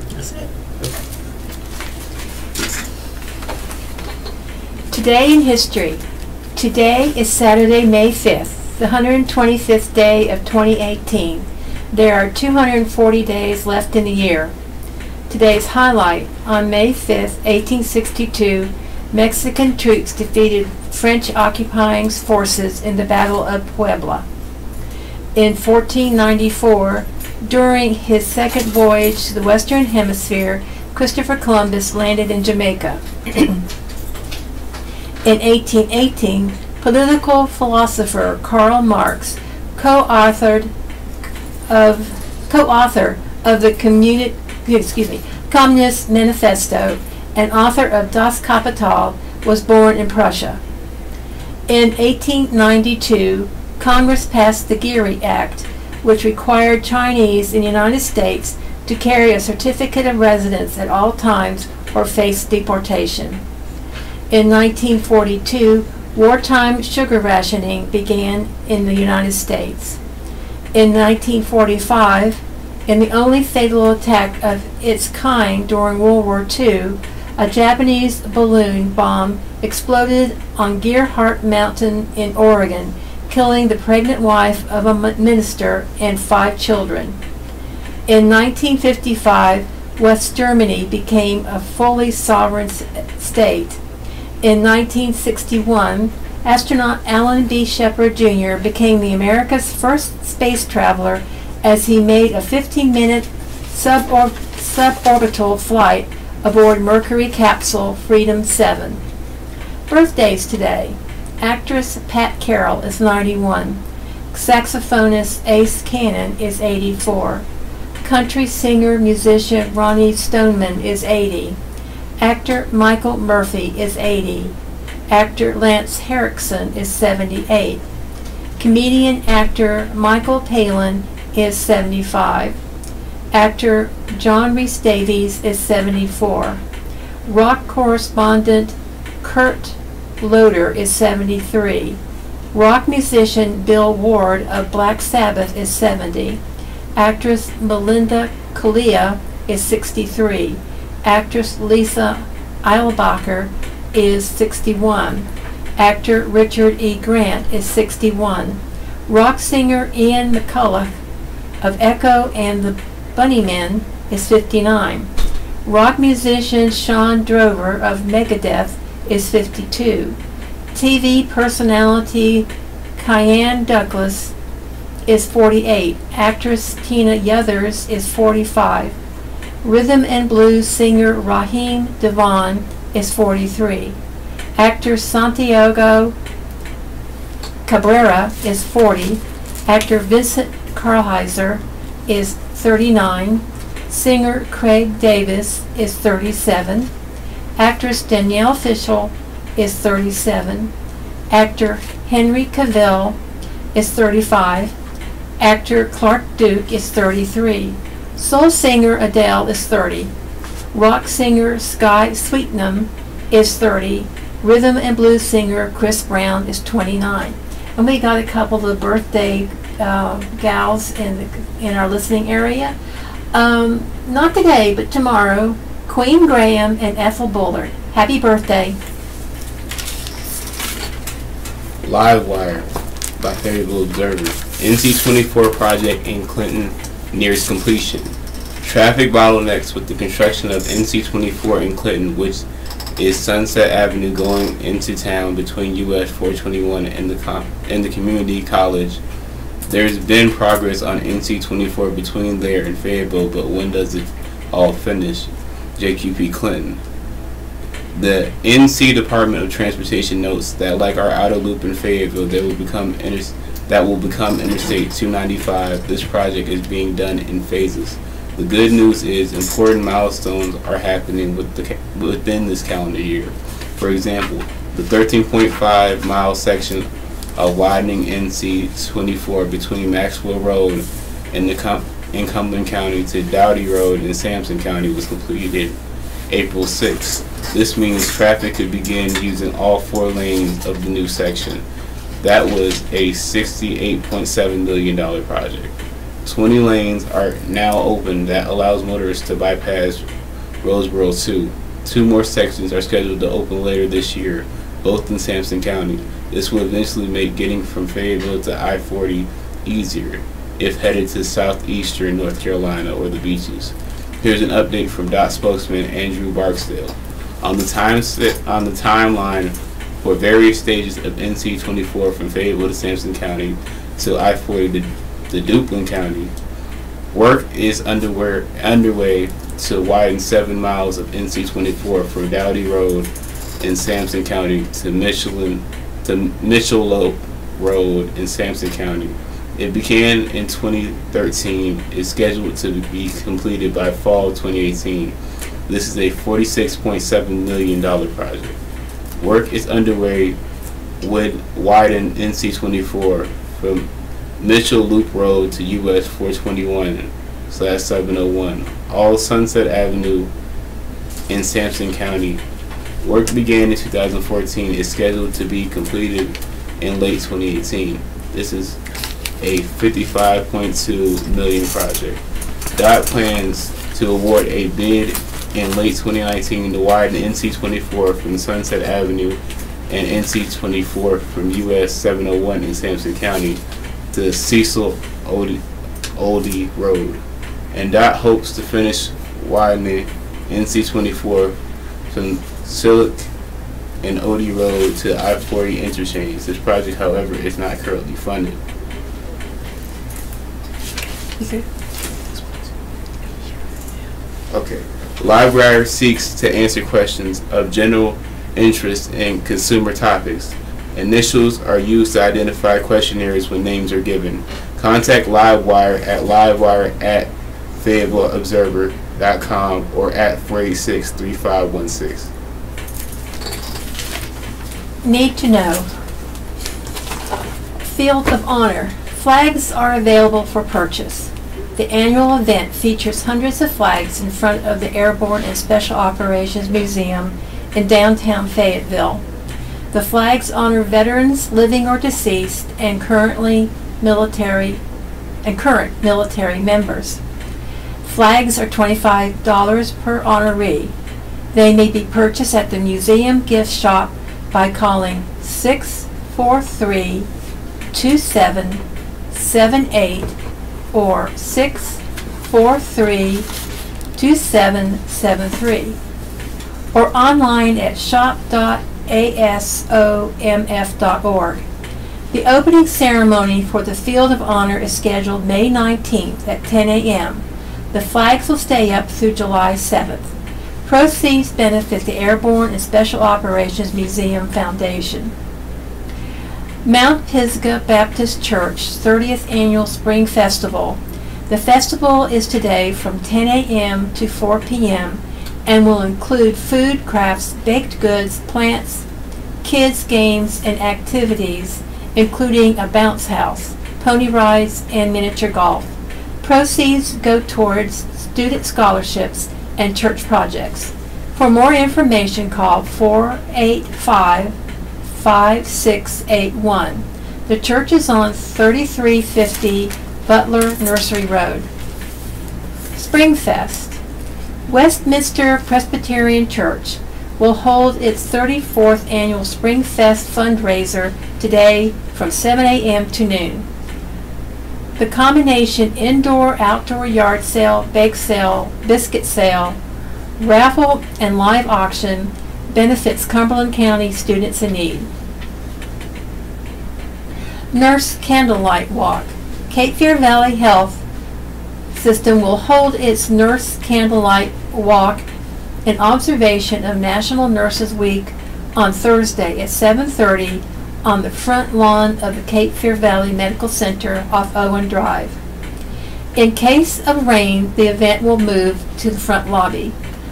That's it. Today in history. Today is Saturday, May 5th, the 125th day of 2018. There are 240 days left in the year. Today's highlight: on May 5th, 1862, Mexican troops defeated French occupying forces in the Battle of Puebla. In 1494, during his second voyage to the Western Hemisphere, Christopher Columbus landed in Jamaica. In 1818, political philosopher Karl Marx, co-author of the Communist Manifesto and author of Das Kapital, was born in Prussia. In 1892, Congress passed the Geary Act, which required Chinese in the United States to carry a certificate of residence at all times or face deportation. In 1942, wartime sugar rationing began in the United States. In 1945, in the only fatal attack of its kind during World War II, a Japanese balloon bomb exploded on Gerhardt Mountain in Oregon, killing the pregnant wife of a minister and 5 children. In 1955, West Germany became a fully sovereign state. In 1961, astronaut Alan B. Shepard Jr. became the America's first space traveler as he made a 15-minute suborbital flight aboard Mercury capsule Freedom 7. Birthdays today. Actress Pat Carroll is 91. Saxophonist Ace Cannon is 84. Country singer-musician Ronnie Stoneman is 80. Actor Michael Murphy is 80. Actor Lance Henriksen is 78. Comedian actor Michael Palin is 75. Actor John Rhys Davies is 74. Rock correspondent Kurt Loder is 73. Rock musician Bill Ward of Black Sabbath is 70. Actress Melinda Kalia is 63. Actress Lisa Eilbacher is 61. Actor Richard E. Grant is 61. Rock singer Ian McCulloch of Echo and the Bunnymen is 59. Rock musician Sean Drover of Megadeth is 52. TV personality Kyan Douglas is 48. Actress Tina Yothers is 45. Rhythm and blues singer Raheem Devon is 43. Actor Santiago Cabrera is 40. Actor Vincent Karlheiser is 39. Singer Craig Davis is 37. Actress Danielle Fishel is 37. Actor Henry Cavill is 35. Actor Clark Duke is 33. Soul singer Adele is 30. Rock singer Sky Sweetnum is 30. Rhythm and blues singer Chris Brown is 29. And we got a couple of birthday gals in our listening area. Not today, but tomorrow. Queen Graham and Ethel Bullard. Happy birthday. Livewire by Fayettevilles Observer. NC-24 project in Clinton nears completion. Traffic bottlenecks with the construction of NC-24 in Clinton, which is Sunset Avenue going into town between US 421 and the community college. There's been progress on NC-24 between there and Fayetteville, but when does it all finish? JQP Clinton. The NC Department of Transportation notes that like our outer loop in Fayetteville that will become Interstate 295, this project is being done in phases. The good news is important milestones are happening within this calendar year. For example, the 13.5 mile section of widening NC-24 between Maxwell Road in Cumberland County to Doughty Road in Sampson County was completed April 6th. This means traffic could begin using all 4 lanes of the new section. That was a $68.7 million project. 20 lanes are now open that allows motorists to bypass Roseboro 2. 2 more sections are scheduled to open later this year, both in Sampson County. This will eventually make getting from Fayetteville to I-40 easier if headed to southeastern North Carolina or the beaches. Here's an update from DOT spokesman Andrew Barksdale. On the timeline for various stages of NC-24 from Fayetteville to Sampson County to I-40 to Duplin County, work is underway to widen 7 miles of NC-24 from Dowdy Road in Sampson County to Michelob Road in Sampson County. It began in 2013. Is scheduled to be completed by fall 2018. This is a $46.7 million project. Work is underway would widen NC-24 from Mitchell Loop Road to US 421/701, all Sunset Avenue in Sampson County. Work began in 2014. Is scheduled to be completed in late 2018. This is a $55.2 million project. DOT plans to award a bid in late 2019 to widen NC-24 from Sunset Avenue and NC-24 from US 701 in Sampson County to Cecil Oldie Road. And DOT hopes to finish widening NC-24 from Silic and Odie Road to I-40 interchange. This project, however, is not currently funded. Okay. LiveWire seeks to answer questions of general interest in consumer topics. Initials are used to identify questionnaires when names are given. Contact LiveWire at livewire@FayettevilleObserver.com or at 486-3516. Need to know. Field of Honor. Flags are available for purchase. The annual event features hundreds of flags in front of the Airborne and Special Operations Museum in downtown Fayetteville. The flags honor veterans living or deceased and current military members. Flags are $25 per honoree. They may be purchased at the museum gift shop by calling 643-2778 or 643-2773 or online at shop.asomf.org. The opening ceremony for the Field of Honor is scheduled May 19th at 10 a.m. The flags will stay up through July 7th. Proceeds benefit the Airborne and Special Operations Museum Foundation. Mount Pisgah Baptist Church 30th Annual Spring Festival. The festival is today from 10 a.m. to 4 p.m. and will include food, crafts, baked goods, plants, kids' games, and activities, including a bounce house, pony rides, and miniature golf. Proceeds go towards student scholarships and church projects. For more information, call 485-5681. The church is on 3350 Butler Nursery Road. Springfest. Westminster Presbyterian Church will hold its 34th annual Springfest fundraiser today from 7 a.m. to noon. The combination indoor-outdoor yard sale, bake sale, biscuit sale, raffle, and live auction benefits Cumberland County students in need. Nurse Candlelight Walk. Cape Fear Valley Health System will hold its Nurse Candlelight Walk in observation of National Nurses Week on Thursday at 7:30 on the front lawn of the Cape Fear Valley Medical Center off Owen Drive. In case of rain, the event will move to the front lobby.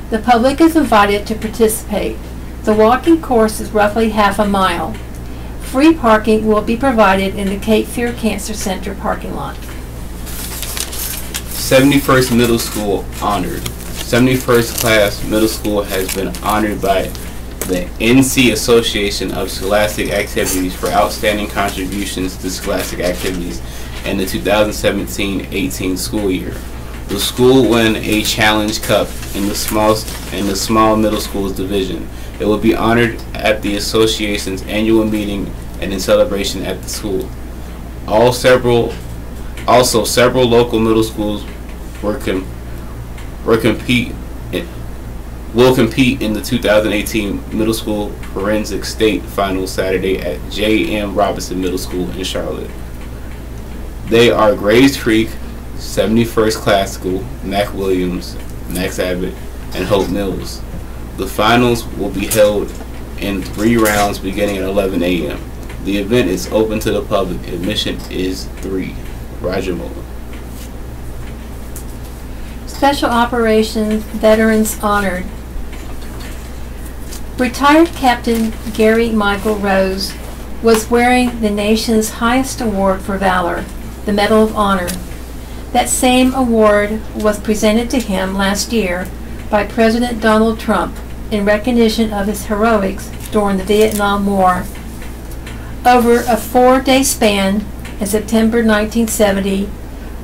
The public is invited to participate. The walking course is roughly half a mile. Free parking will be provided in the Cape Fear Cancer Center parking lot. 71st Middle School honored. 71st class middle school has been honored by the NC Association of Scholastic Activities for outstanding contributions to scholastic activities in the 2017-18 school year. The school won a Challenge Cup in the small middle schools division. It will be honored at the association's annual meeting and in celebration at the school. Several local middle schools will compete in the 2018 Middle School Forensic State Finals Saturday at J.M. Robinson Middle School in Charlotte. They are Grays Creek, 71st Classical, Mac Williams, Max Abbott, and Hope Mills. The finals will be held in 3 rounds beginning at 11 a.m. The event is open to the public. Admission is $3. Roger Moore. Special Operations Veterans honored. Retired Captain Gary Michael Rose was wearing the nation's highest award for valor, the Medal of Honor. That same award was presented to him last year by President Donald Trump in recognition of his heroics during the Vietnam War. Over a 4-day span in September 1970,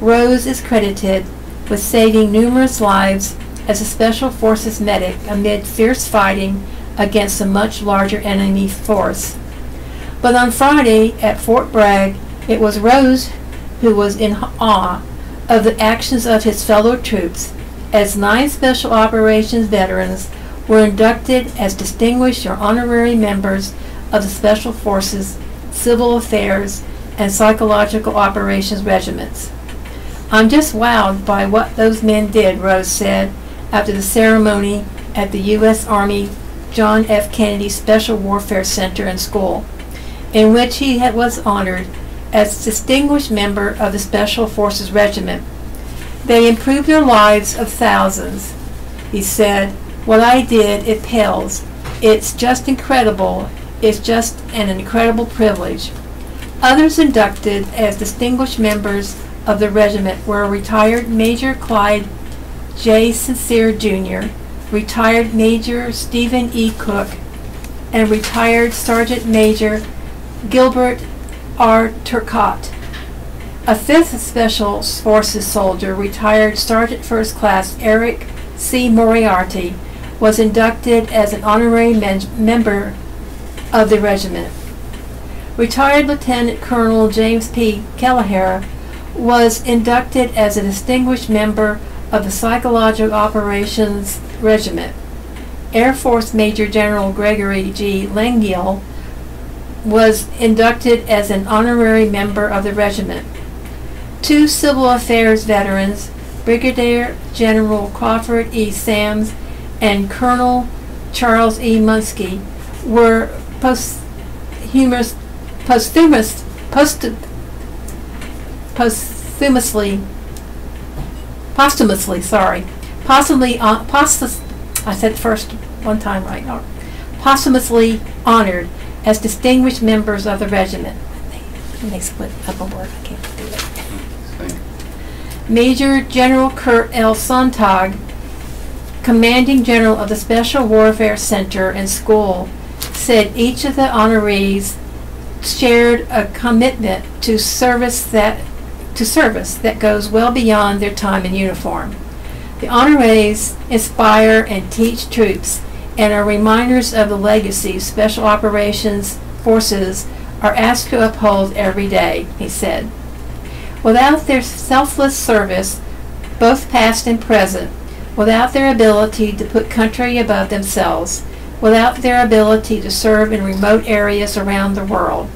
Rose is credited with saving numerous lives as a Special Forces medic amid fierce fighting against a much larger enemy force. But on Friday at Fort Bragg, it was Rose who was in awe of the actions of his fellow troops as 9 Special Operations veterans were inducted as distinguished or honorary members of the Special Forces, Civil Affairs, and Psychological Operations regiments. "I'm just wowed by what those men did," Rose said after the ceremony at the U.S. Army John F. Kennedy Special Warfare Center and School, in which he was honored as distinguished member of the Special Forces Regiment. "They improved the lives of thousands," he said. "What I did, it pales. It's just incredible. It's just an incredible privilege." Others inducted as distinguished members of the regiment were retired Major Clyde J. Sincere Jr., retired Major Stephen E. Cook, and retired Sergeant Major Gilbert R. Turcotte. A 5th Special Forces soldier, retired Sergeant First Class Eric C. Moriarty, was inducted as an honorary member of the regiment. Retired Lieutenant Colonel James P. Kelleher was inducted as a distinguished member of the Psychological Operations Regiment. Air Force Major General Gregory G. Lengyel was inducted as an honorary member of the regiment. 2 Civil Affairs veterans, Brigadier General Crawford E. Sams and Colonel Charles E. Muskie, were posthumously honored as distinguished members of the regiment. They split up a word. I can't do it. Major General Kurt L. Sontag, Commanding General of the Special Warfare Center and School, said each of the honorees shared a commitment to service that goes well beyond their time in uniform. The honorees inspire and teach troops and are reminders of the legacy Special Operations Forces are asked to uphold every day, he said. Without their selfless service, both past and present, without their ability to put country above themselves, without their ability to serve in remote areas around the world,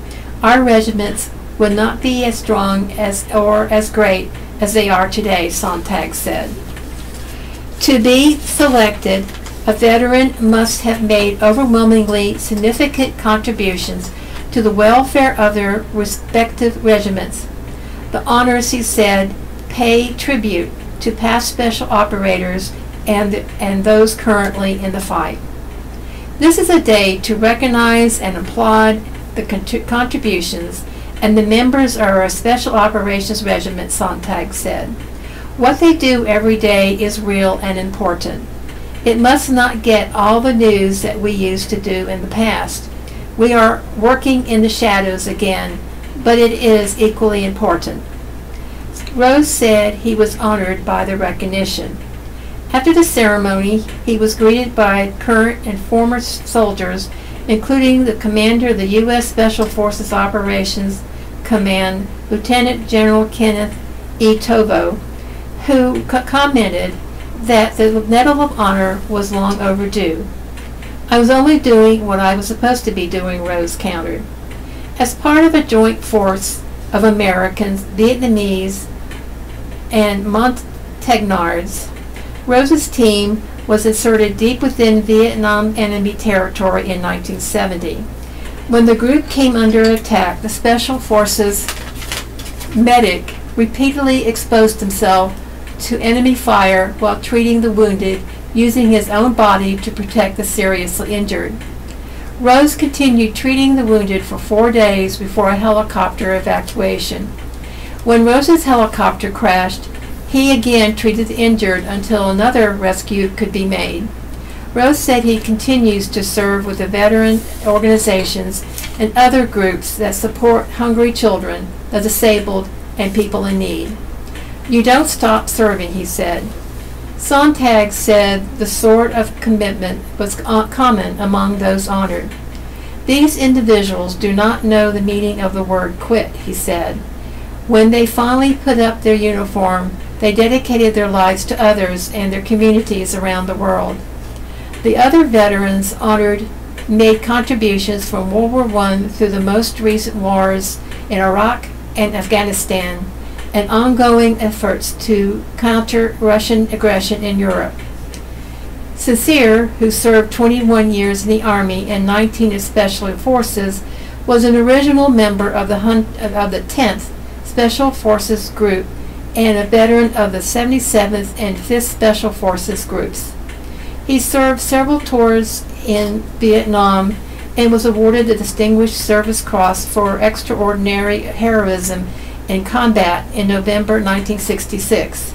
our regiments would not be as strong or as great as they are today, Sontag said. To be selected, a veteran must have made overwhelmingly significant contributions to the welfare of their respective regiments. The honors, he said, pay tribute to past special operators and those currently in the fight. This is a day to recognize and applaud the contributions and the members of our Special Operations Regiment, Sontag said. What they do every day is real and important. It must not get all the news that we used to do in the past. We are working in the shadows again, but it is equally important. Rose said he was honored by the recognition. After the ceremony, he was greeted by current and former soldiers, including the commander of the U.S. Special Forces Operations Command, Lieutenant General Kenneth E. Tovo, who commented that the Medal of Honor was long overdue. "I was only doing what I was supposed to be doing," Rose countered. As part of a joint force of Americans, Vietnamese, and Montagnards, Rose's team was inserted deep within Vietnam enemy territory in 1970. When the group came under attack, the Special Forces medic repeatedly exposed himself to enemy fire while treating the wounded, using his own body to protect the seriously injured. Rose continued treating the wounded for 4 days before a helicopter evacuation. When Rose's helicopter crashed, he again treated the injured until another rescue could be made. Rose said he continues to serve with the veteran organizations and other groups that support hungry children, the disabled, and people in need. "You don't stop serving," he said. Sontag said the sort of commitment was common among those honored. "These individuals do not know the meaning of the word quit," he said. When they finally put up their uniform, they dedicated their lives to others and their communities around the world. The other veterans honored made contributions from World War I through the most recent wars in Iraq and Afghanistan, and ongoing efforts to counter Russian aggression in Europe. Sincere, who served 21 years in the Army and 19 in Special Forces, was an original member of the 10th Special Forces Group and a veteran of the 77th and 5th Special Forces Groups. He served several tours in Vietnam and was awarded the Distinguished Service Cross for extraordinary heroism in combat in November 1966.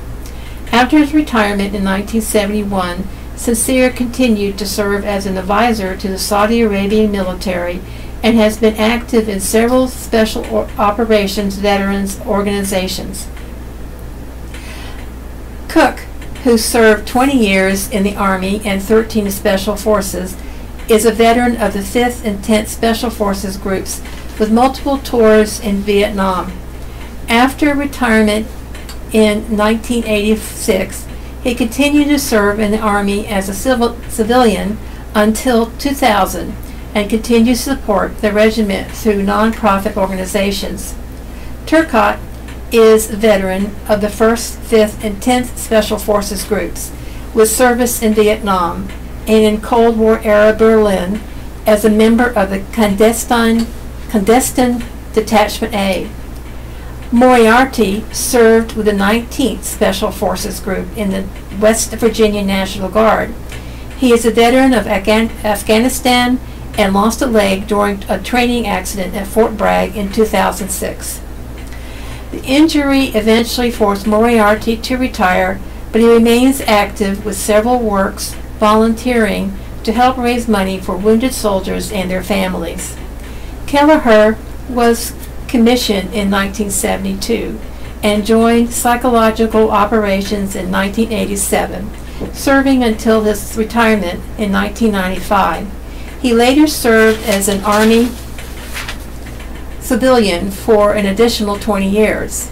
After his retirement in 1971, Sincere continued to serve as an advisor to the Saudi Arabian military and has been active in several special operations veterans organizations. Cook, who served 20 years in the Army and 13 in Special Forces, is a veteran of the 5th and 10th Special Forces groups with multiple tours in Vietnam. After retirement in 1986, he continued to serve in the Army as a civilian until 2000 and continues to support the regiment through nonprofit organizations. Turcotte is a veteran of the 1st, 5th, and 10th Special Forces groups with service in Vietnam and in Cold War-era Berlin as a member of the Clandestine Detachment A. Moriarty served with the 19th Special Forces Group in the West Virginia National Guard. He is a veteran of Afghanistan and lost a leg during a training accident at Fort Bragg in 2006. The injury eventually forced Moriarty to retire, but he remains active with several works volunteering to help raise money for wounded soldiers and their families. Kelleher was commissioned in 1972 and joined Psychological Operations in 1987, serving until his retirement in 1995. He later served as an Army civilian for an additional 20 years.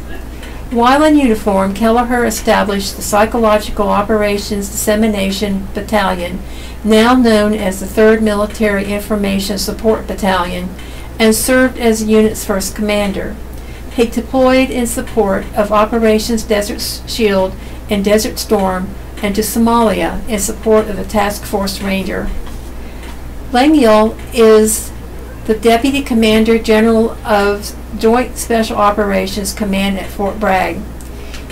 While in uniform, Kelleher established the Psychological Operations Dissemination Battalion, now known as the 3rd Military Information Support Battalion, and served as the unit's first commander. He deployed in support of Operations Desert Shield and Desert Storm and to Somalia in support of the Task Force Ranger. Langiel is the Deputy Commander General of Joint Special Operations Command at Fort Bragg.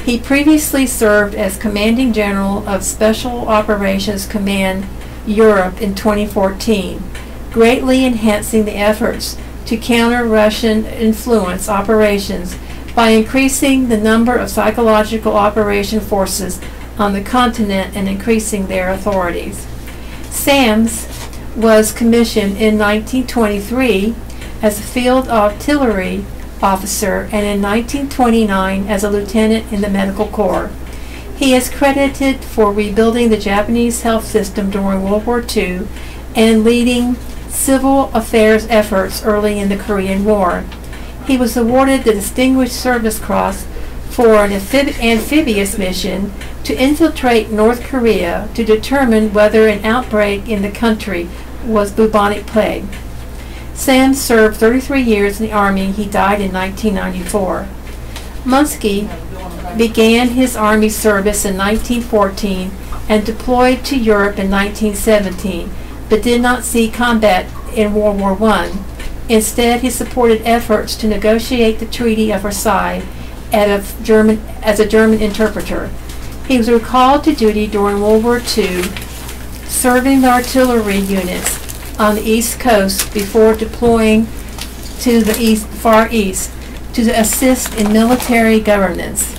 He previously served as Commanding General of Special Operations Command Europe in 2014, greatly enhancing the efforts to counter Russian influence operations by increasing the number of psychological operation forces on the continent and increasing their authorities. Sams was commissioned in 1923 as a field artillery officer and in 1929 as a lieutenant in the Medical Corps. He is credited for rebuilding the Japanese health system during World War II and leading civil affairs efforts early in the Korean War. He was awarded the Distinguished Service Cross for an amphibious mission to infiltrate North Korea to determine whether an outbreak in the country was bubonic plague. Sam served 33 years in the Army. He died in 1994. Muskie began his Army service in 1914 and deployed to Europe in 1917, but did not see combat in World War I. Instead, he supported efforts to negotiate the Treaty of Versailles as a German interpreter. He was recalled to duty during World War II, serving the artillery units on the East Coast before deploying to the Far East to assist in military governance.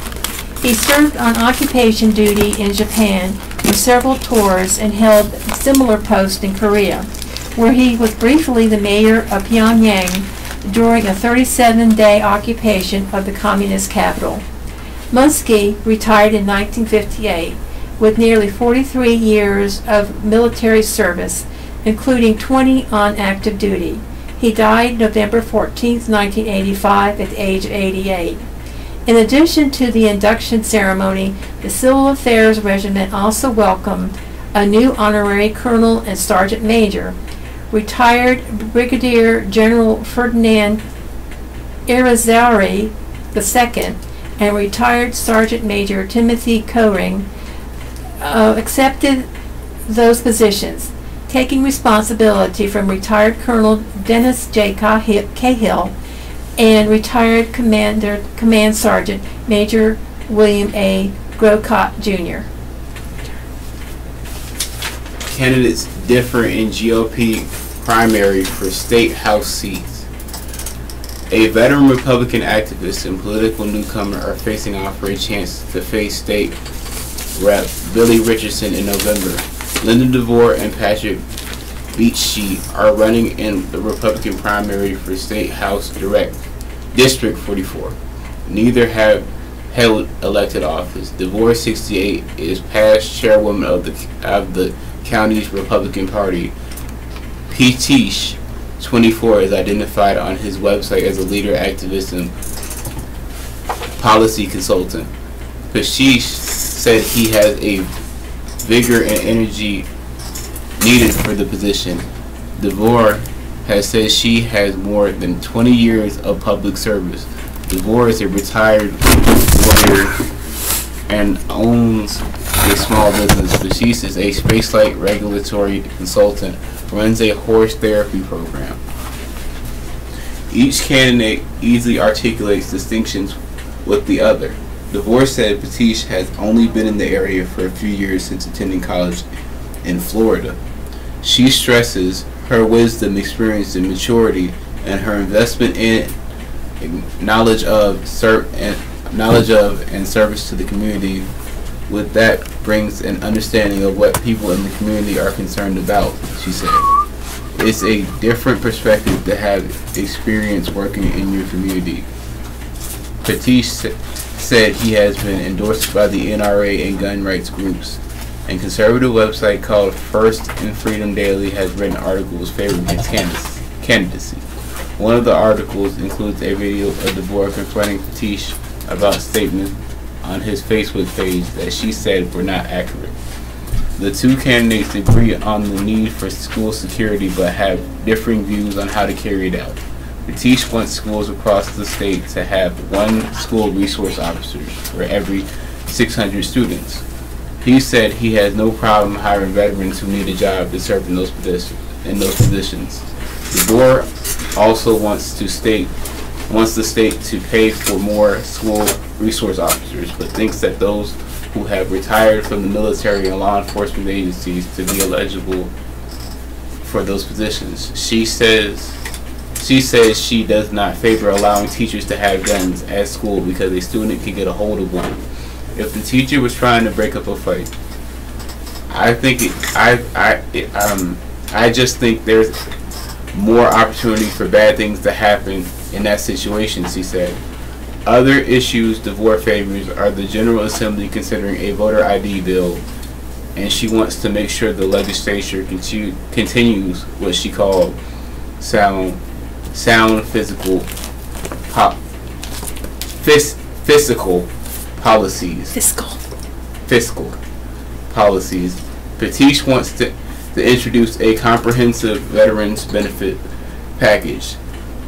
He served on occupation duty in Japan for several tours and held similar posts in Korea, where he was briefly the mayor of Pyongyang during a 37-day occupation of the communist capital. Muskie retired in 1958 with nearly 43 years of military service, including 20 on active duty. He died November 14, 1985 at the age of 88. In addition to the induction ceremony, the Civil Affairs Regiment also welcomed a new honorary colonel and sergeant major, retired Brigadier General Ferdinand Irizauri II, and retired Sergeant Major Timothy Coring accepted those positions, taking responsibility from retired Colonel Dennis J. Cahill and retired Command Sergeant Major William A. Grocott, Jr. Candidates differ in GOP primary for state house seats. A veteran Republican activist and political newcomer are facing off for a chance to face state Rep. Billy Richardson in November. Lyndon DeVore and Patrick Beachy are running in the Republican primary for State House District 44. Neither have held elected office. DeVore, 68, is past chairwoman of the county's Republican Party. Petish, 24, is identified on his website as a leader, activist, and policy consultant. Petish said he has a vigor and energy needed for the position. DeVore has said she has more than 20 years of public service. DeVore is a retired lawyer and owns a small business. Petish is a spaceflight regulatory consultant, runs a horse therapy program. Each candidate easily articulates distinctions with the other. DeVore said Petish has only been in the area for a few years since attending college in Florida. She stresses her wisdom, experience, and maturity, and her investment in knowledge of and service to the community. With that brings an understanding of what people in the community are concerned about, she said. It's a different perspective to have experience working in your community. Petish said he has been endorsed by the NRA and gun rights groups. A conservative website called First and Freedom Daily has written articles favoring his candidacy. One of the articles includes a video of DeVore confronting Petish about statements on his Facebook page that she said were not accurate. The two candidates agree on the need for school security but have differing views on how to carry it out. Petish wants schools across the state to have one school resource officer for every 600 students. He said he has no problem hiring veterans who need a job to serve in those positions. DeVore also wants the state to pay for more school resource officers, but thinks that those who have retired from the military and law enforcement agencies to be eligible for those positions. She says she does not favor allowing teachers to have guns at school because a student can get a hold of one. If the teacher was trying to break up a fight, I just think there's more opportunity for bad things to happen in that situation, she said. Other issues DeVore favors are the General Assembly considering a voter ID bill, and she wants to make sure the legislature continues what she called sound fiscal policies. Fiscal policies. Petish wants to introduce a comprehensive veterans benefit package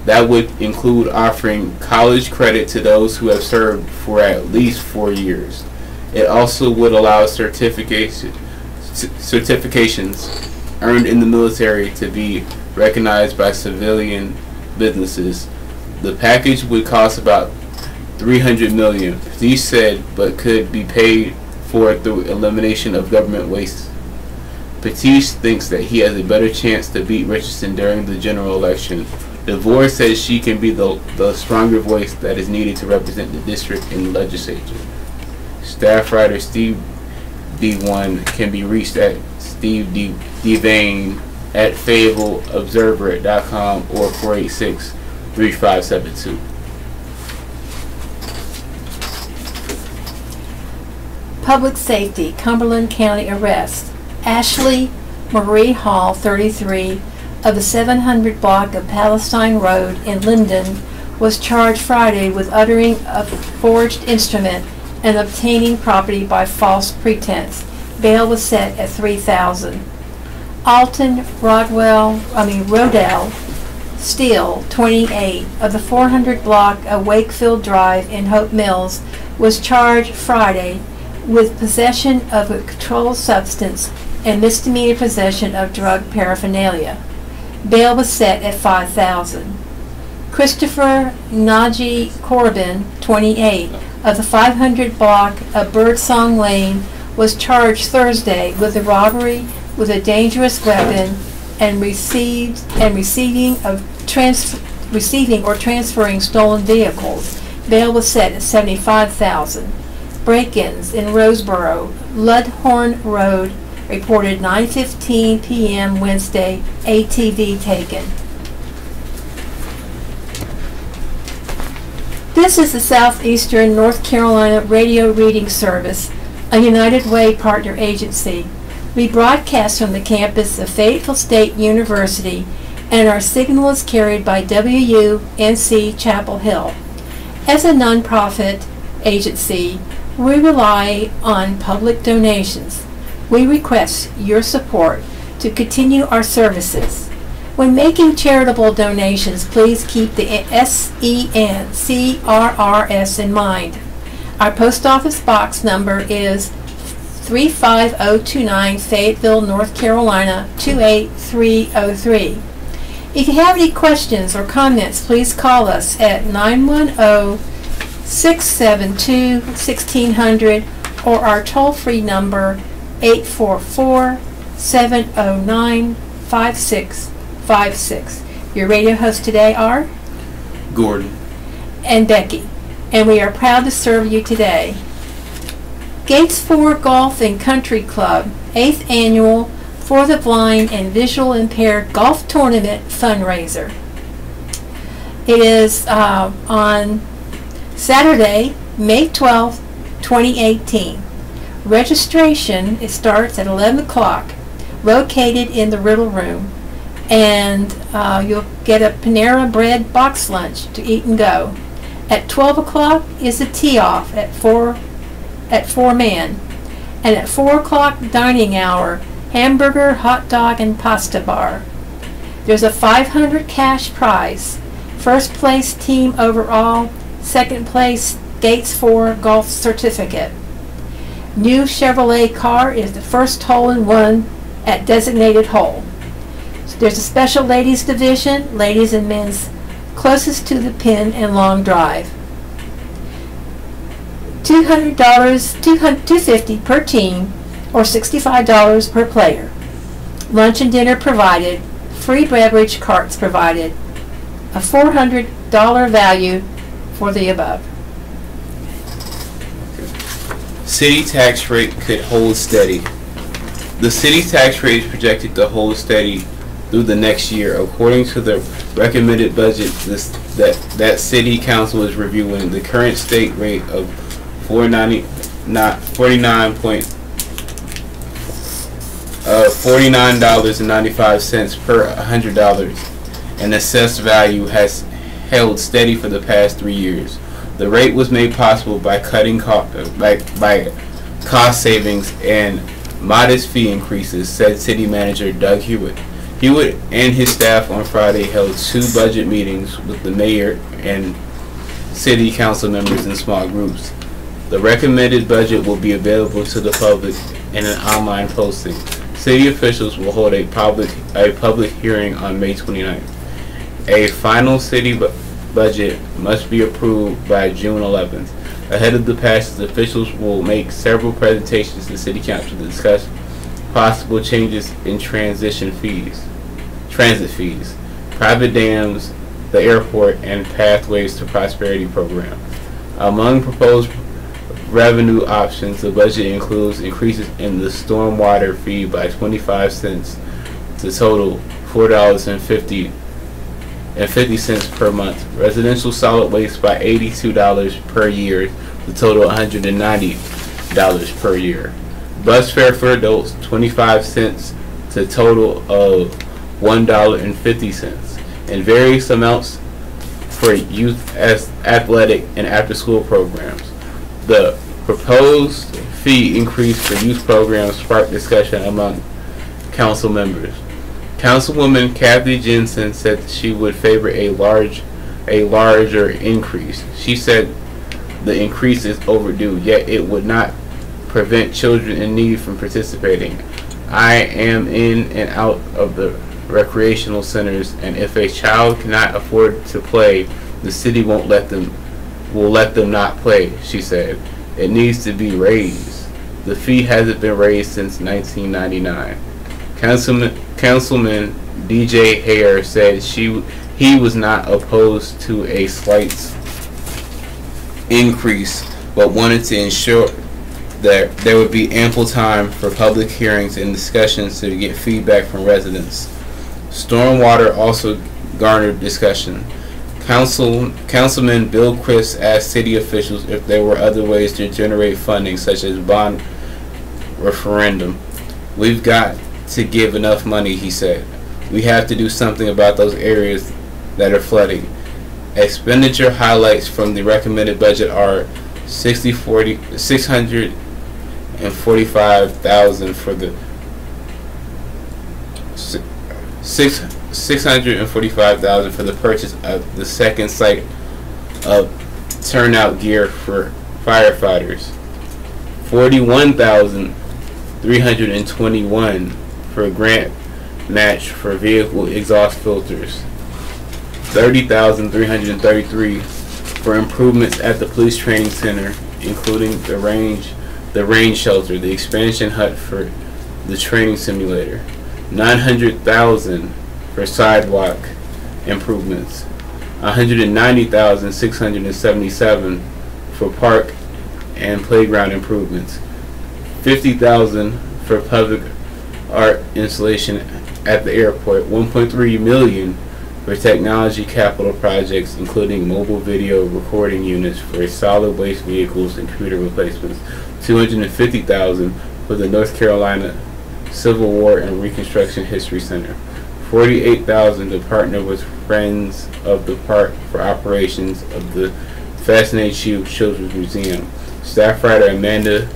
that would include offering college credit to those who have served for at least 4 years. It also would allow certifications earned in the military to be recognized by civilian businesses. The package would cost about $300 million, he said, but could be paid for through elimination of government waste. Petish thinks that he has a better chance to beat Richardson during the general election. DeVore says she can be the stronger voice that is needed to represent the district in the legislature. Staff writer Steve D1 can be reached at Steve Devane at fAYETTEVILLE.observer.com or 486-3572. Public Safety, Cumberland County arrest. Ashley Marie Hall, 33, of the 700 block of Palestine Road in Linden, was charged Friday with uttering a forged instrument and obtaining property by false pretense. Bail was set at $3,000. Alton Rodell Steele, 28, of the 400 block of Wakefield Drive in Hope Mills, was charged Friday with possession of a controlled substance and misdemeanor possession of drug paraphernalia. Bail was set at $5,000. Christopher Najee Corbin, 28, of the 500 block of Birdsong Lane, was charged Thursday with the robbery with a dangerous weapon and receiving or transferring stolen vehicles. Bail was set at $75,000. Break-ins in Roseboro, Ludhorn Road, reported 9:15 p.m. Wednesday, ATV taken. This is the Southeastern North Carolina Radio Reading Service, a United Way partner agency. We broadcast from the campus of Fayetteville State University, and our signal is carried by WUNC Chapel Hill. As a nonprofit agency, we rely on public donations. We request your support to continue our services. When making charitable donations, please keep the SENCRRS in mind. Our post office box number is 35029, Fayetteville, North Carolina 28303. If you have any questions or comments, please call us at 910-672-1600 or our toll-free number 844-709-5656. Your radio hosts today are Gordon and Becky, and we are proud to serve you today. Gates 4 Golf and Country Club 8th Annual For the Blind and Visual Impaired Golf Tournament Fundraiser. It is on Saturday, May 12th, 2018. Registration, it starts at 11 o'clock, located in the Riddle Room, and you'll get a Panera Bread box lunch to eat and go. At 12 o'clock is the tee-off at 4 man, and at 4 o'clock dining hour, hamburger, hot dog, and pasta bar. There's a $500 cash prize. First place team overall, second place Gates 4 golf certificate. New Chevrolet car is the first hole-in-one at designated hole. So there's a special ladies division, ladies and men's closest to the pin and long drive. $200, $250 per team, or $65 per player. Lunch and dinner provided. Free beverage carts provided. A $400 value for the above. City tax rate could hold steady. The city tax rate is projected to hold steady through the next year. According to the recommended budget that City Council is reviewing, the current state rate of $49.95 per $100, and assessed value has held steady for the past 3 years. The rate was made possible by cutting by cost savings and modest fee increases, said City Manager Doug Hewitt. Hewitt and his staff on Friday held 2 budget meetings with the mayor and city council members in small groups. The recommended budget will be available to the public in an online posting. City officials will hold a public hearing on May 29th. A final city budget must be approved by June 11th. Ahead of the passage, officials will make several presentations to City Council to discuss possible changes in transit fees, private dams, the airport, and Pathways to Prosperity program. Among proposed revenue options, the budget includes increases in the stormwater fee by 25 cents to total $4.50 per month. Residential solid waste by $82 per year to total $190 per year. Bus fare for adults 25 cents to total of $1.50, and various amounts for youth as athletic and after-school programs. The proposed fee increase for youth programs sparked discussion among council members. Councilwoman Kathy Jensen said that she would favor a larger increase. She said the increase is overdue, yet it would not prevent children in need from participating. I am in and out of the recreational centers, and if a child cannot afford to play, the city will let them not play, she said. It needs to be raised. The fee hasn't been raised since 1999. Councilman DJ Hare said he was not opposed to a slight increase, but wanted to ensure that there would be ample time for public hearings and discussions to get feedback from residents. Stormwater also garnered discussion. Councilman Bill Chris asked city officials if there were other ways to generate funding, such as bond referendum. We've got to give enough money, he said. We have to do something about those areas that are flooding. Expenditure highlights from the recommended budget are $645,000 for the $645,000 for the purchase of the second site of turnout gear for firefighters, $41,321 for a grant match for vehicle exhaust filters, $30,333 for improvements at the police training center, including the range shelter, the expansion hut for the training simulator, $900,000 for sidewalk improvements, $190,677 for park and playground improvements, $50,000 for public art installation at the airport, $1.3 million for technology capital projects, including mobile video recording units for solid waste vehicles and computer replacements, $250,000 for the North Carolina Civil War and Reconstruction History Center, $48,000 to partner with Friends of the Park for operations of the Fascinating Children's Museum. Staff writer Amanda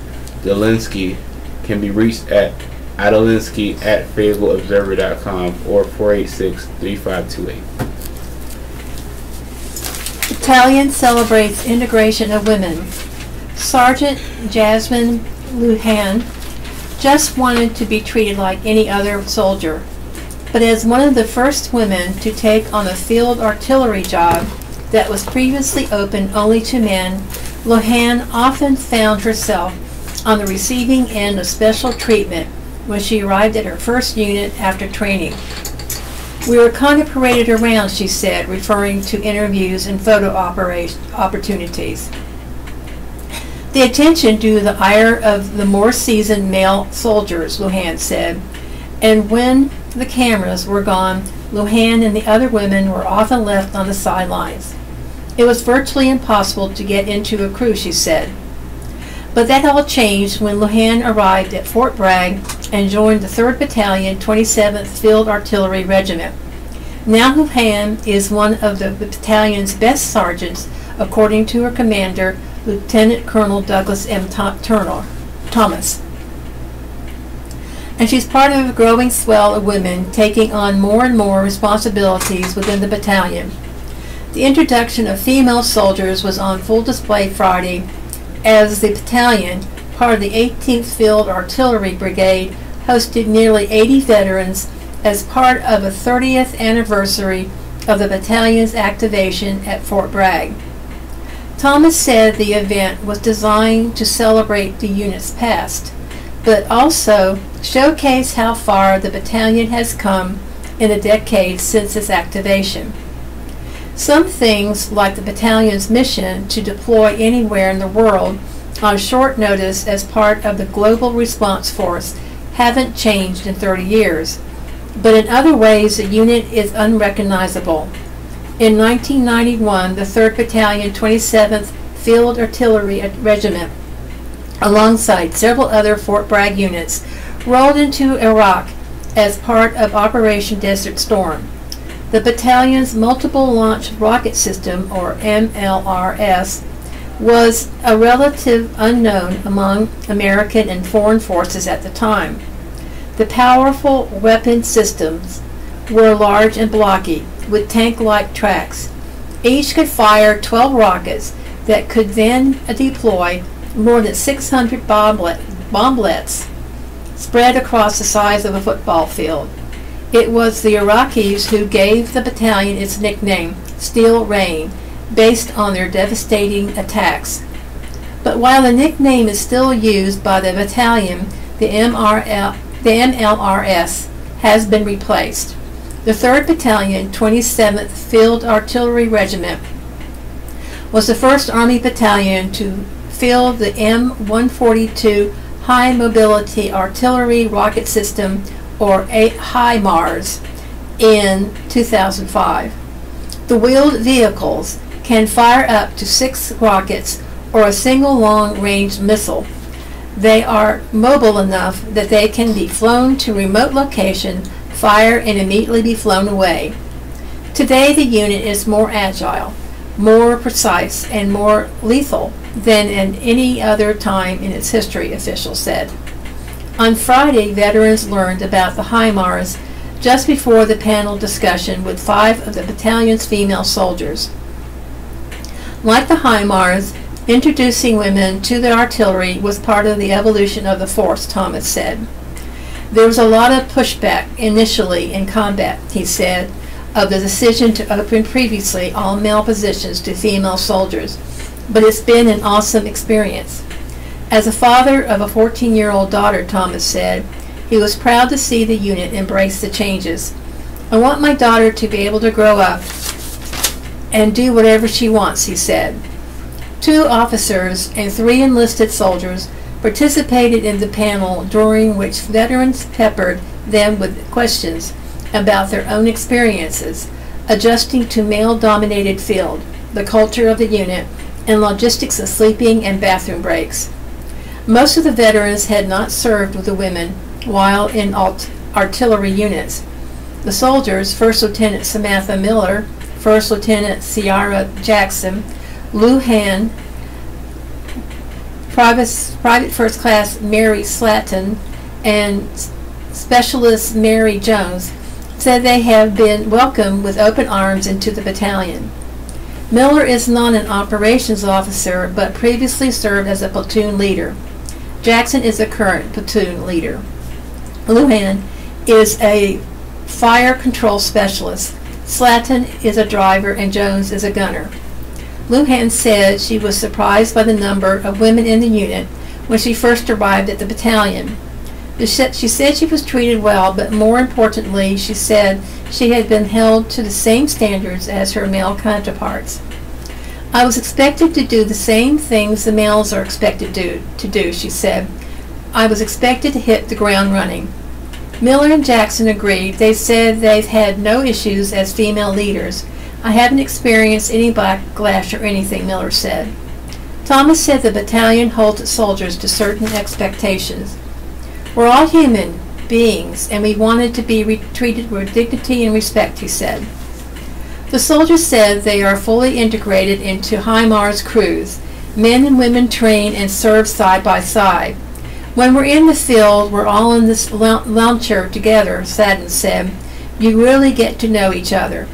Delinsky can be reached at adelinsky@fableobserver.com or 486-3528. Battalion celebrates integration of women. Sergeant Jasmine Lujan just wanted to be treated like any other soldier, but as one of the first women to take on a field artillery job that was previously open only to men, Lujan often found herself on the receiving end of special treatment when she arrived at her first unit after training. We were kind of paraded around, she said, referring to interviews and photo opportunities. The attention drew the ire of the more seasoned male soldiers, Lujan said, and when the cameras were gone, Luhan and the other women were often left on the sidelines. It was virtually impossible to get into a crew, she said. But that all changed when Luhan arrived at Fort Bragg and joined the 3rd Battalion, 27th Field Artillery Regiment. Now Luhan is one of the battalion's best sergeants, according to her commander, Lieutenant Colonel Douglas M. Thomas. And she's part of a growing swell of women taking on more and more responsibilities within the battalion. The introduction of female soldiers was on full display Friday as the battalion, part of the 18th Field Artillery Brigade, hosted nearly 80 veterans as part of a 30th anniversary of the battalion's activation at Fort Bragg. Thomas said the event was designed to celebrate the unit's past, but also showcase how far the battalion has come in the decades since its activation. Some things, like the battalion's mission to deploy anywhere in the world on short notice as part of the Global Response Force, haven't changed in 30 years. But in other ways, the unit is unrecognizable. In 1991, the 3rd Battalion, 27th Field Artillery Regiment, alongside several other Fort Bragg units, rolled into Iraq as part of Operation Desert Storm. The battalion's multiple launch rocket system, or MLRS, was a relative unknown among American and foreign forces at the time. The powerful weapon systems were large and blocky, with tank-like tracks. Each could fire 12 rockets that could then deploy more than 600 bomblets spread across the size of a football field. It was the Iraqis who gave the battalion its nickname, Steel Rain, based on their devastating attacks. But while the nickname is still used by the battalion, the MLRS has been replaced. The 3rd Battalion, 27th Field Artillery Regiment, was the first Army battalion to field the M142 High Mobility Artillery Rocket System, or HIMARS, in 2005. The wheeled vehicles can fire up to 6 rockets or a single long-range missile. They are mobile enough that they can be flown to a remote location, fire, and immediately be flown away. Today, the unit is more agile, more precise, and more lethal than at any other time in its history, officials said. On Friday, veterans learned about the HIMARS just before the panel discussion with 5 of the battalion's female soldiers. Like the HIMARS, introducing women to the artillery was part of the evolution of the force, Thomas said. There was a lot of pushback initially in combat, he said, of the decision to open previously all male positions to female soldiers, but it's been an awesome experience. As a father of a 14-year-old daughter, Thomas said, he was proud to see the unit embrace the changes. I want my daughter to be able to grow up and do whatever she wants, he said. 2 officers and 3 enlisted soldiers participated in the panel, during which veterans peppered them with questions about their own experiences, adjusting to male-dominated field, the culture of the unit, and logistics of sleeping and bathroom breaks. Most of the veterans had not served with the women while in artillery units. The soldiers, First Lieutenant Samantha Miller, First Lieutenant Ciara Jackson, Luhan, Private First Class Mary Slatton, and Specialist Mary Jones, said they have been welcomed with open arms into the battalion. Miller is not an operations officer, but previously served as a platoon leader. Jackson is a current platoon leader. Luhan is a fire control specialist. Slatton is a driver, and Jones is a gunner. Luhan said she was surprised by the number of women in the unit when she first arrived at the battalion. She said she was treated well, but more importantly, she said she had been held to the same standards as her male counterparts. I was expected to do the same things the males are expected to do, she said. I was expected to hit the ground running. Miller and Jackson agreed. They said they've had no issues as female leaders. I haven't experienced any backlash or anything, Miller said. Thomas said the battalion holds its soldiers to certain expectations. We're all human beings, and we wanted to be treated with dignity and respect, he said. The soldiers said they are fully integrated into HIMARS crews. Men and women train and serve side by side. When we're in the field, we're all in this launcher together, Sadden said. You really get to know each other.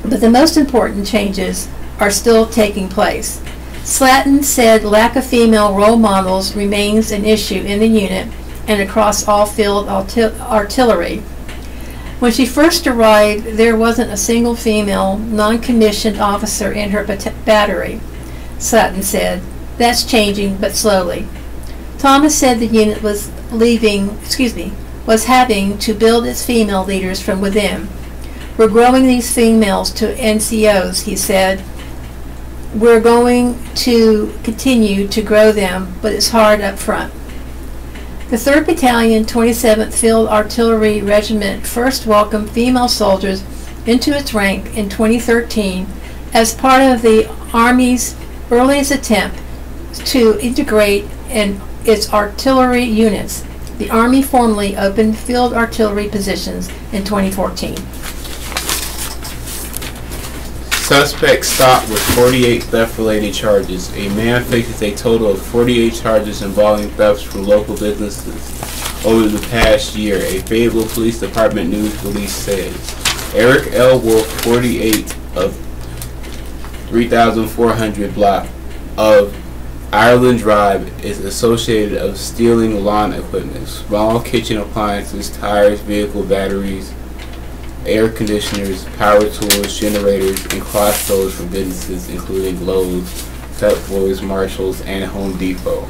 But the most important changes are still taking place. Slatton said lack of female role models remains an issue in the unit and across all field artillery. When she first arrived, there wasn't a single female non-commissioned officer in her battery, Slatton said. That's changing, but slowly. Thomas said the unit was having to build its female leaders from within. We're growing these females to NCOs, he said. We're going to continue to grow them, but it's hard up front. The 3rd Battalion, 27th Field Artillery Regiment first welcomed female soldiers into its rank in 2013 as part of the Army's earliest attempt to integrate its artillery units. The Army formally opened field artillery positions in 2014. Suspect stopped with 48 theft-related charges. A man faces a total of 48 charges involving thefts from local businesses over the past year, a Fayetteville Police Department news release says. Eric L. Wolf, 48, of 3400 block of Ireland Drive, is associated of stealing lawn equipment, small kitchen appliances, tires, vehicle batteries, air conditioners, power tools, generators, and cross codes from businesses including Lowe's, Pep Boys, Marshalls, and Home Depot.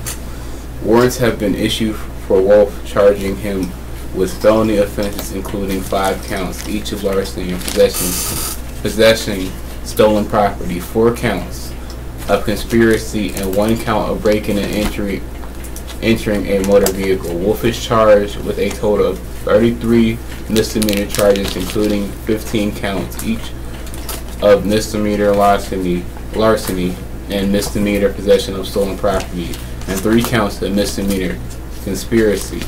Warrants have been issued for Wolf, charging him with felony offenses including 5 counts, each of larceny and possessing stolen property, 4 counts of conspiracy, and 1 count of breaking and entering a motor vehicle. Wolf is charged with a total of 33 misdemeanor charges, including 15 counts each of misdemeanor larceny and misdemeanor possession of stolen property, and 3 counts of misdemeanor conspiracy.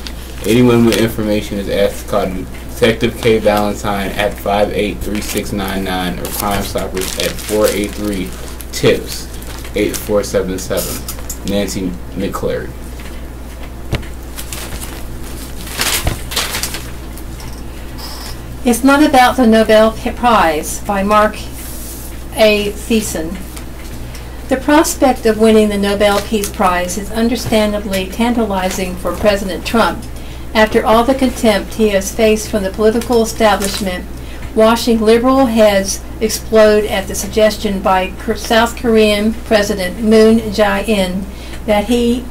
Anyone with information is asked to call Detective K. Valentine at 583699 or Crime Stoppers at 483-TIPS-8477. Nancy McClary. It's Not About the Nobel Prize by Mark A. Thiessen. The prospect of winning the Nobel Peace Prize is understandably tantalizing for President Trump after all the contempt he has faced from the political establishment, watching liberal heads explode at the suggestion by South Korean President Moon Jae-in that he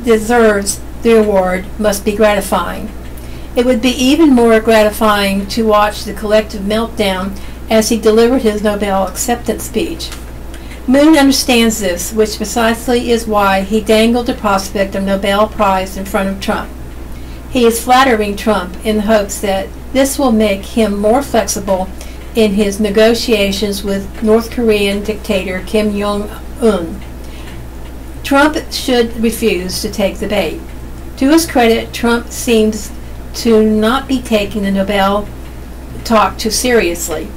deserves the award must be gratifying. It would be even more gratifying to watch the collective meltdown as he delivered his Nobel acceptance speech. Moon understands this, which precisely is why he dangled the prospect of Nobel Prize in front of Trump. He is flattering Trump in the hopes that this will make him more flexible in his negotiations with North Korean dictator Kim Jong-un. Trump should refuse to take the bait. To his credit, Trump seems to not be taking the Nobel talk too seriously.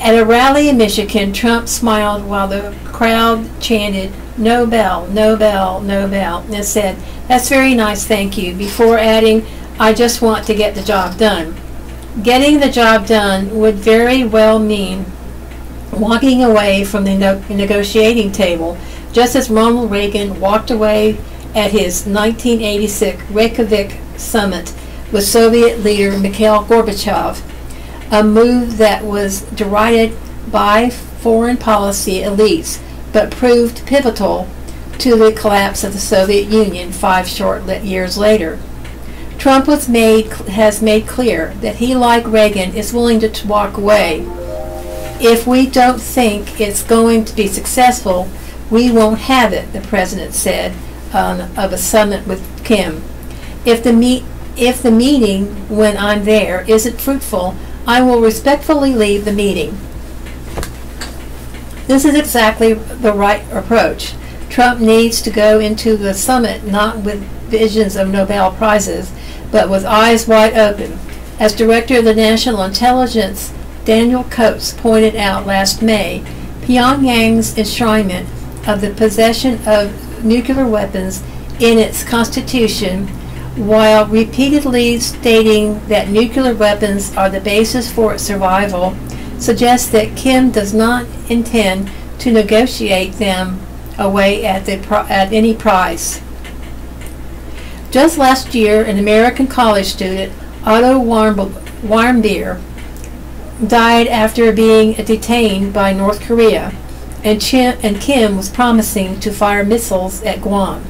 At a rally in Michigan, Trump smiled while the crowd chanted, "Nobel, Nobel, Nobel," and said, "That's very nice, thank you," before adding, "I just want to get the job done." Getting the job done would very well mean walking away from the negotiating table, just as Ronald Reagan walked away at his 1986 Reykjavik summit with Soviet leader Mikhail Gorbachev, a move that was derided by foreign policy elites but proved pivotal to the collapse of the Soviet Union 5 short years later. Trump has made clear that he, like Reagan, is willing to walk away. "If we don't think it's going to be successful, we won't have it," the president said of a summit with Kim. If if the meeting, when I'm there, isn't fruitful, I will respectfully leave the meeting. This is exactly the right approach. Trump needs to go into the summit not with visions of Nobel Prizes, but with eyes wide open. As Director of the National Intelligence, Daniel Coates pointed out last May, Pyongyang's enshrinement of the possession of nuclear weapons in its constitution, while repeatedly stating that nuclear weapons are the basis for its survival, suggests that Kim does not intend to negotiate them away at any price. Just last year, an American college student, Otto Warmbier, died after being detained by North Korea, and Kim was promising to fire missiles at Guam.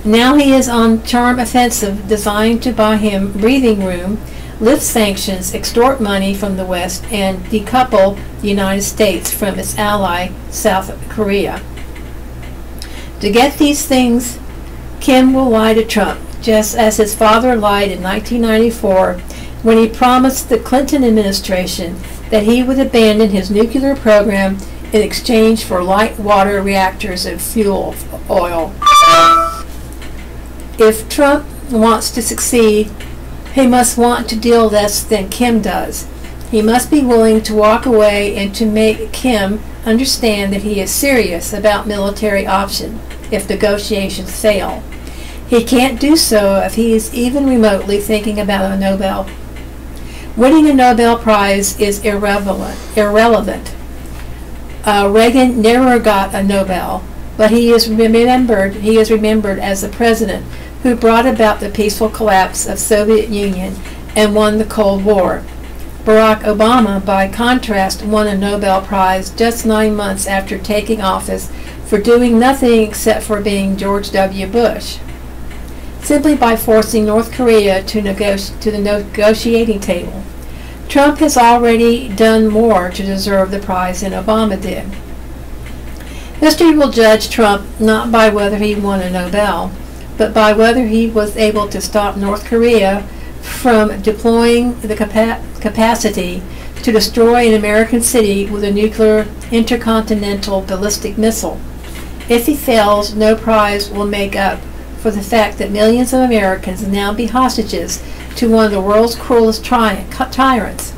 Now he is on charm offensive designed to buy him breathing room, lift sanctions, extort money from the West, and decouple the United States from its ally, South Korea. To get these things, Kim will lie to Trump, just as his father lied in 1994 when he promised the Clinton administration that he would abandon his nuclear program in exchange for light water reactors and fuel oil. If Trump wants to succeed, he must want to deal less than Kim does. He must be willing to walk away and to make Kim understand that he is serious about military option if negotiations fail. He can't do so if he is even remotely thinking about a Nobel. Winning a Nobel Prize is irrelevant. Reagan never got a Nobel, but he is remembered as the president who brought about the peaceful collapse of Soviet Union and won the Cold War. Barack Obama, by contrast, won a Nobel Prize just 9 months after taking office for doing nothing except for being George W. Bush, simply by forcing North Korea to the negotiating table. Trump has already done more to deserve the prize than Obama did. History will judge Trump not by whether he won a Nobel, but by whether he was able to stop North Korea from deploying the capacity to destroy an American city with a nuclear intercontinental ballistic missile. If he fails, no prize will make up for the fact that millions of Americans now be hostages to one of the world's cruelest tyrants.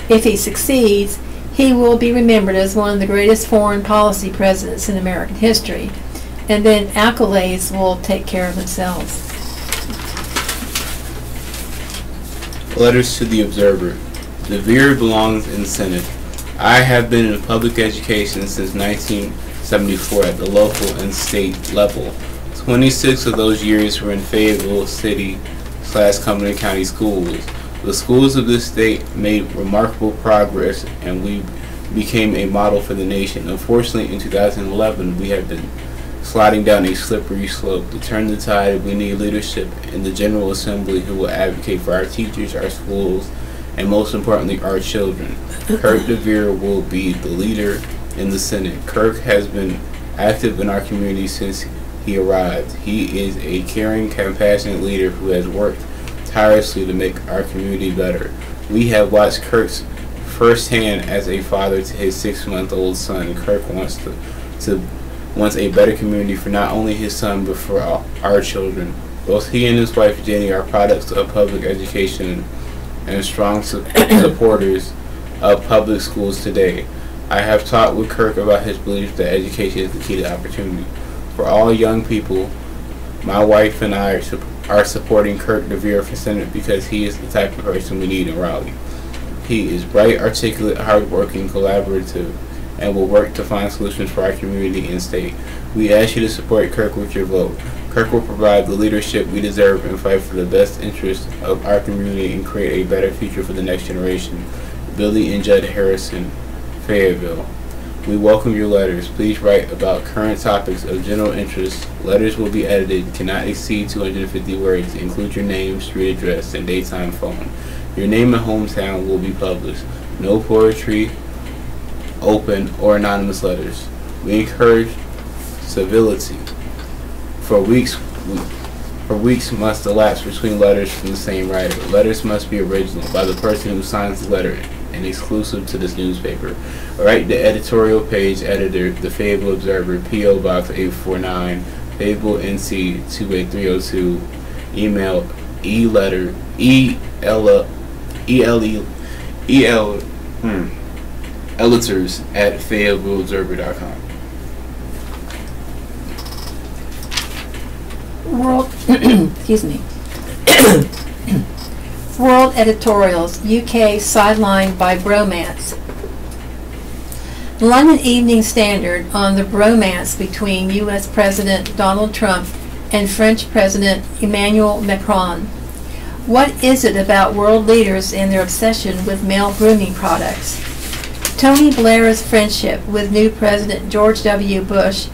If he succeeds, he will be remembered as one of the greatest foreign policy presidents in American history, and then accolades will take care of themselves. Letters to the Observer. DeVere belongs in the Senate. I have been in public education since 1974 at the local and state level. 26 of those years were in Fayetteville City/Cumberland County schools. The schools of this state made remarkable progress, and we became a model for the nation. Unfortunately, in 2011, we have been sliding down a slippery slope. To turn the tide, we need leadership in the General Assembly who will advocate for our teachers, our schools, and most importantly, our children. Kirk DeVere will be the leader in the Senate. Kirk has been active in our community since he arrived. He is a caring, compassionate leader who has worked tirelessly to make our community better. We have watched Kirk's firsthand as a father to his 6-month-old son. Kirk wants a better community for not only his son but for our children. Both he and his wife Jenny are products of public education and strong supporters of public schools today. I have talked with Kirk about his belief that education is the key to opportunity. For all young people, my wife and I are supporting Kirk DeVere for Senate because he is the type of person we need in Raleigh. He is bright, articulate, hardworking, collaborative, and will work to find solutions for our community and state. We ask you to support Kirk with your vote. Kirk will provide the leadership we deserve and fight for the best interests of our community and create a better future for the next generation. Billy and Judd Harrison, Fayetteville. We welcome your letters. Please write about current topics of general interest. Letters will be edited, cannot exceed 250 words. Include your name, street address, and daytime phone. Your name and hometown will be published. No poetry, open, or anonymous letters. We encourage civility. For weeks For weeks must elapse between letters from the same writer. Letters must be original by the person who signs the letter and exclusive to this newspaper. Write the editorial page editor, the Fayetteville Observer, P.O. Box 849, Fayetteville, NC 28302. Email editors at FayettevilleObserver.com. Excuse me. World editorials, UK sidelined by bromance. The London Evening Standard on the bromance between U.S. President Donald Trump and French President Emmanuel Macron. What is it about world leaders and their obsession with male grooming products? Tony Blair's friendship with new President George W. Bush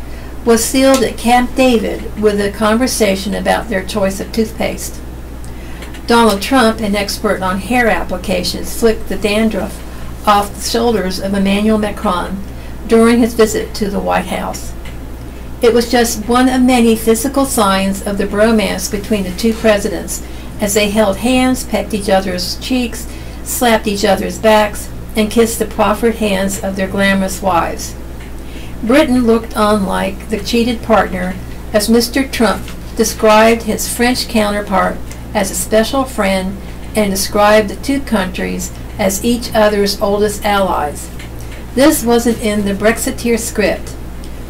was sealed at Camp David with a conversation about their choice of toothpaste. Donald Trump, an expert on hair applications, flicked the dandruff off the shoulders of Emmanuel Macron during his visit to the White House. It was just one of many physical signs of the bromance between the two presidents as they held hands, pecked each other's cheeks, slapped each other's backs, and kissed the proffered hands of their glamorous wives. Britain looked on like the cheated partner as Mr. Trump described his French counterpart as a special friend and described the two countries as each other's oldest allies. This wasn't in the Brexiteer script.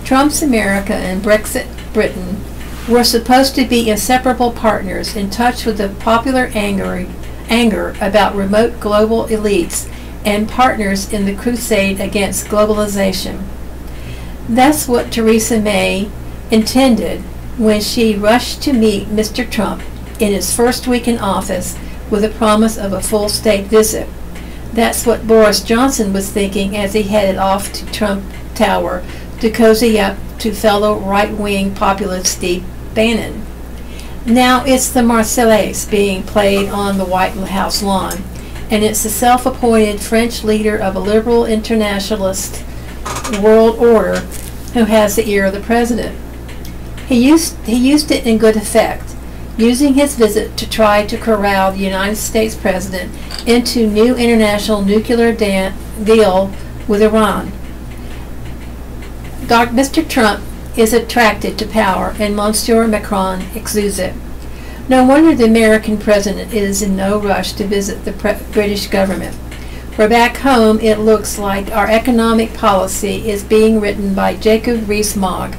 Trump's America and Brexit Britain were supposed to be inseparable partners in touch with the popular anger about remote global elites and partners in the crusade against globalization. That's what Theresa May intended when she rushed to meet Mr. Trump in his first week in office with a promise of a full state visit. That's what Boris Johnson was thinking as he headed off to Trump Tower to cozy up to fellow right-wing populist Steve Bannon. Now it's the Marseillaise being played on the White House lawn, and it's the self-appointed French leader of a liberal internationalist world order who has the ear of the president. He used it in good effect, using his visit to try to corral the United States president into new international nuclear deal with Iran. Mr. Trump is attracted to power, and Monsieur Macron exudes it. No wonder the American president is in no rush to visit the British government. For back home, it looks like our economic policy is being written by Jacob Rees-Mogg,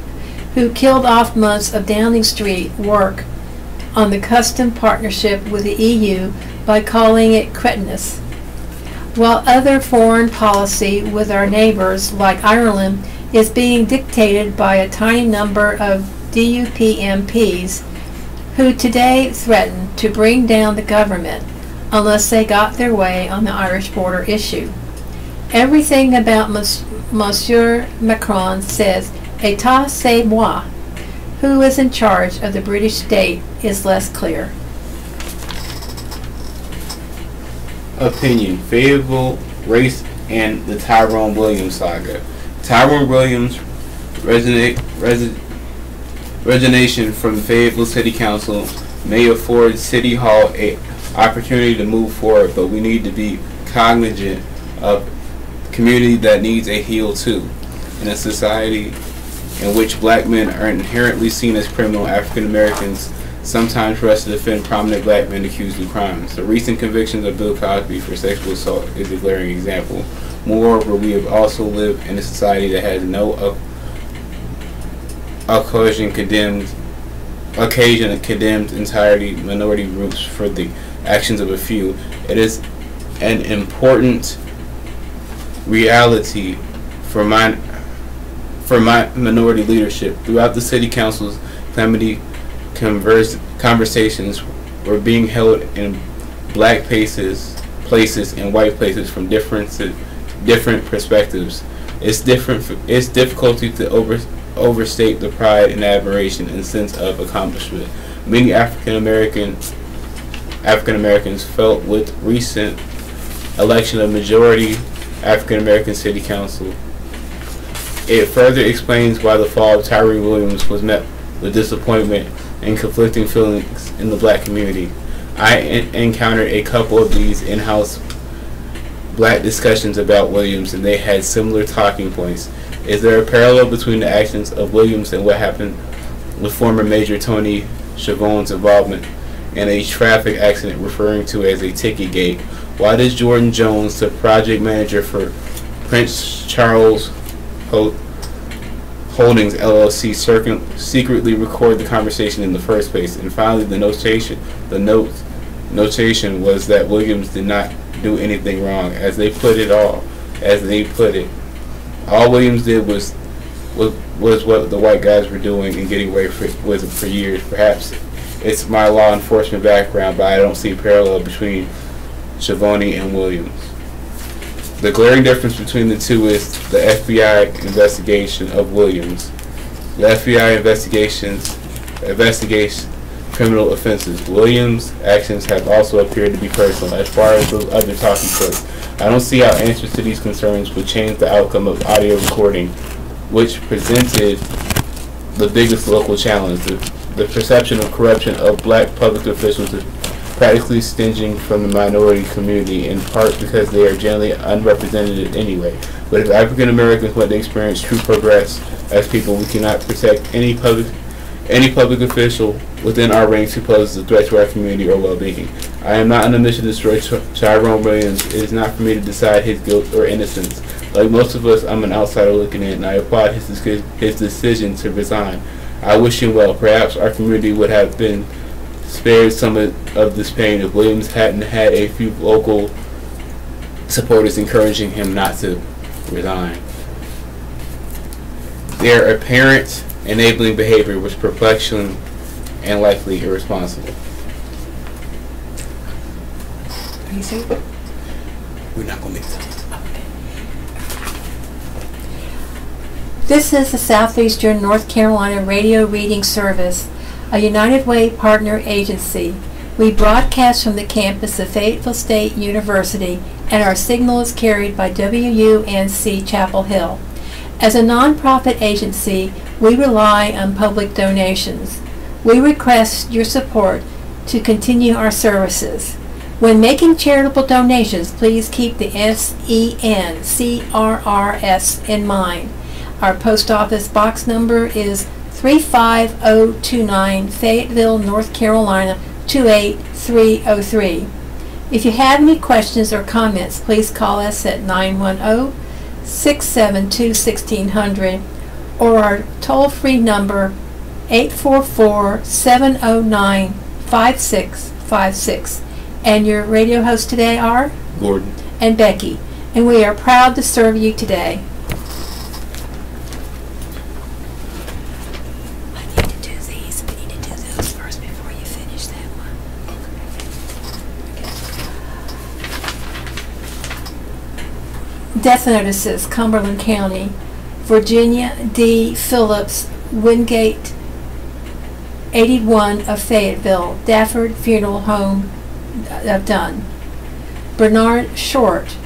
who killed off months of Downing Street work on the custom partnership with the EU by calling it cretinous, while other foreign policy with our neighbors like Ireland is being dictated by a tiny number of DUP MPs who today threaten to bring down the government unless they got their way on the Irish border issue. Everything about Monsieur Macron says, "État c'est moi." Who is in charge of the British state is less clear. Opinion: Fayetteville, race, and the Tyrone Williams saga. Tyrone Williams' resignation from Fayetteville City Council may afford City Hall an opportunity to move forward, but we need to be cognizant of a community that needs a heel too. In a society in which black men are inherently seen as criminal, African Americans sometimes rush to defend prominent black men accused of crimes. The recent convictions of Bill Cosby for sexual assault is a glaring example. Moreover, we have also lived in a society that has no occasion condemned entirety minority groups for the actions of a few. It is an important reality for minority leadership. Throughout the city council's calamity conversations were being held in black places and white places from different perspectives. It's difficulty to overstate the pride and admiration and sense of accomplishment many African Americans felt with recent election of majority African American city council. It further explains why the fall of Tyrone Williams was met with disappointment and conflicting feelings in the black community. I encountered a couple of these in-house black discussions about Williams, and they had similar talking points. Is there a parallel between the actions of Williams and what happened with former Major Tony Chavon's involvement in a traffic accident referring to as a ticket gate? Why does Jordan Jones, the project manager for Prince Charles Holdings LLC, secretly record the conversation in the first place? And finally, the notation was that Williams did not do anything wrong, as they put it. All Williams did was what the white guys were doing and getting away with for years. Perhaps it's my law enforcement background, but I don't see a parallel between Schiavone and Williams. The glaring difference between the two is the FBI investigation of Williams. The FBI investigates criminal offenses. Williams' actions have also appeared to be personal. As far as those other talking points, I don't see how answers to these concerns would change the outcome of audio recording, which presented the biggest local challenge. The perception of corruption of black public officials is practically stinging from the minority community, in part because they are generally unrepresented anyway. But if African Americans want to experience true progress as people, we cannot protect any public official within our ranks who poses a threat to our community or well-being. I am not on a mission to destroy Tyrone Williams. It is not for me to decide his guilt or innocence. Like most of us, I'm an outsider looking in, and I applaud his decision to resign. I wish him well. Perhaps our community would have been spared some of this pain if Williams hadn't had a few local supporters encouraging him not to resign. Their apparent enabling behavior was perplexing and likely irresponsible. What do you say? We're not going to make that. This is the Southeastern North Carolina Radio Reading Service, a United Way partner agency. We broadcast from the campus of Fayetteville State University, and our signal is carried by WUNC Chapel Hill. As a nonprofit agency, we rely on public donations. We request your support to continue our services. When making charitable donations, please keep the SENCRRS in mind. Our post office box number is 35029, Fayetteville, North Carolina 28303. If you have any questions or comments, please call us at 910-672-1600 or our toll-free number 844-709-5656. And your radio hosts today are Gordon and Becky, and we are proud to serve you today. Death notices: Cumberland County, Virginia D. Phillips, Wingate, 81 of Fayetteville, Dafford Funeral Home of Dunn. Bernard Short,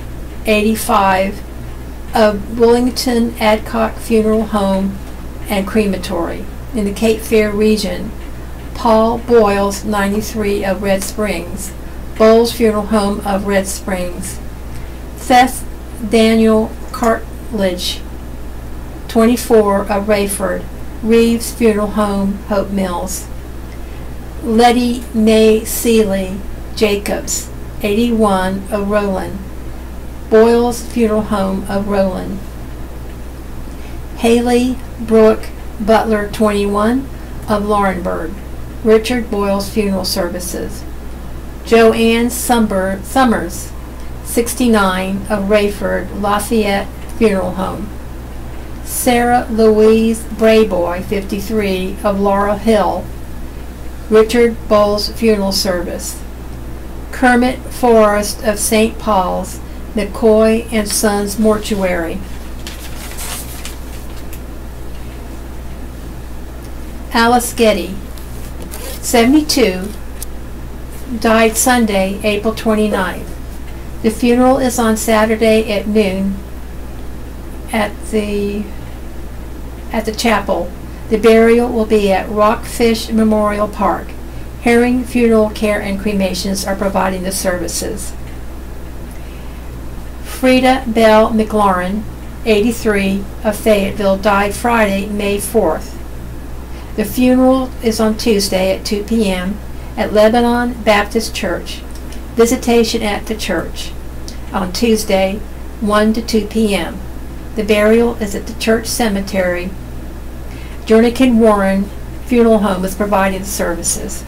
85 of Willington Adcock Funeral Home and Crematory in the Cape Fear region. Paul Boyles, 93 of Red Springs, Bowles Funeral Home of Red Springs. Seth Daniel Cartledge, 24 of Rayford, Reeves Funeral Home, Hope Mills. Letty Mae Seeley Jacobs, 81 of Rowland, Boyles Funeral Home of Rowland. Haley Brooke Butler, 21 of Laurinburg, Richard Boyles Funeral Services. Joanne Summers, 69 of Rayford, Lafayette Funeral Home. Sarah Louise Brayboy, 53 of Laurel Hill, Richard Bowles Funeral Service. Kermit Forrest of St. Paul's, McCoy and Sons Mortuary. Alice Getty, 72, died Sunday, April 29th. The funeral is on Saturday at noon at the chapel. The burial will be at Rockfish Memorial Park. Herring Funeral Care and Cremations are providing the services. Frida Bell McLaurin, 83, of Fayetteville, died Friday, May 4th. The funeral is on Tuesday at 2 p.m. at Lebanon Baptist Church. Visitation at the church on Tuesday, 1 to 2 p.m. The burial is at the church cemetery. Jernigan Warren Funeral Home is providing the services.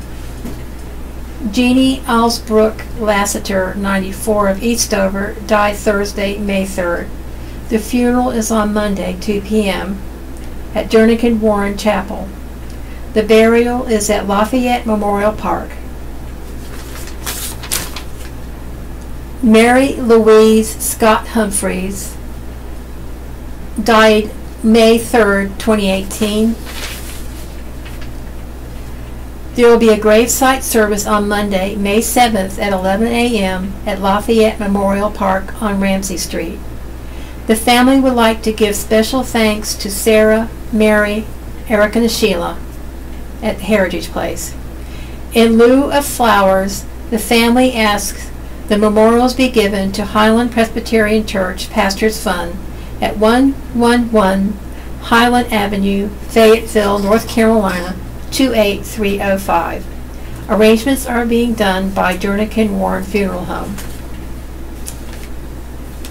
Jeannie Alsbrook Lassiter, 94, of Eastover, died Thursday, May 3rd. The funeral is on Monday, 2 p.m. at Jernigan Warren Chapel. The burial is at Lafayette Memorial Park. Mary Louise Scott Humphreys died May 3rd, 2018. There will be a gravesite service on Monday, May 7th at 11 a.m. at Lafayette Memorial Park on Ramsey Street. The family would like to give special thanks to Sarah, Mary, Erica, and Sheila at Heritage Place. In lieu of flowers, the family asks the memorials be given to Highland Presbyterian Church Pastors Fund at 111 Highland Avenue, Fayetteville, North Carolina, 28305. Arrangements are being done by Jernigan Warren Funeral Home.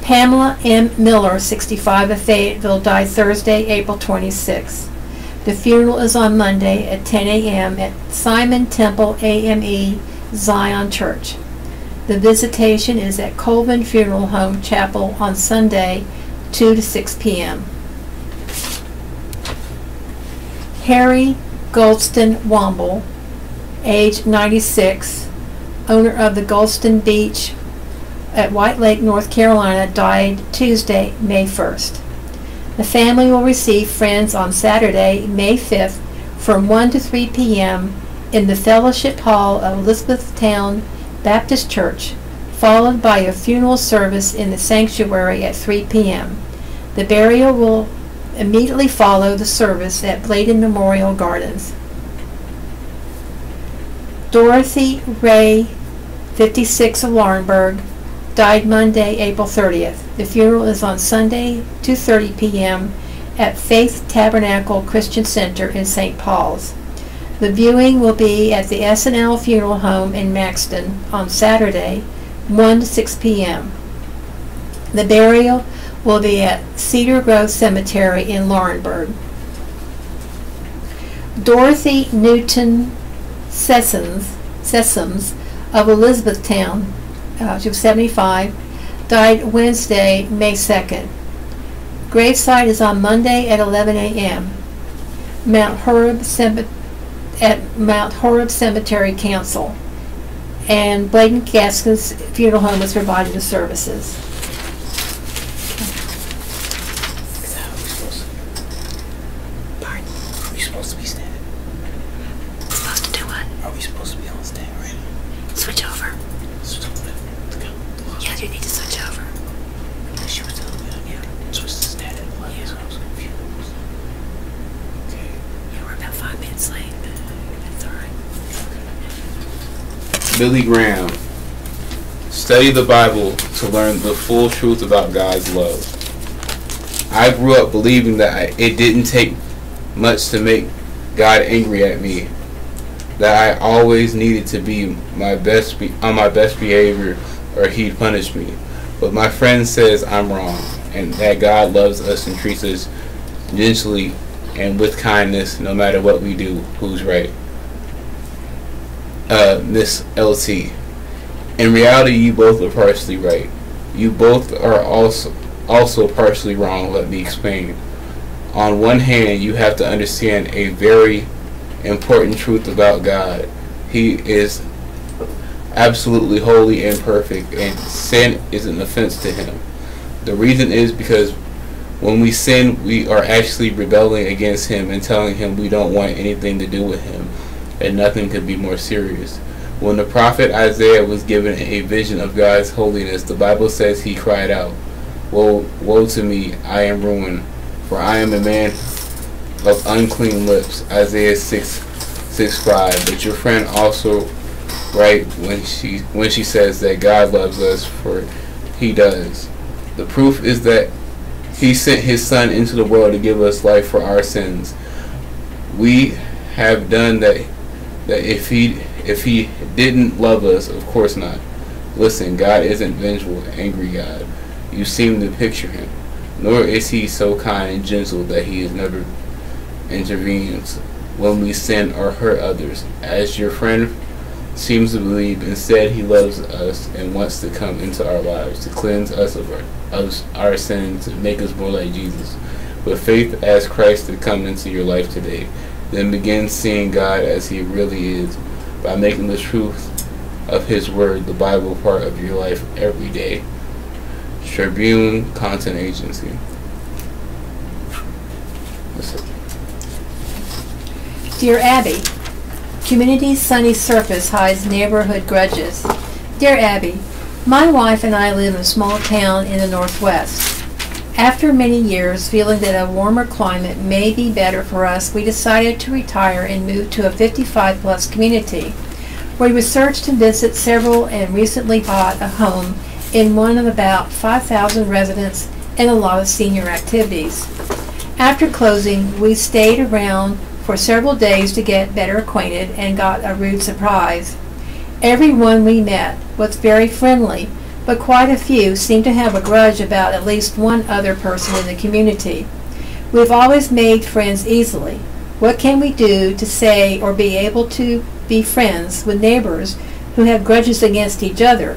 Pamela M. Miller, 65, of Fayetteville, died Thursday, April 26. The funeral is on Monday at 10 a.m. at Simon Temple AME Zion Church. The visitation is at Colvin Funeral Home Chapel on Sunday, 2 to 6 p.m. Harry Goldston Womble, age 96, owner of the Goldston Beach at White Lake, North Carolina, died Tuesday, May 1st. The family will receive friends on Saturday, May 5th from 1 to 3 p.m. in the Fellowship Hall of Elizabethtown Baptist Church, followed by a funeral service in the sanctuary at 3 p.m. The burial will immediately follow the service at Bladen Memorial Gardens. Dorothy Ray, 56, of Laurinburg, died Monday, April 30th. The funeral is on Sunday, 2:30 p.m. at Faith Tabernacle Christian Center in St. Paul's. The viewing will be at the S&L Funeral Home in Maxton on Saturday, 1 to 6 p.m. The burial will be at Cedar Grove Cemetery in Laurinburg. Dorothy Newton Sessoms of Elizabethtown, she was 75, died Wednesday, May 2nd. Gravesite is on Monday at 11 a.m. Mount Horeb Cemetery Council, and Bladen Gaskins Funeral Home is providing the services. Are we supposed to be standing? Supposed to do what? Are we supposed to be on stand right now? Switch over. Switch over. Let's go. Yeah, you need to switch over. She was telling me, yeah, switch to stand at 11, so I was confused. Okay. Yeah, we're about 5 minutes late. That's alright. Billy Graham. Study the Bible to learn the full truth about God's love. I grew up believing that it didn't take much to make God angry at me, that I always needed to be on my best behavior or he'd punish me. But my friend says I'm wrong, and that God loves us and treats us gently and with kindness no matter what we do. Who's right? Miss LT. In reality, you both are partially right. You both are also partially wrong. Let me explain. On one hand, you have to understand a very important truth about God. He is absolutely holy and perfect, and sin is an offense to him. The reason is because when we sin, we are actually rebelling against him and telling him we don't want anything to do with him, and nothing could be more serious. When the prophet Isaiah was given a vision of God's holiness, the Bible says he cried out, "Woe, woe to me, I am ruined, for I am a man of unclean lips. Isaiah 6:5. But your friend also right when she says that God loves us, for He does. The proof is that He sent His Son into the world to give us life for our sins. We have done that. That if He didn't love us, of course not. Listen, God isn't vengeful, angry God. You seem to picture Him. Nor is He so kind and gentle that He is never intervenes when we sin or hurt others. As your friend seems to believe, instead He loves us and wants to come into our lives to cleanse us of our sins and make us more like Jesus. With faith, ask Christ to come into your life today. Then begin seeing God as He really is by making the truth of His Word the Bible part of your life every day. Tribune Content Agency. Dear Abby, Community Sunny Surface hides neighborhood grudges. Dear Abby, my wife and I live in a small town in the Northwest. After many years feeling that a warmer climate may be better for us, we decided to retire and move to a 55-plus community. We researched and visited several and recently bought a home in one of about 5,000 residents and a lot of senior activities. After closing, we stayed around for several days to get better acquainted and got a rude surprise. Everyone we met was very friendly, but quite a few seemed to have a grudge about at least one other person in the community. We've always made friends easily. What can we do to say or be able to be friends with neighbors who have grudges against each other?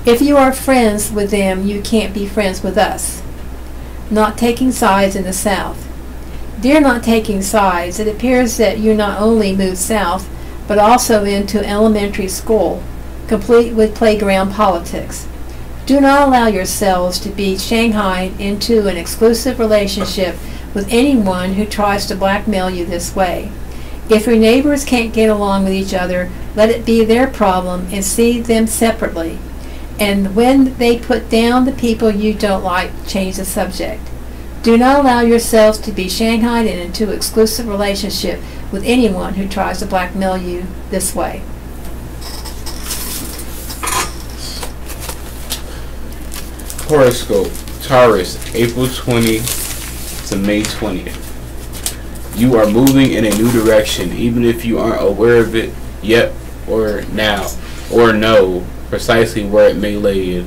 If you are friends with them, you can't be friends with us. Not taking sides in the South. Dear Not Taking Sides, it appears that you not only moved south, but also into elementary school, complete with playground politics. Do not allow yourselves to be shanghaied into an exclusive relationship with anyone who tries to blackmail you this way. If your neighbors can't get along with each other, let it be their problem and see them separately. And when they put down the people you don't like, change the subject. Do not allow yourselves to be shanghaied into an exclusive relationship with anyone who tries to blackmail you this way. Horoscope, Taurus, April 20 to May 20th. You are moving in a new direction, even if you aren't aware of it yet or now, or know precisely where it may lay.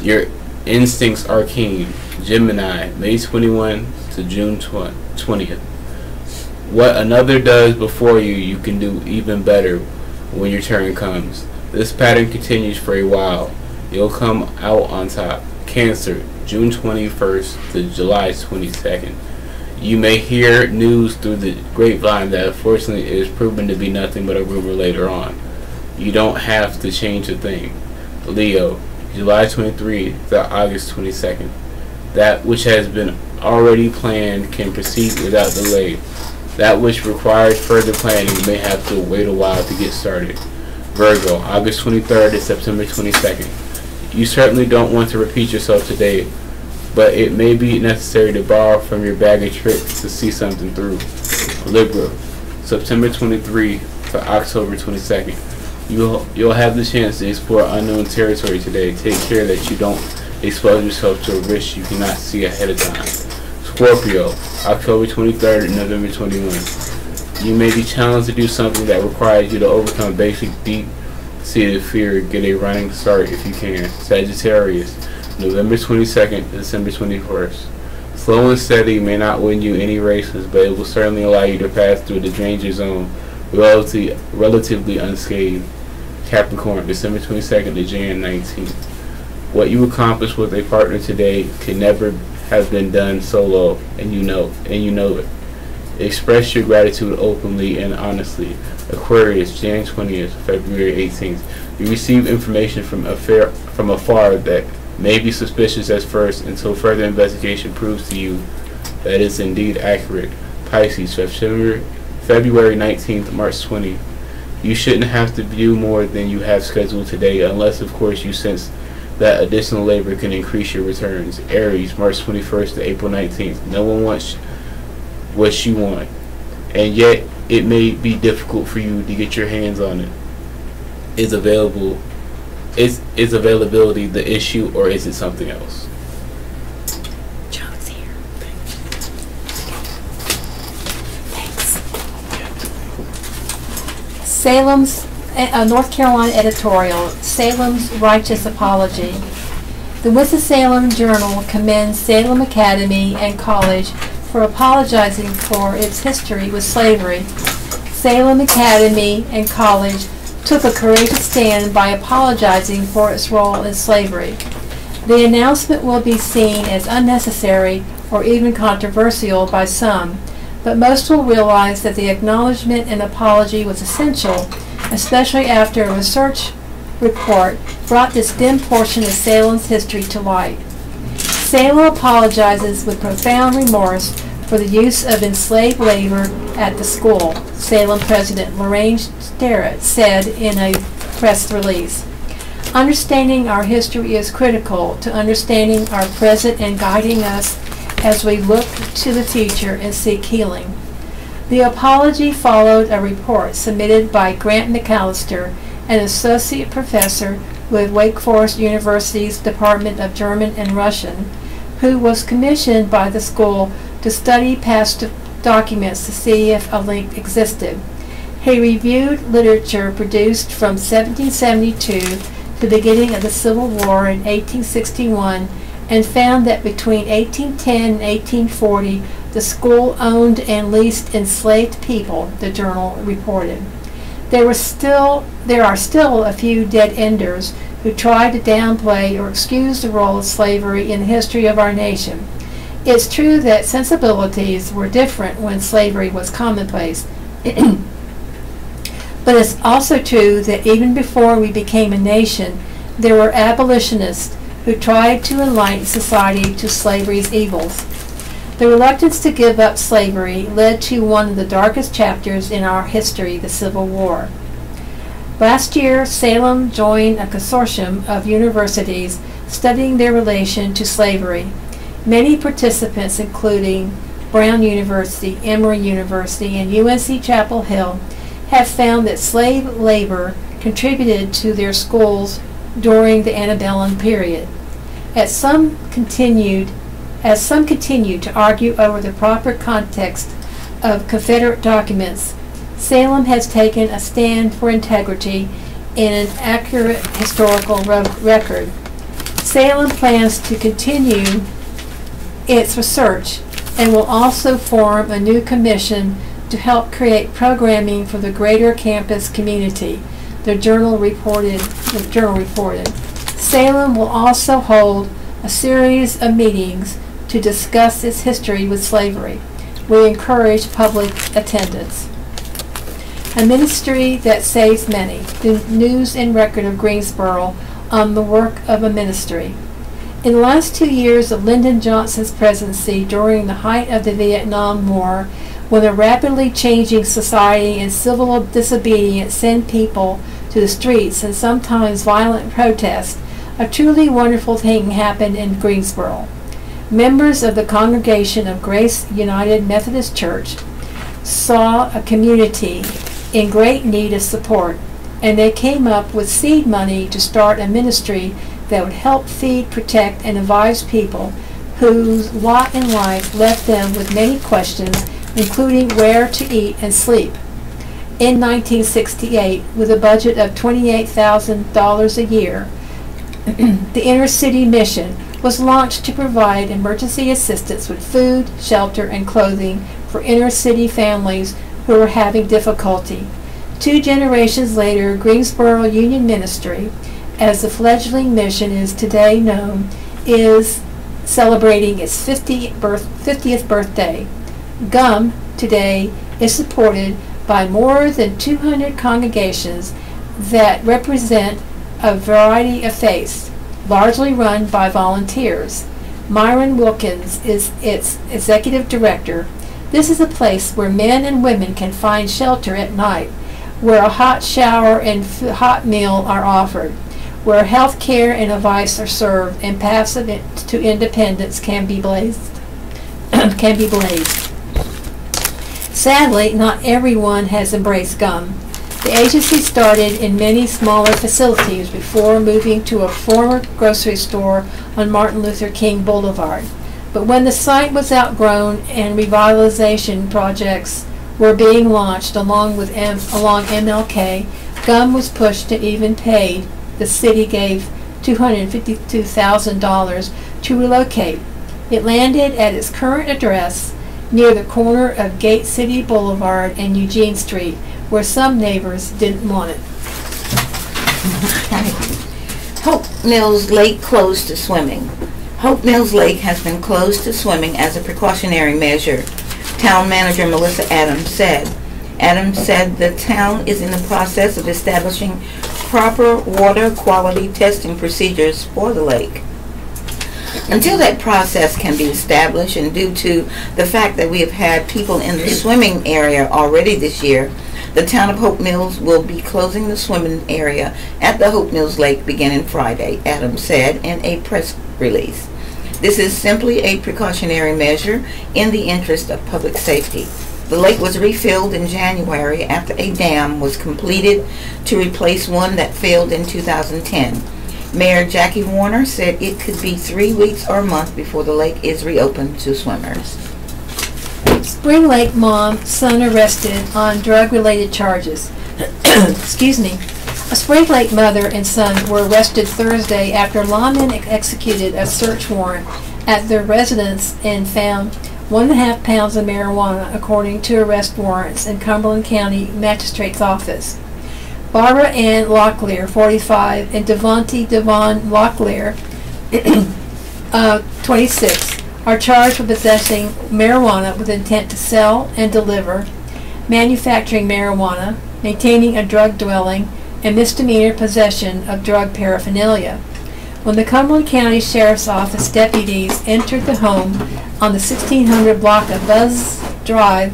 Your instincts are keen. Gemini, May 21 to June 20th. What another does before you, you can do even better when your turn comes. This pattern continues for a while. You'll come out on top. Cancer, June 21st to July 22nd. You may hear news through the grapevine that unfortunately is proven to be nothing but a rumor later on. You don't have to change a thing. Leo, July 23 to August 22nd. That which has been already planned can proceed without delay. That which requires further planning may have to wait a while to get started. Virgo, August 23rd to September 22nd. You certainly don't want to repeat yourself today, but it may be necessary to borrow from your bag of tricks to see something through. Libra, September 23 to October 22nd. You'll have the chance to explore unknown territory today. Take care that you don't expose yourself to a risk you cannot see ahead of time. Scorpio, October 23rd and November 21. You may be challenged to do something that requires you to overcome basic deep-seated fear. Get a running start if you can. Sagittarius, November 22nd to December 21st. Slow and steady may not win you any races, but it will certainly allow you to pass through the danger zone relatively unscathed. Capricorn, December 22nd to January 19th. What you accomplish with a partner today can never have been done solo, and you know it. Express your gratitude openly and honestly. Aquarius, January 20th, February 18th. You receive information from afar that may be suspicious at first until further investigation proves to you that it's indeed accurate. Pisces, February 19th, March 20th. You shouldn't have to do more than you have scheduled today, unless of course you sense that additional labor can increase your returns. Aries, March 21st to April 19th. No one wants what you want, and yet it may be difficult for you to get your hands on it. Is availability the issue, or is it something else? John's here. Thanks. Salem's North Carolina editorial, Salem's Righteous Apology. The Winston-Salem Journal commends Salem Academy and College for apologizing for its history with slavery. Salem Academy and College took a courageous stand by apologizing for its role in slavery. The announcement will be seen as unnecessary or even controversial by some, but most will realize that the acknowledgement and apology was essential, especially after a research report brought this dim portion of Salem's history to light. Salem apologizes with profound remorse for the use of enslaved labor at the school, Salem President Lorraine Sterrett said in a press release. Understanding our history is critical to understanding our present and guiding us as we look to the future and seek healing. The apology followed a report submitted by Grant McAllister, an associate professor with Wake Forest University's Department of German and Russian, who was commissioned by the school to study past documents to see if a link existed. He reviewed literature produced from 1772 to the beginning of the Civil War in 1861 and found that between 1810 and 1840 the school owned and leased enslaved people, the journal reported. There are still a few dead-enders who try to downplay or excuse the role of slavery in the history of our nation. It's true that sensibilities were different when slavery was commonplace, but it's also true that even before we became a nation, there were abolitionists who tried to enlighten society to slavery's evils. The reluctance to give up slavery led to one of the darkest chapters in our history, the Civil War. Last year, Salem joined a consortium of universities studying their relation to slavery. Many participants, including Brown University, Emory University, and UNC Chapel Hill, have found that slave labor contributed to their schools during the antebellum period. As some continued to argue over the proper context of Confederate documents, Salem has taken a stand for integrity and an accurate historical record. Salem plans to continue its research and will also form a new commission to help create programming for the greater campus community, the journal reported. Salem will also hold a series of meetings to discuss its history with slavery. We encourage public attendance. A ministry that saves many. The news and record of Greensboro on the work of a ministry. In the last 2 years of Lyndon Johnson's presidency during the height of the Vietnam War, when a rapidly changing society and civil disobedience sent people to the streets and sometimes violent protest, a truly wonderful thing happened in Greensboro. Members of the congregation of Grace United Methodist Church saw a community in great need of support, and they came up with seed money to start a ministry that would help feed, protect, and advise people whose lot in life left them with many questions, including where to eat and sleep. In 1968, with a budget of $28,000 a year, the Inner City Mission was launched to provide emergency assistance with food, shelter, and clothing for inner city families who were having difficulty. 2 generations later, Greensboro Union Ministry, as the fledgling mission is today known, is celebrating its 50th birthday. GUM today is supported by more than 200 congregations that represent a variety of faiths, largely run by volunteers. Myron Wilkins is its executive director. This is a place where men and women can find shelter at night, where a hot shower and hot meal are offered, where health care and advice are served, and paths to independence can be blazed. Sadly, not everyone has embraced gum. The agency started in many smaller facilities before moving to a former grocery store on Martin Luther King Boulevard. But when the site was outgrown and revitalization projects were being launched along MLK, gum was pushed to even paid. The city gave $252,000 to relocate. It landed at its current address near the corner of Gate City Boulevard and Eugene Street, where some neighbors didn't want it. Hope Mills Lake closed to swimming. Hope Mills Lake has been closed to swimming as a precautionary measure, Town Manager Melissa Adams said. Adams said the town is in the process of establishing proper water quality testing procedures for the lake. Until that process can be established, and due to the fact that we have had people in the swimming area already this year, the town of Hope Mills will be closing the swimming area at the Hope Mills Lake beginning Friday, Adams said in a press release. This is simply a precautionary measure in the interest of public safety. The lake was refilled in January after a dam was completed to replace one that failed in 2010. Mayor Jackie Warner said it could be 3 weeks or a month before the lake is reopened to swimmers. Spring Lake mom, son arrested on drug-related charges. Excuse me. A Spring Lake mother and son were arrested Thursday after lawmen executed a search warrant at their residence and found 1.5 pounds of marijuana, according to arrest warrants in Cumberland County Magistrate's Office. Barbara Ann Locklear, 45, and Devonte Devon Locklear, 26, are charged with possessing marijuana with intent to sell and deliver, manufacturing marijuana, maintaining a drug dwelling, and misdemeanor possession of drug paraphernalia. When the Cumberland County Sheriff's Office deputies entered the home on the 1600 block of Buzz Drive,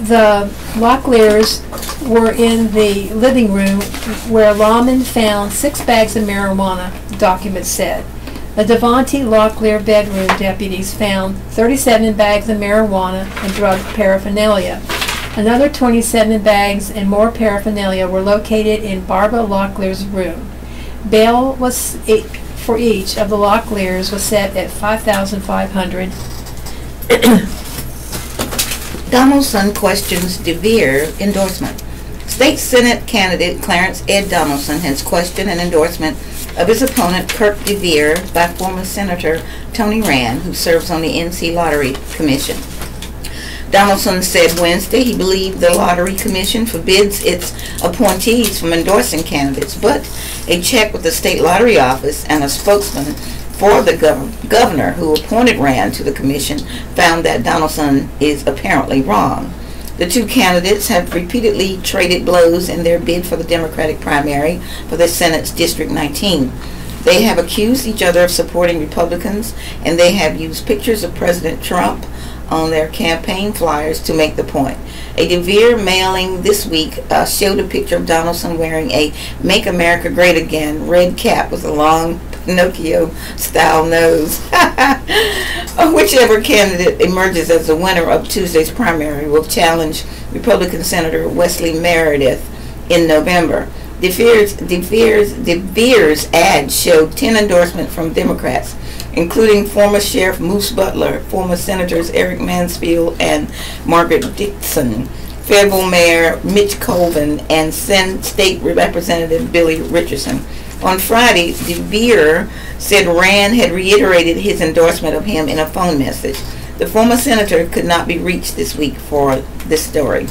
the Locklears were in the living room where lawmen found 6 bags of marijuana, documents said. The Devonte Locklear bedroom deputies found 37 bags of marijuana and drug paraphernalia. Another 27 bags and more paraphernalia were located in Barbara Locklear's room. Bail was for each of the Locklears was set at $5,500. Donaldson questions DeVere endorsement. State Senate candidate Clarence Ed Donaldson has questioned an endorsement of his opponent Kirk DeVere by former Senator Tony Rand, who serves on the NC Lottery Commission. Donaldson said Wednesday he believed the Lottery Commission forbids its appointees from endorsing candidates, but a check with the State Lottery Office and a spokesman for the governor who appointed Rand to the commission found that Donaldson is apparently wrong. The two candidates have repeatedly traded blows in their bid for the Democratic primary for the Senate's District 19. They have accused each other of supporting Republicans, and they have used pictures of President Trump on their campaign flyers to make the point. A DeVere mailing this week showed a picture of Donaldson wearing a Make America Great Again red cap with a long Pinocchio-style nose. Whichever candidate emerges as the winner of Tuesday's primary will challenge Republican Senator Wesley Meredith in November. DeVere's ad showed 10 endorsements from Democrats, including former Sheriff Moose Butler, former Senators Eric Mansfield and Margaret Dixon, Fayetteville Mayor Mitch Colvin, and State Representative Billy Richardson. On Friday, DeVere said Rand had reiterated his endorsement of him in a phone message. The former senator could not be reached this week for this story.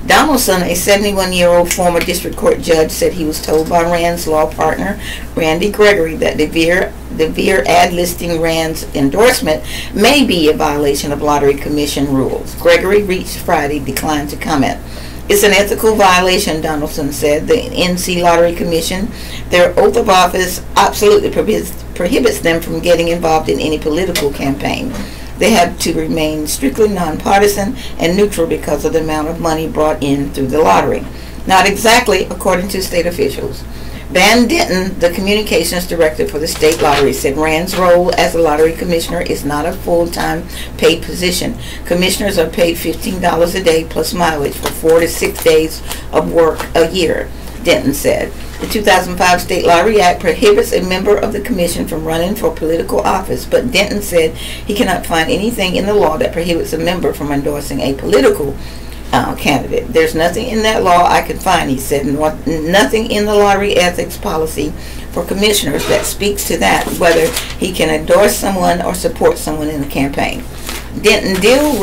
Donaldson, a 71-year-old former district court judge, said he was told by Rand's law partner, Randy Gregory, that DeVere ad listing Rand's endorsement may be a violation of Lottery Commission rules. Gregory reached Friday, declined to comment. It's an ethical violation, Donaldson said. The NC Lottery Commission, their oath of office absolutely prohibits them from getting involved in any political campaign. They have to remain strictly nonpartisan and neutral because of the amount of money brought in through the lottery. Not exactly, according to state officials. Van Denton, the communications director for the state lottery, said Rand's role as a lottery commissioner is not a full-time paid position. Commissioners are paid $15 a day plus mileage for 4 to 6 days of work a year, Denton said. The 2005 State Lottery Act prohibits a member of the commission from running for political office, but Denton said he cannot find anything in the law that prohibits a member from endorsing a political candidate. There's nothing in that law I could find, he said, nothing in the lottery ethics policy for commissioners that speaks to that, whether he can endorse someone or support someone in the campaign. Denton did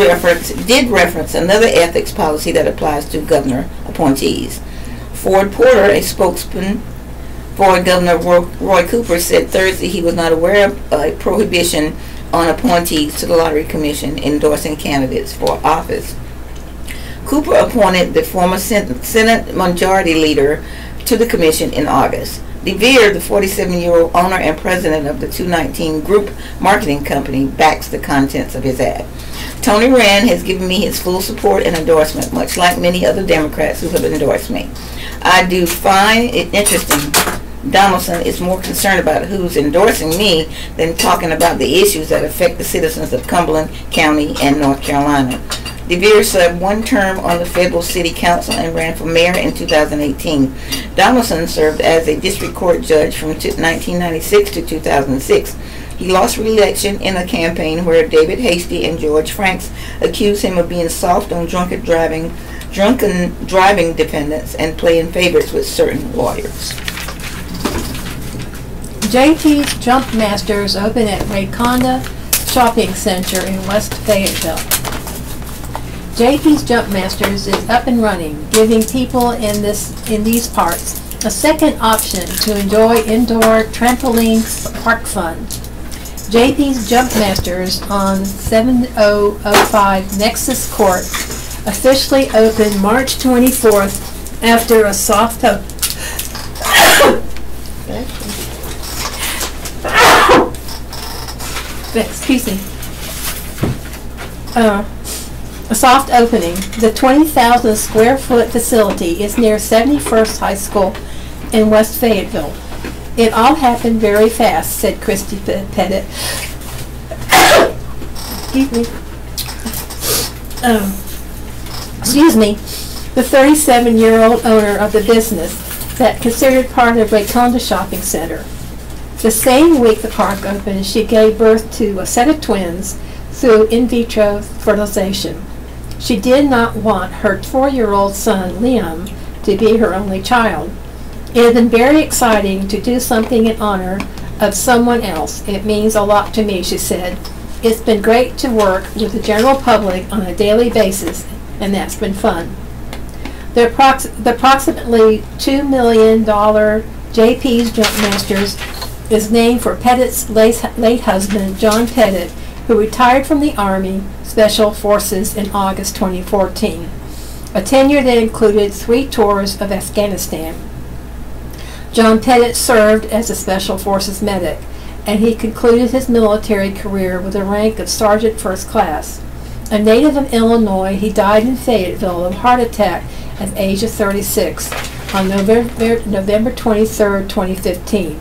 reference another ethics policy that applies to governor appointees. Ford Porter, a spokesman for Governor Roy Cooper, said Thursday he was not aware of a prohibition on appointees to the Lottery Commission endorsing candidates for office. Cooper appointed the former Senate Majority Leader to the commission in August. DeVere, the 47-year-old owner and president of the 219 Group marketing company, backs the contents of his ad. Tony Rand has given me his full support and endorsement, much like many other Democrats who have endorsed me. I do find it interesting Donaldson is more concerned about who's endorsing me than talking about the issues that affect the citizens of Cumberland County and North Carolina. DeVere served one term on the federal city council and ran for mayor in 2018. Donaldson served as a district court judge from 1996 to 2006. He lost re-election in a campaign where David Hasty and George Franks accused him of being soft on drunken driving defendants and playing favorites with certain lawyers. JT's Jump Masters open at Wakonda Shopping Center in West Fayetteville. JT's Jump Masters is up and running, giving people in these parts a second option to enjoy indoor trampoline park fun. JP's Jump Masters on 7005 Nexus Court officially opened March 24th after a soft excuse me. A soft opening. The 20,000 square foot facility is near 71st High School in West Fayetteville. It all happened very fast, said Christy Pettit. Excuse me. The 37-year-old owner of the business that considered part of Wakonda Shopping Center. The same week the park opened, she gave birth to a set of twins through in vitro fertilization. She did not want her 4-year-old son, Liam, to be her only child. It has been very exciting to do something in honor of someone else. It means a lot to me, she said. It's been great to work with the general public on a daily basis, and that's been fun. The approximately $2 million JP's Jump Masters is named for Pettit's late husband, John Pettit, who retired from the Army Special Forces in August 2014, a tenure that included 3 tours of Afghanistan. John Pettit served as a Special Forces medic, and he concluded his military career with the rank of Sergeant First Class. A native of Illinois, he died in Fayetteville of a heart attack at the age of 36 on November 23, 2015.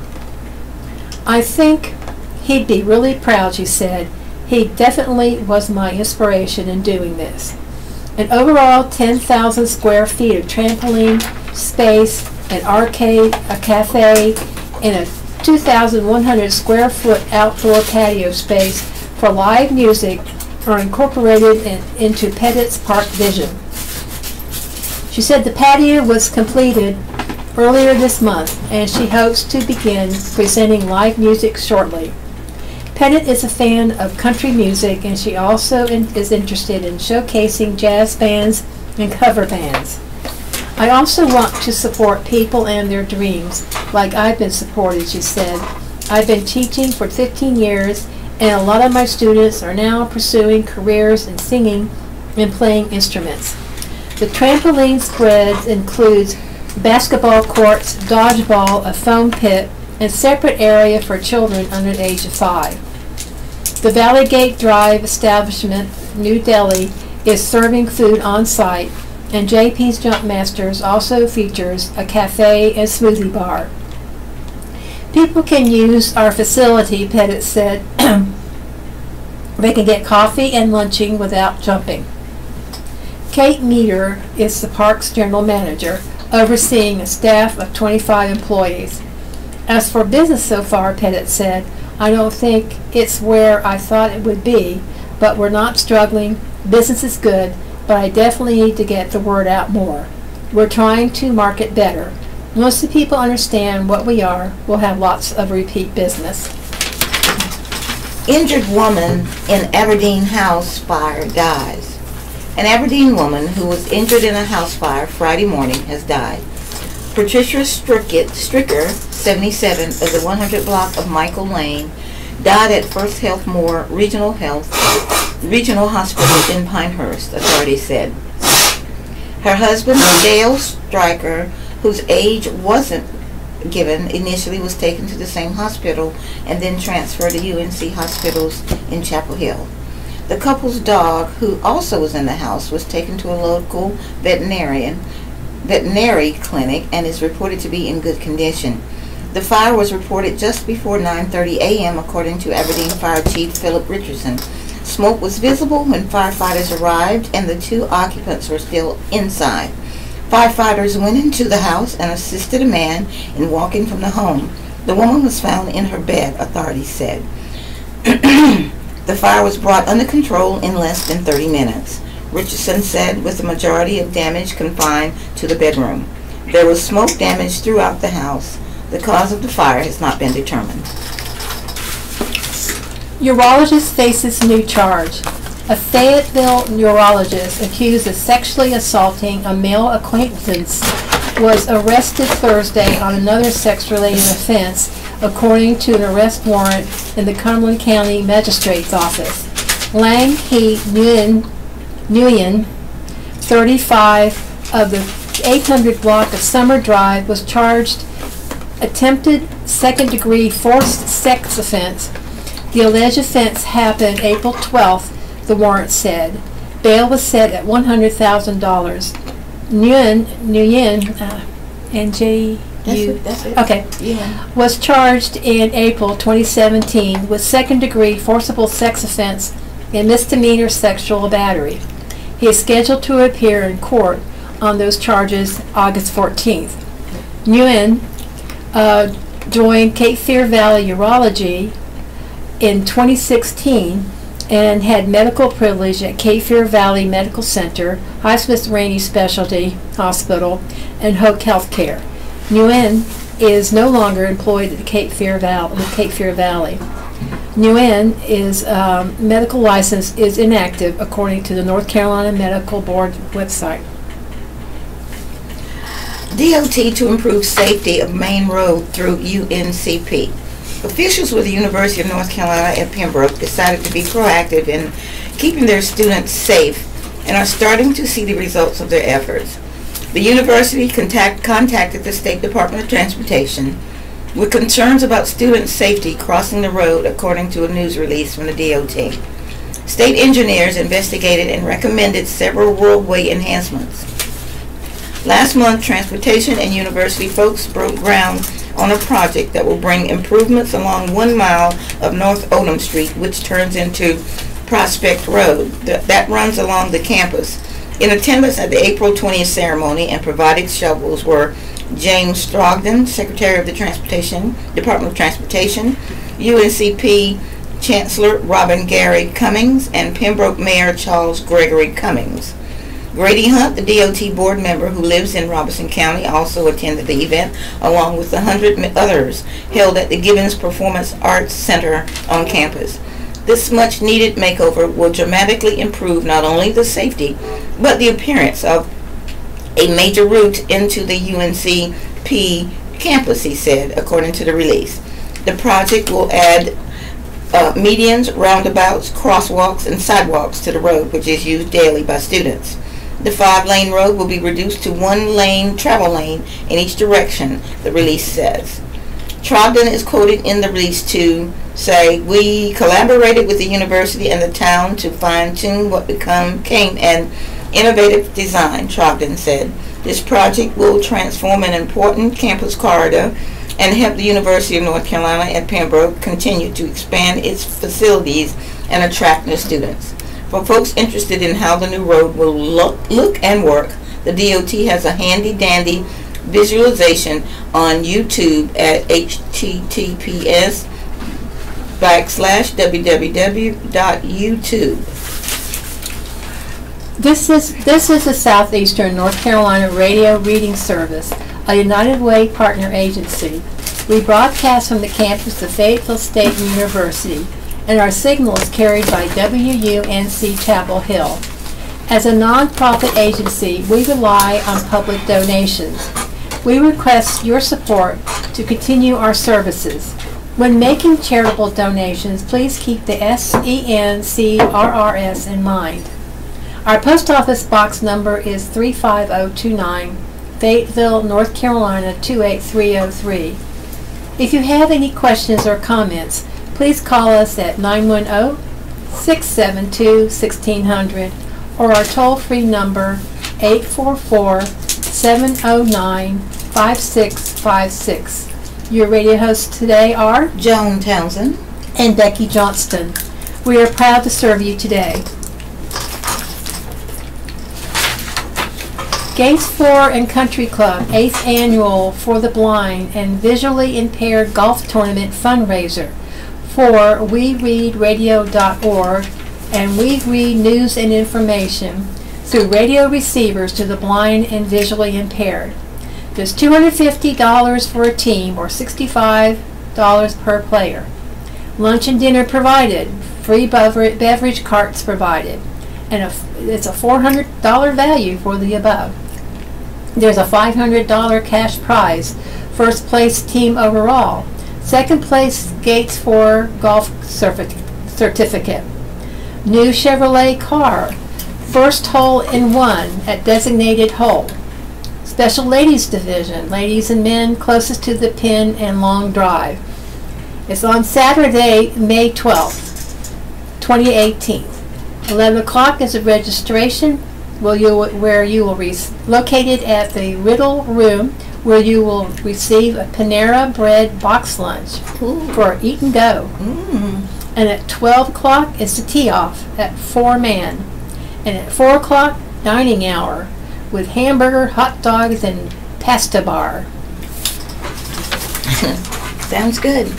I think he'd be really proud, she said. He definitely was my inspiration in doing this. An overall 10,000 square feet of trampoline space, an arcade, a cafe, and a 2,100 square foot outdoor patio space for live music are incorporated into Pettit's park vision. She said the patio was completed earlier this month, and she hopes to begin presenting live music shortly. Pettit is a fan of country music, and she also is interested in showcasing jazz bands and cover bands. I also want to support people and their dreams, like I've been supported, she said. I've been teaching for 15 years, and a lot of my students are now pursuing careers in singing and playing instruments. The trampoline spread includes basketball courts, dodgeball, a foam pit, and separate area for children under the age of 5. The Valley Gate Drive establishment, New Delhi, is serving food on site, and JP's Jump Masters also features a cafe and smoothie bar. People can use our facility, Pettit said. They can get coffee and lunching without jumping. Kate Meter is the park's general manager, overseeing a staff of 25 employees. As for business so far, Pettit said, I don't think it's where I thought it would be, but we're not struggling. Business is good, but I definitely need to get the word out more. We're trying to market better. Once the people understand what we are, we'll have lots of repeat business. Injured woman in Aberdeen house fire dies. An Aberdeen woman who was injured in a house fire Friday morning has died. Patricia Stricker, 77, of the 100 block of Michael Lane, died at First Health Moore Regional Hospital in Pinehurst, authorities said. Her husband, Dale Stricker, whose age wasn't given, initially was taken to the same hospital and then transferred to UNC hospitals in Chapel Hill. The couple's dog, who also was in the house, was taken to a local veterinary clinic and is reported to be in good condition. The fire was reported just before 9:30 a.m. according to Aberdeen Fire Chief Philip Richardson. Smoke was visible when firefighters arrived and the two occupants were still inside. Firefighters went into the house and assisted a man in walking from the home. The woman was found in her bed, authorities said. The fire was brought under control in less than 30 minutes, Richardson said, with the majority of damage confined to the bedroom. There was smoke damage throughout the house. The cause of the fire has not been determined. Urologist faces new charge. A Fayetteville urologist accused of sexually assaulting a male acquaintance was arrested Thursday on another sex-related offense, according to an arrest warrant in the Cumberland County Magistrate's Office. Lang He Nguyen, 35, of the 800 block of Summer Drive, was charged attempted second-degree forced sex offense. The alleged offense happened April 12th, the warrant said. Bail was set at $100,000. Nguyen, N-J-U, That's it. okay, Yeah. was charged in April 2017 with second-degree forcible sex offense and misdemeanor sexual battery. He is scheduled to appear in court on those charges August 14th. Nguyen joined Cape Fear Valley Urology in 2016 and had medical privilege at Cape Fear Valley Medical Center, Highsmith Rainey Specialty Hospital, and Hoke Healthcare. Nguyen is no longer employed at the Cape Fear Valley. Nguyen's medical license is inactive, according to the North Carolina Medical Board website. DOT to improve safety of main road through UNCP. Officials with the University of North Carolina at Pembroke decided to be proactive in keeping their students safe and are starting to see the results of their efforts. The university contacted the State Department of Transportation with concerns about student safety crossing the road, according to a news release from the DOT. State engineers investigated and recommended several roadway enhancements. Last month, transportation and university folks broke ground on a project that will bring improvements along 1 mile of North Odom Street, which turns into Prospect Road, that runs along the campus. In attendance at the April 20th ceremony and providing shovels were James Strogden, Secretary of the Department of Transportation, UNCP Chancellor Robin Gary Cummings, and Pembroke Mayor Charles Gregory Cummings. Grady Hunt, the DOT board member who lives in Robeson County, also attended the event, along with 100 others held at the Gibbons Performance Arts Center on campus. This much-needed makeover will dramatically improve not only the safety, but the appearance of a major route into the UNCP campus, he said, according to the release. The project will add medians, roundabouts, crosswalks, and sidewalks to the road, which is used daily by students. The 5-lane road will be reduced to 1 travel lane in each direction, the release says. Trogdon is quoted in the release to say, "We collaborated with the university and the town to fine-tune what became an innovative design," Trogdon said. This project will transform an important campus corridor and help the University of North Carolina at Pembroke continue to expand its facilities and attract new students. For folks interested in how the new road will look and work, the DOT has a handy-dandy visualization on YouTube at https://www.youtube. This is the Southeastern North Carolina Radio Reading Service, a United Way partner agency. We broadcast from the campus of Fayetteville State University, and our signal is carried by WUNC Chapel Hill. As a nonprofit agency, we rely on public donations. We request your support to continue our services. When making charitable donations, please keep the SENCRRS in mind. Our post office box number is 35029, Fayetteville, North Carolina 28303. If you have any questions or comments, please call us at 910-672-1600 or our toll-free number 844-709-5656. Your radio hosts today are Joan Townsend and Becky Johnston. We are proud to serve you today. Gates 4 and Country Club 8th Annual For the Blind and Visually Impaired Golf Tournament fundraiser for WeReadRadio.org and We Read News and Information through radio receivers to the blind and visually impaired. There's $250 for a team or $65 per player. Lunch and dinner provided, free beverage carts provided, and it's a $400 value for the above. There's a $500 cash prize, first place team overall, second place Gates 4 golf certificate, new Chevrolet car, first hole in one at designated hole, special ladies division, ladies and men closest to the pin and long drive. It's on Saturday, May 12th, 2018. 11 o'clock is a registration where you will located at the Riddle Room, where you will receive a Panera Bread box lunch for eat and go. And at 12 o'clock is the tee-off at 4-man. And at 4 o'clock, dining hour with hamburger, hot dogs, and pasta bar. Sounds good.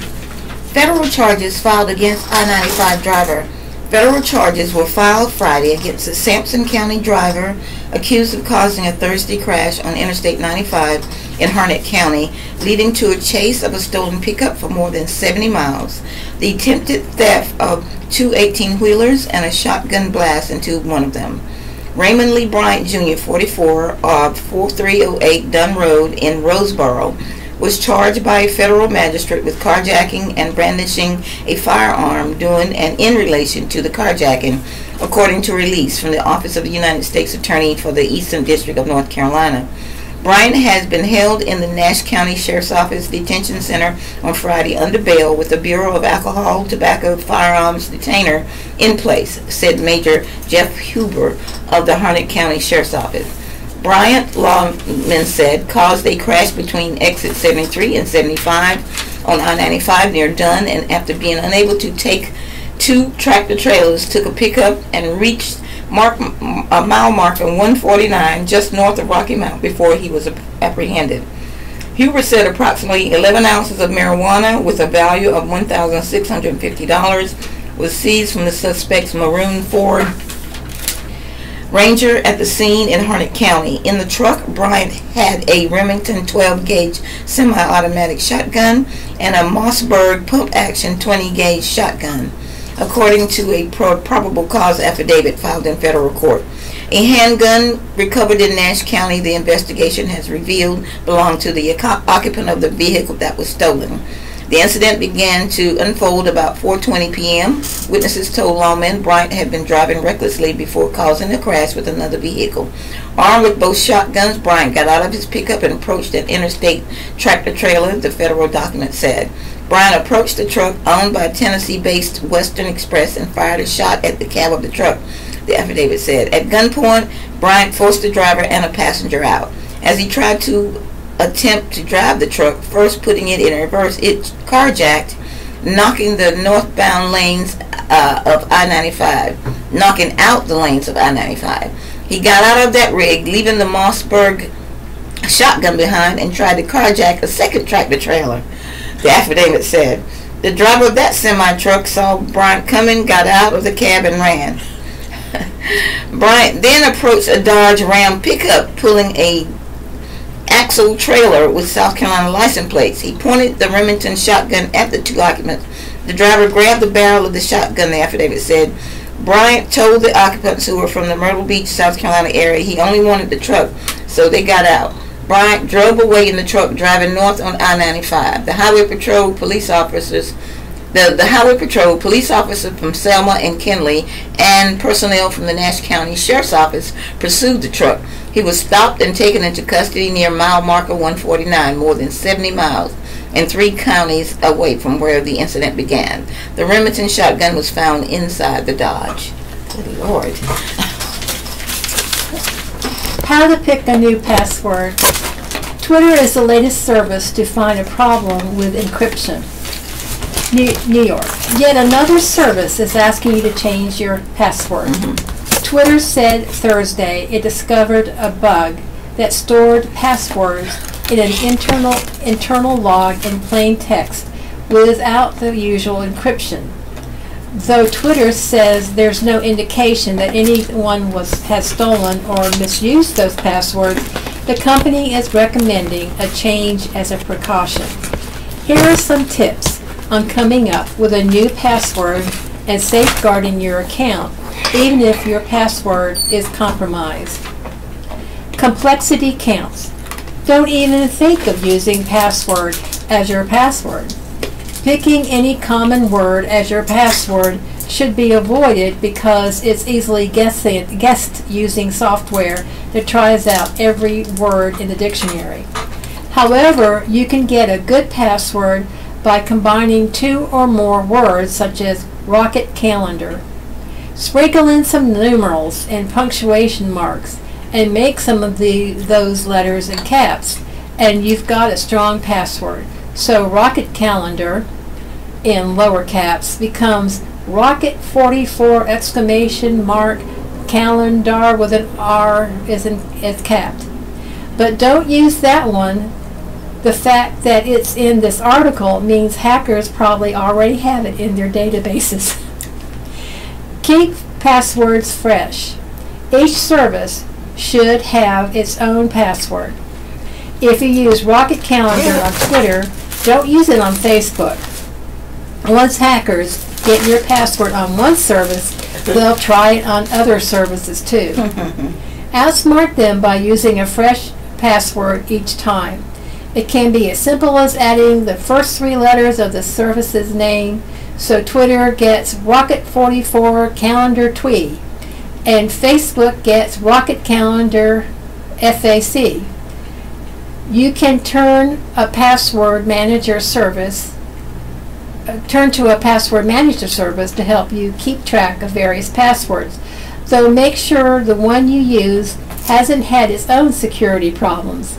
Federal charges filed against I-95 driver. Federal charges were filed Friday against a Sampson County driver accused of causing a Thursday crash on Interstate 95 in Harnett County, leading to a chase of a stolen pickup for more than 70 miles, the attempted theft of two 18-wheelers, and a shotgun blast into one of them. Raymond Lee Bryant, Jr., 44, of 4308 Dunn Road in Roseboro, was charged by a federal magistrate with carjacking and brandishing a firearm during and in relation to the carjacking, according to release from the Office of the United States Attorney for the Eastern District of North Carolina. Bryant has been held in the Nash County Sheriff's Office Detention Center on Friday under bail with the Bureau of Alcohol, Tobacco, Firearms detainer in place, said Major Jeff Huber of the Harnett County Sheriff's Office. Bryant, lawmen said, caused a crash between exit 73 and 75 on I-95 near Dunn, and after being unable to take two tractor trailers, took a pickup and reached a mile marker 149 just north of Rocky Mount before he was apprehended. Huber said approximately 11 ounces of marijuana with a value of $1,650 was seized from the suspect's maroon Ford Ranger at the scene in Harnett County. In the truck, Bryant had a Remington 12-gauge semi-automatic shotgun and a Mossberg pump-action 20-gauge shotgun, according to a probable cause affidavit filed in federal court. A handgun recovered in Nash County, the investigation has revealed, belonged to the occupant of the vehicle that was stolen. The incident began to unfold about 4:20 p.m. Witnesses told lawmen Bryant had been driving recklessly before causing a crash with another vehicle. Armed with both shotguns, Bryant got out of his pickup and approached an interstate tractor trailer, the federal document said. Bryant approached the truck owned by Tennessee-based Western Express and fired a shot at the cab of the truck, the affidavit said. At gunpoint, Bryant forced the driver and a passenger out. As he tried to attempt to drive the truck, first putting it in reverse. It carjacked, knocking the northbound lanes of I-95, knocking out the lanes of I-95. He got out of that rig, leaving the Mossberg shotgun behind, and tried to carjack a second tractor trailer, the affidavit said. The driver of that semi-truck saw Bryant coming, got out of the cab, and ran. Bryant then approached a Dodge Ram pickup pulling a axle trailer with South Carolina license plates. He pointed the Remington shotgun at the two occupants. The driver grabbed the barrel of the shotgun, the affidavit said. Bryant told the occupants, who were from the Myrtle Beach, South Carolina area, he only wanted the truck, so they got out. Bryant drove away in the truck, driving north on I-95. The Highway Patrol police officers from Selma and Kinley and personnel from the Nash County Sheriff's Office pursued the truck. He was stopped and taken into custody near mile marker 149, more than 70 miles and 3 counties away from where the incident began. The Remington shotgun was found inside the Dodge. Good Lord. How to pick a new password. Twitter is the latest service to find a problem with encryption. New York. Yet another service is asking you to change your password. Twitter said Thursday it discovered a bug that stored passwords in an internal log in plain text without the usual encryption. Though Twitter says there's no indication that anyone has stolen or misused those passwords, the company is recommending a change as a precaution. Here are some tips on coming up with a new password and safeguarding your account, even if your password is compromised. Complexity counts. Don't even think of using password as your password. Picking any common word as your password should be avoided because it's easily guessed using software that tries out every word in the dictionary. However, you can get a good password by combining 2 or more words, such as rocket calendar. Sprinkle in some numerals and punctuation marks and make some of those letters in caps, and you've got a strong password. So rocket calendar in lower caps becomes rocket 44 exclamation mark calendar with an R is capped. But don't use that one. The fact that it's in this article means hackers probably already have it in their databases. Keep passwords fresh. Each service should have its own password. If you use Rocket Calendar on Twitter, don't use it on Facebook. Once hackers get your password on one service, they'll try it on other services too. Outsmart them by using a fresh password each time. It can be as simple as adding the first 3 letters of the service's name, so Twitter gets Rocket 44 Calendar Twee, and Facebook gets Rocket Calendar FAC. You can turn to a password manager service to help you keep track of various passwords, though make sure the one you use hasn't had its own security problems.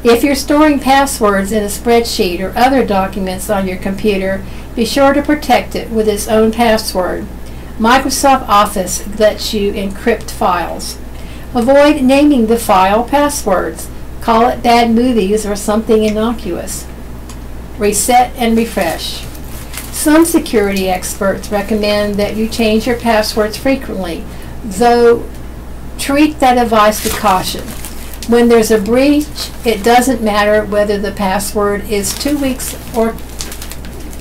If you're storing passwords in a spreadsheet or other documents on your computer, be sure to protect it with its own password. Microsoft Office lets you encrypt files. Avoid naming the file passwords. Call it Bad Movies or something innocuous. Reset and refresh. Some security experts recommend that you change your passwords frequently, though treat that advice with caution. When there's a breach, it doesn't matter whether the password is 2 weeks or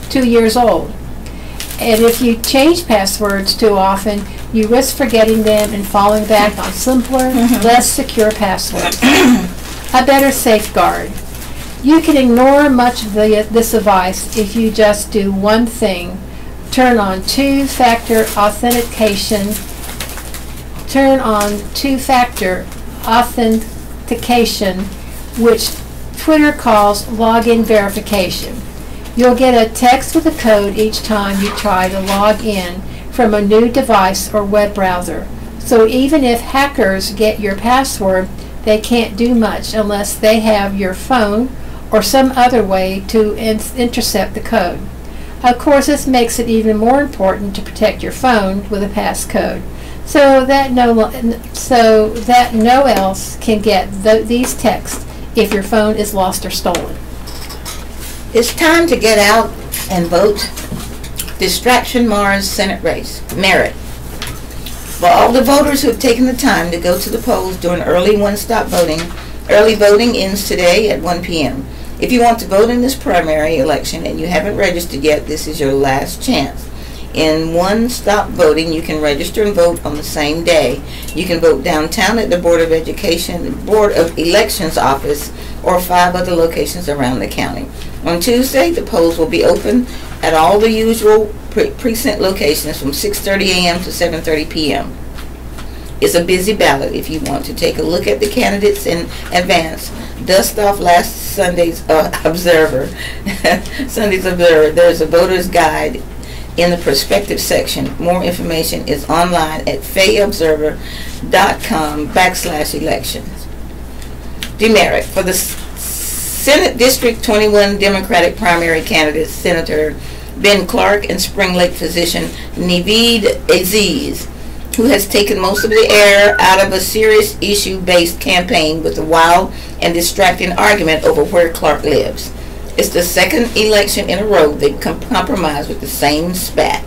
2 years old. And if you change passwords too often, you risk forgetting them and falling back on simpler, less secure passwords. A better safeguard. You can ignore much of this advice if you just do one thing. Turn on two-factor authentication. Which Twitter calls login verification. You'll get a text with a code each time you try to log in from a new device or web browser. So even if hackers get your password, they can't do much unless they have your phone or some other way to intercept the code. Of course, this makes it even more important to protect your phone with a passcode, so that no else can get these texts if your phone is lost or stolen. It's time to get out and vote. Distraction Mars Senate race. Merit. For all the voters who have taken the time to go to the polls during early one-stop voting, early voting ends today at 1 p.m. If you want to vote in this primary election and you haven't registered yet, this is your last chance. In one-stop voting, you can register and vote on the same day. You can vote downtown at the Board of Elections office or 5 other locations around the county. On Tuesday, the polls will be open at all the usual precinct locations from 6:30 a.m. to 7:30 p.m. It's a busy ballot. If you want to take a look at the candidates in advance, dust off last Sunday's Observer. Sunday's Observer. There's a voter's guide in the perspective section. More information is online at fAYETTEVILLE.com/elections. Demerit. For the Senate District 21 Democratic primary candidates, Senator Ben Clark and Spring Lake physician Naveed Aziz, who has taken most of the air out of a serious issue-based campaign with a wild and distracting argument over where Clark lives. It's the second election in a row they've compromised with the same spat.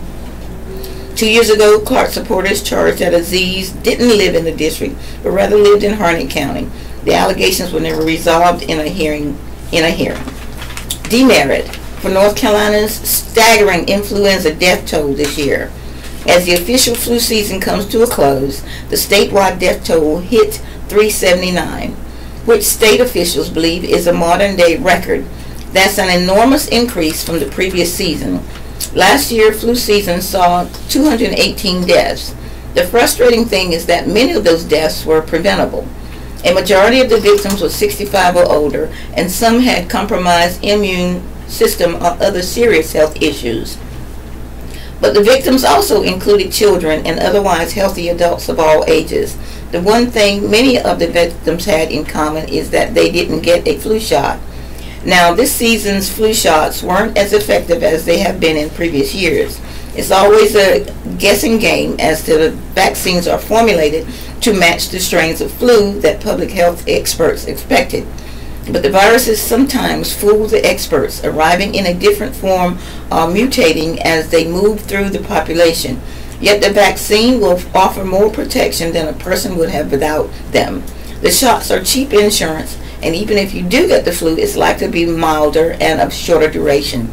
2 years ago, Clark supporters charged that Aziz didn't live in the district, but rather lived in Harnett County. The allegations were never resolved in a hearing. Demerit. For North Carolina's staggering influenza death toll this year. As the official flu season comes to a close, the statewide death toll hit 379, which state officials believe is a modern-day record. That's an enormous increase from the previous season. Last year, flu season saw 218 deaths. The frustrating thing is that many of those deaths were preventable. A majority of the victims were 65 or older, and some had compromised immune system or other serious health issues. But the victims also included children and otherwise healthy adults of all ages. The one thing many of the victims had in common is that they didn't get a flu shot. Now, this season's flu shots weren't as effective as they have been in previous years. It's always a guessing game as to the vaccines are formulated to match the strains of flu that public health experts expected. But the viruses sometimes fool the experts, arriving in a different form or mutating as they move through the population. Yet the vaccine will offer more protection than a person would have without them. The shots are cheap insurance, and even if you do get the flu, it's likely to be milder and of shorter duration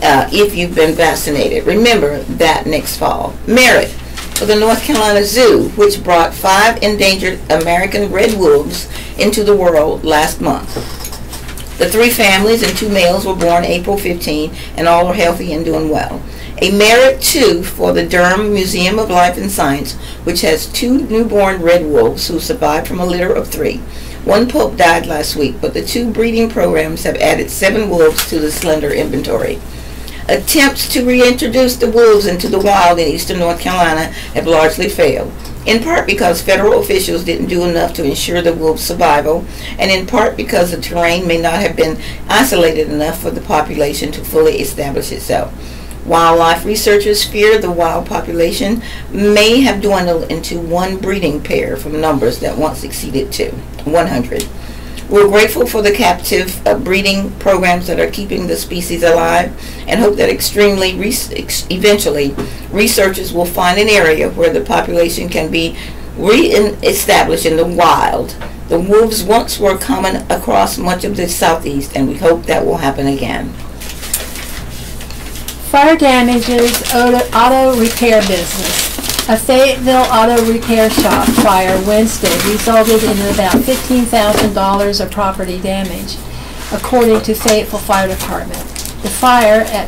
if you've been vaccinated. Remember that next fall. Merit. For the North Carolina Zoo, which brought 5 endangered American red wolves into the world last month. The 3 families and 2 males were born April 15, and all are healthy and doing well. A merit, too, for the Durham Museum of Life and Science, which has 2 newborn red wolves who survived from a litter of 3. One pup died last week, but the 2 breeding programs have added 7 wolves to the slender inventory. Attempts to reintroduce the wolves into the wild in eastern North Carolina have largely failed, in part because federal officials didn't do enough to ensure the wolves' survival, and in part because the terrain may not have been isolated enough for the population to fully establish itself. Wildlife researchers fear the wild population may have dwindled into 1 breeding pair from numbers that once exceeded 100. We're grateful for the captive breeding programs that are keeping the species alive, and hope that eventually researchers will find an area where the population can be re-established in the wild. The wolves once were common across much of the southeast, and we hope that will happen again. Fire damages auto repair business. A Fayetteville auto repair shop fire Wednesday resulted in about $15,000 of property damage, according to Fayetteville Fire Department. The fire at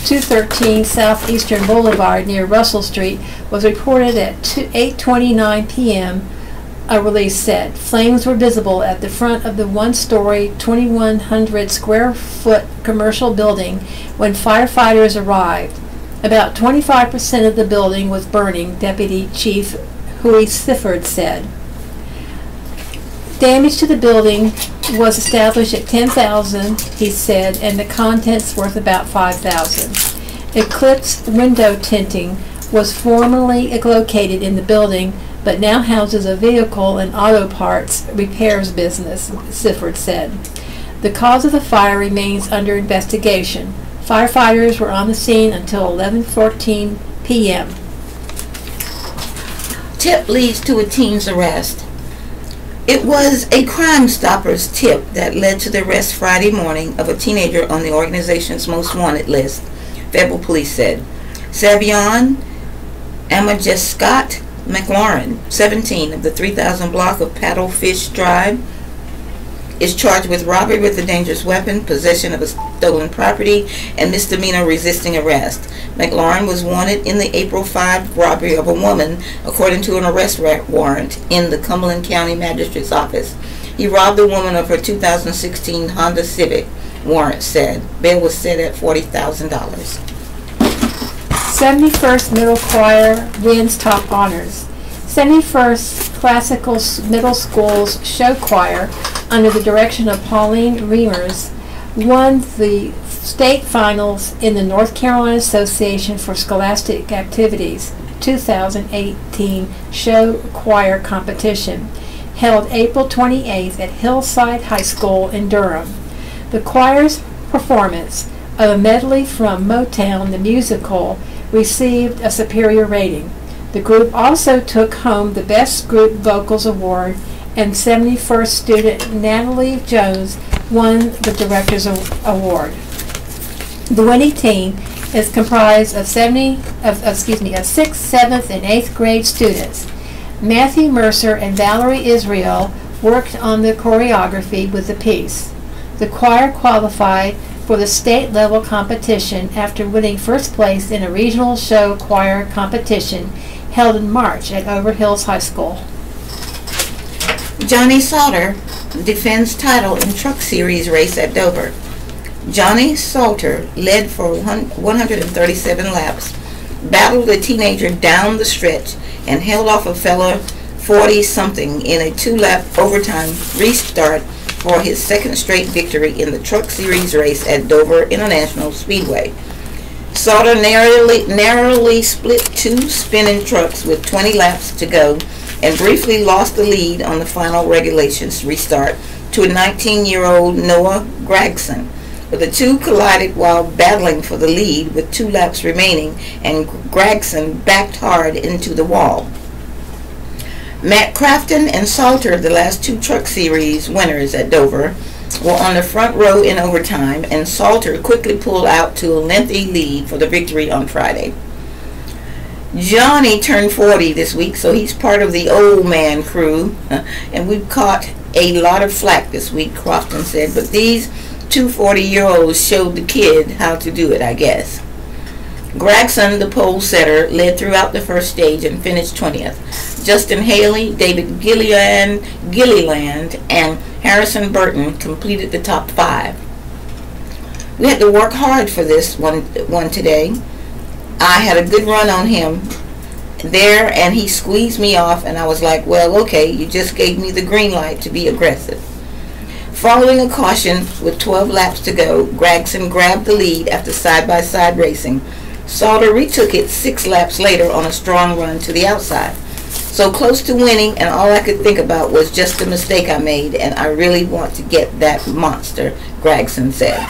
213 Southeastern Boulevard near Russell Street was reported at 8:29 p.m., a release said. Flames were visible at the front of the 1-story, 2,100 square foot commercial building when firefighters arrived. About 25% of the building was burning, Deputy Chief Huey Sifford said. Damage to the building was established at $10,000, he said, and the contents worth about $5,000. Eclipse window tinting was formerly located in the building, but now houses a vehicle and auto parts repairs business, Sifford said. The cause of the fire remains under investigation. Firefighters were on the scene until 11:14 p.m. Tip leads to a teen's arrest. It was a Crime Stoppers tip that led to the arrest Friday morning of a teenager on the organization's most wanted list, federal police said. Savion Amajescott McLaurin, 17, of the 3000 block of Paddlefish Drive, is charged with robbery with a dangerous weapon, possession of a stolen property, and misdemeanor resisting arrest. McLaurin was wanted in the April 5 robbery of a woman, according to an arrest warrant in the Cumberland County Magistrate's office. He robbed the woman of her 2016 Honda Civic, warrant said. Bail was set at $40,000. 71st Middle Choir wins top honors. 71st Classical Middle School's show choir, under the direction of Pauline Reimers, won the state finals in the North Carolina Association for Scholastic Activities 2018 show choir competition, held April 28th at Hillside High School in Durham. The choir's performance of a medley from Motown the Musical received a superior rating. The group also took home the Best Group Vocals Award, and 71st student Natalie Jones won the Director's Award. The winning team is comprised of 6th, 7th, and 8th grade students. Matthew Mercer and Valerie Israel worked on the choreography with the piece. The choir qualified for the state-level competition after winning first place in a regional show choir competition held in March at Overhills High School. Johnny Salter defends title in Truck Series race at Dover. Johnny Salter led for 137 laps, battled a teenager down the stretch, and held off a fellow 40-something in a 2-lap overtime restart for his second straight victory in the Truck Series race at Dover International Speedway. Salter narrowly split two spinning trucks with 20 laps to go and briefly lost the lead on the final regulations restart to a 19-year-old Noah Gregson. But the two collided while battling for the lead with 2 laps remaining, and Gregson backed hard into the wall. Matt Crafton and Salter, the last 2 Truck Series winners at Dover, were on the front row in overtime, and Salter quickly pulled out to a lengthy lead for the victory on Friday. Johnny turned 40 this week, so he's part of the old man crew, and we've caught a lot of flack this week, Crofton said, but these 2 40-year-olds showed the kid how to do it, I guess. Gregson, the pole setter, led throughout the first stage and finished 20th. Justin Haley, David Gilliland, and Harrison Burton completed the top 5. We had to work hard for this one today. I had a good run on him there, and he squeezed me off, and I was like, well, okay, you just gave me the green light to be aggressive. Following a caution with 12 laps to go, Gregson grabbed the lead after side-by-side racing. Salter retook it 6 laps later on a strong run to the outside. So close to winning, and all I could think about was just the mistake I made, and I really want to get that monster, Gregson said.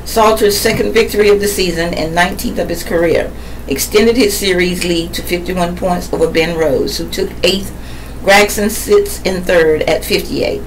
Salter's second victory of the season and 19th of his career extended his series lead to 51 points over Ben Rose, who took 8th. Gregson sits in 3rd at 58.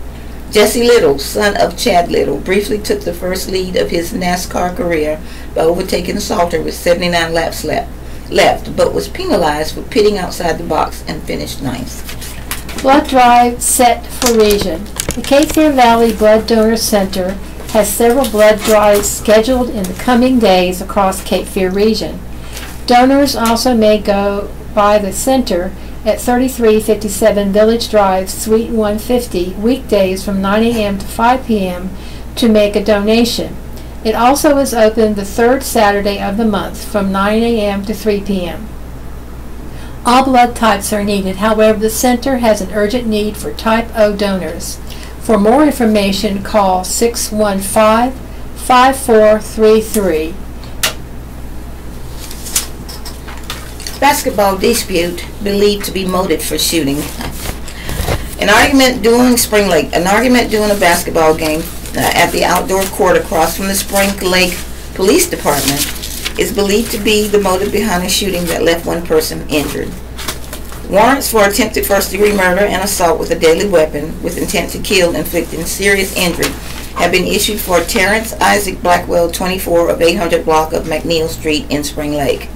Jesse Little, son of Chad Little, briefly took the first lead of his NASCAR career by overtaking Salter with 79 laps left, but was penalized for pitting outside the box and finished 9th. Blood drive set for region. The Cape Fear Valley Blood Donor Center has several blood drives scheduled in the coming days across Cape Fear region. Donors also may go by the center at 3357 Village Drive, Suite 150, weekdays from 9 a.m. to 5 p.m. to make a donation. It also is open the 3rd Saturday of the month from 9 a.m. to 3 p.m. All blood types are needed. However, the center has an urgent need for Type O donors. For more information, call 615-5433. Basketball dispute believed to be motive for shooting. An argument during a basketball game at the outdoor court across from the Spring Lake Police Department is believed to be the motive behind a shooting that left one person injured. Warrants for attempted first-degree murder and assault with a deadly weapon with intent to kill, inflicting serious injury have been issued for Terrence Isaac Blackwell, 24, of 800 block of McNeil Street in Spring Lake.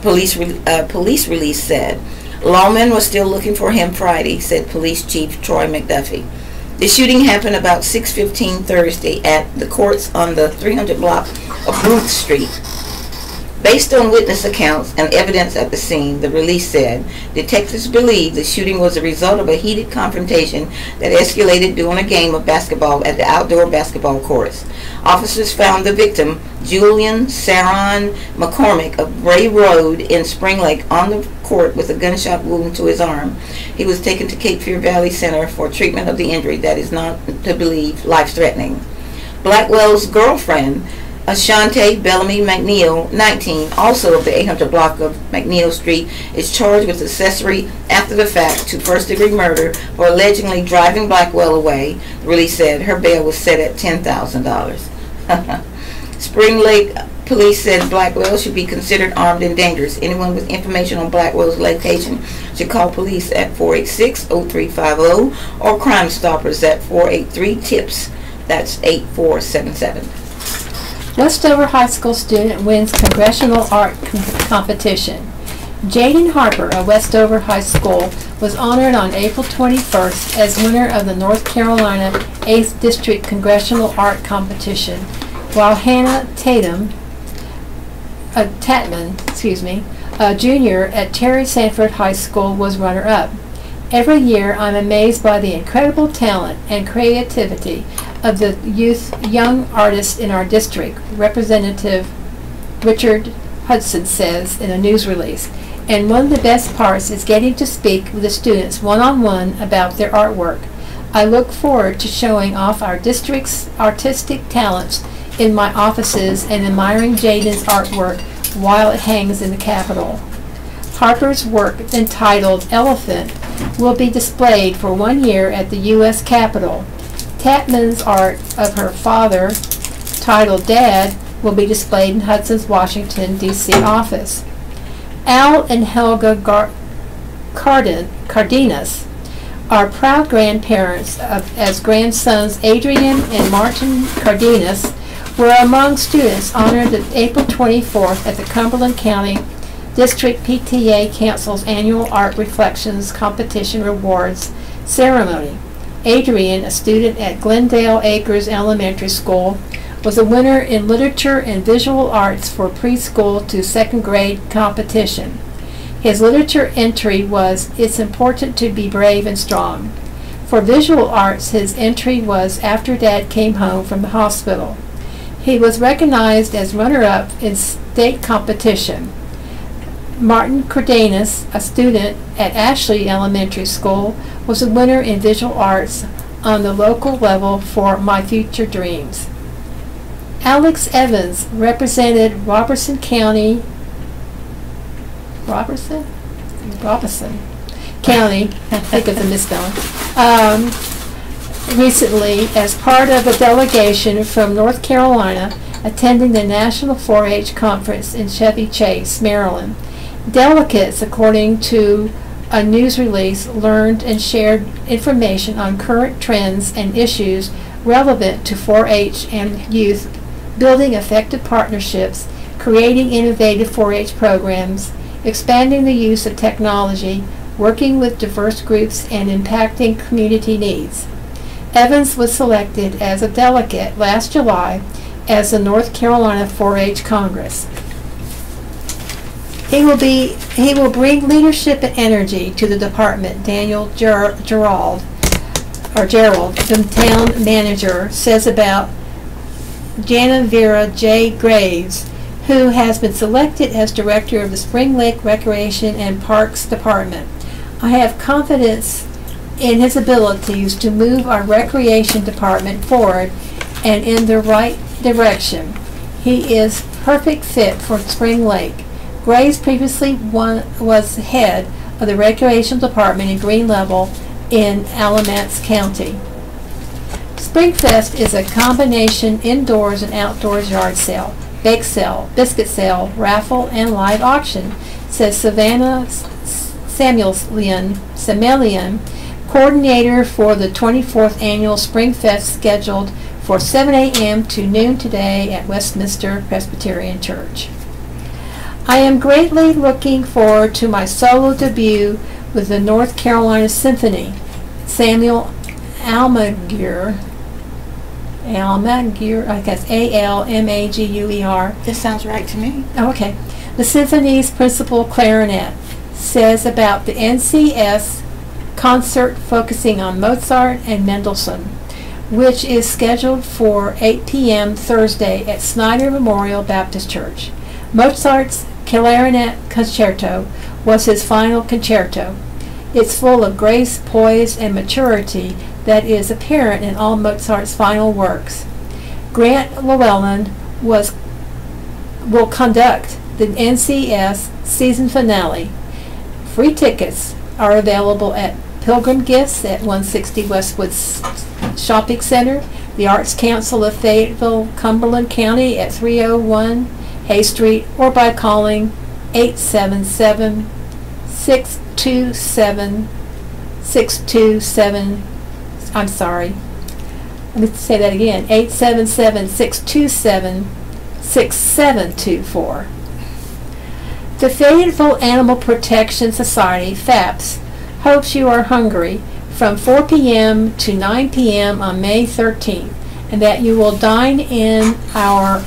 Police release said. Lawmen was still looking for him Friday, said Police Chief Troy McDuffie. The shooting happened about 6:15 Thursday at the courts on the 300 block of Ruth Street. Based on witness accounts and evidence at the scene, the release said, detectives believe the shooting was a result of a heated confrontation that escalated during a game of basketball at the outdoor basketball courts. Officers found the victim, Julian Saron McCormick of Bray Road in Spring Lake, on the court with a gunshot wound to his arm. He was taken to Cape Fear Valley Center for treatment of the injury that is not to believe life-threatening. Blackwell's girlfriend, Ashante Bellamy McNeil, 19, also of the 800 block of McNeil Street, is charged with accessory after the fact to first-degree murder for allegedly driving Blackwell away. The release said her bail was set at $10,000. Spring Lake Police said Blackwell should be considered armed and dangerous. Anyone with information on Blackwell's location should call police at 486-0350 or Crime Stoppers at 483-TIPS. That's 8477. Westover High School student wins congressional art competition. Jaden Harper of Westover High School was honored on April 21st as winner of the North Carolina 8th District Congressional Art Competition, while Hannah Tatman, a junior at Terry Sanford High School, was runner-up. Every year, I'm amazed by the incredible talent and creativity of the young artists in our district, Representative Richard Hudson says in a news release. And one of the best parts is getting to speak with the students one-on-one about their artwork. I look forward to showing off our district's artistic talents in my offices and admiring Jaden's artwork while it hangs in the Capitol. Harper's work, entitled Elephant, will be displayed for 1 year at the U.S. Capitol. Tatman's art of her father, titled Dad, will be displayed in Hudson's Washington, D.C. office. Al and Helga Cardenas are proud grandparents as grandsons Adrian and Martin Cardenas were among students honored on April 24th at the Cumberland County District PTA Council's annual Art Reflections Competition Rewards ceremony. Adrian, a student at Glendale Acres Elementary School, was a winner in Literature and Visual Arts for preschool to second grade competition. His literature entry was, "It's important to be brave and strong." For visual arts, his entry was "After Dad Came Home from the Hospital." He was recognized as runner-up in state competition. Martin Cardenas, a student at Ashley Elementary School, was a winner in visual arts on the local level for My Future Dreams. Alex Evans represented Robertson County, I think it's a misspelling, recently as part of a delegation from North Carolina attending the National 4-H Conference in Chevy Chase, Maryland. Delegates, according to a news release, learned and shared information on current trends and issues relevant to 4-H and youth, building effective partnerships, creating innovative 4-H programs, expanding the use of technology, working with diverse groups, and impacting community needs. Evans was selected as a delegate last July as the North Carolina 4-H Congress. He will bring leadership and energy to the department, Daniel Gerald, the town manager, says about Janavira J. Graves, who has been selected as director of the Spring Lake Recreation and Parks Department. I have confidence in his abilities to move our recreation department forward and in the right direction. He is perfect fit for Spring Lake. Graves previously was head of the recreation department in Green Level in Alamance County. Springfest is a combination indoors and outdoors yard sale, bake sale, biscuit sale, raffle, and live auction, says Savannah Semelian, coordinator for the 24th annual Springfest, scheduled for 7 a.m. to noon today at Westminster Presbyterian Church. I am greatly looking forward to my solo debut with the North Carolina Symphony. Samuel Almaguer, I guess Almaguer. This sounds right to me. Oh, okay. The symphony's principal clarinet says about the NCS concert focusing on Mozart and Mendelssohn, which is scheduled for 8 p.m. Thursday at Snyder Memorial Baptist Church. Mozart's clarinet concerto was his final concerto. It's full of grace, poise, and maturity that is apparent in all Mozart's final works. Grant Llewellyn will conduct the NCS season finale. Free tickets are available at Pilgrim Gifts at 160 Westwood Shopping Center, the Arts Council of Fayetteville, Cumberland County at 301 Hay Street, or by calling 877-627-627. I'm sorry. Let me say that again. 877-627-6724. The Fayetteville Animal Protection Society, FAPS, hopes you are hungry from 4 p.m. to 9 p.m. on May 13th, and that you will dine in or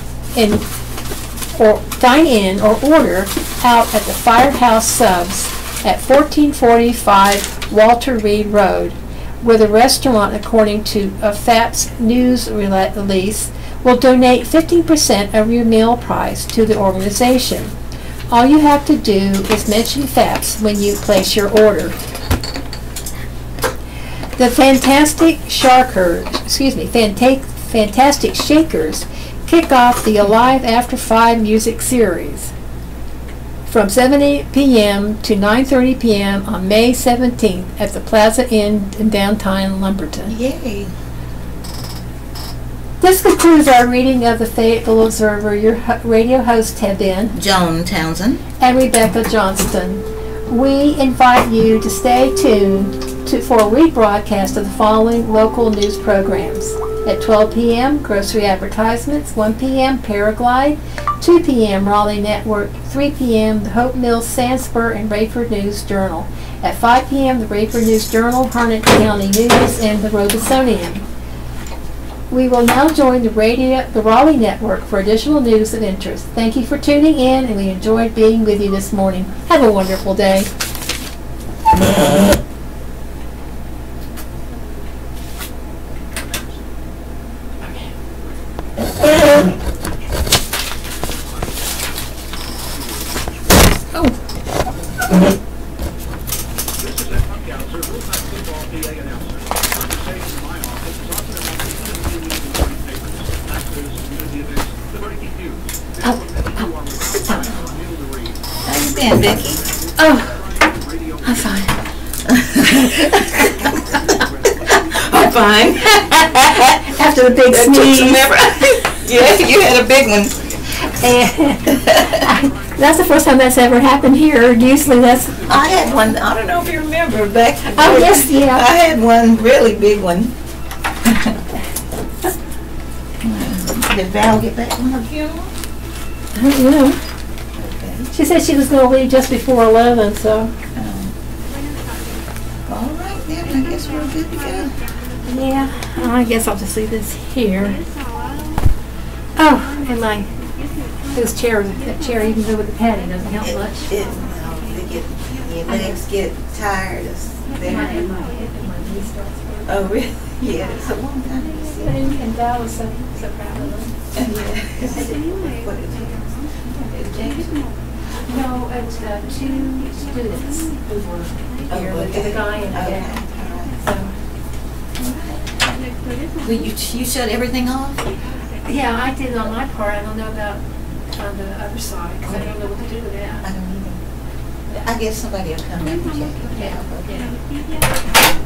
order out at the Firehouse Subs at 1445 Walter Reed Road, where the restaurant, according to a FAPS news release, will donate 15% of your meal price to the organization. All you have to do is mention FAPS when you place your order. The Fantastic Shakers kick off the Alive After 5 music series from 7 p.m. to 9:30 p.m. on May 17th at the Plaza Inn in downtown Lumberton. Yay. This concludes our reading of the Fayetteville Observer. Your radio hosts have been Joan Townsend and Rebecca Johnston. We invite you to stay tuned for a rebroadcast of the following local news programs. At 12 p.m., grocery advertisements, 1 p.m., Paraglide, 2 p.m., Raleigh Network, 3 p.m., the Hope Mills, Sanspur, and Rayford News Journal. At 5 p.m., the Rayford News Journal, Harnett County News, and the Robesonian. We will now join the Raleigh Network for additional news of interest. Thank you for tuning in, and we enjoyed being with you this morning. Have a wonderful day. Vicky. Oh, I'm fine. I'm fine. After the big sneeze. Yeah, you had a big one. And that's the first time that's ever happened here. Usually that's... I had one, I don't know if you remember, back... Oh, yes, yeah. I had one really big one. Did Val get back from her funeral? I don't know. She said she was going to leave just before 11, so... All right, then. I guess we're good to go. Yeah, I guess I'll just leave this here. Oh, and those chairs, that chair, even though with the padding, doesn't help much. Your legs get tired. My hip and my knee starts hurting. Oh, really? Yeah, it's a long time to see. And Val was so proud of them. What is it? No, it was 2 students who were here, the guy and the gal. Well, you shut everything off? Yeah, I did on my part. I don't know about on the other side, because I don't know what to do with I that. don't either. I guess somebody will come in and check it out. Yeah.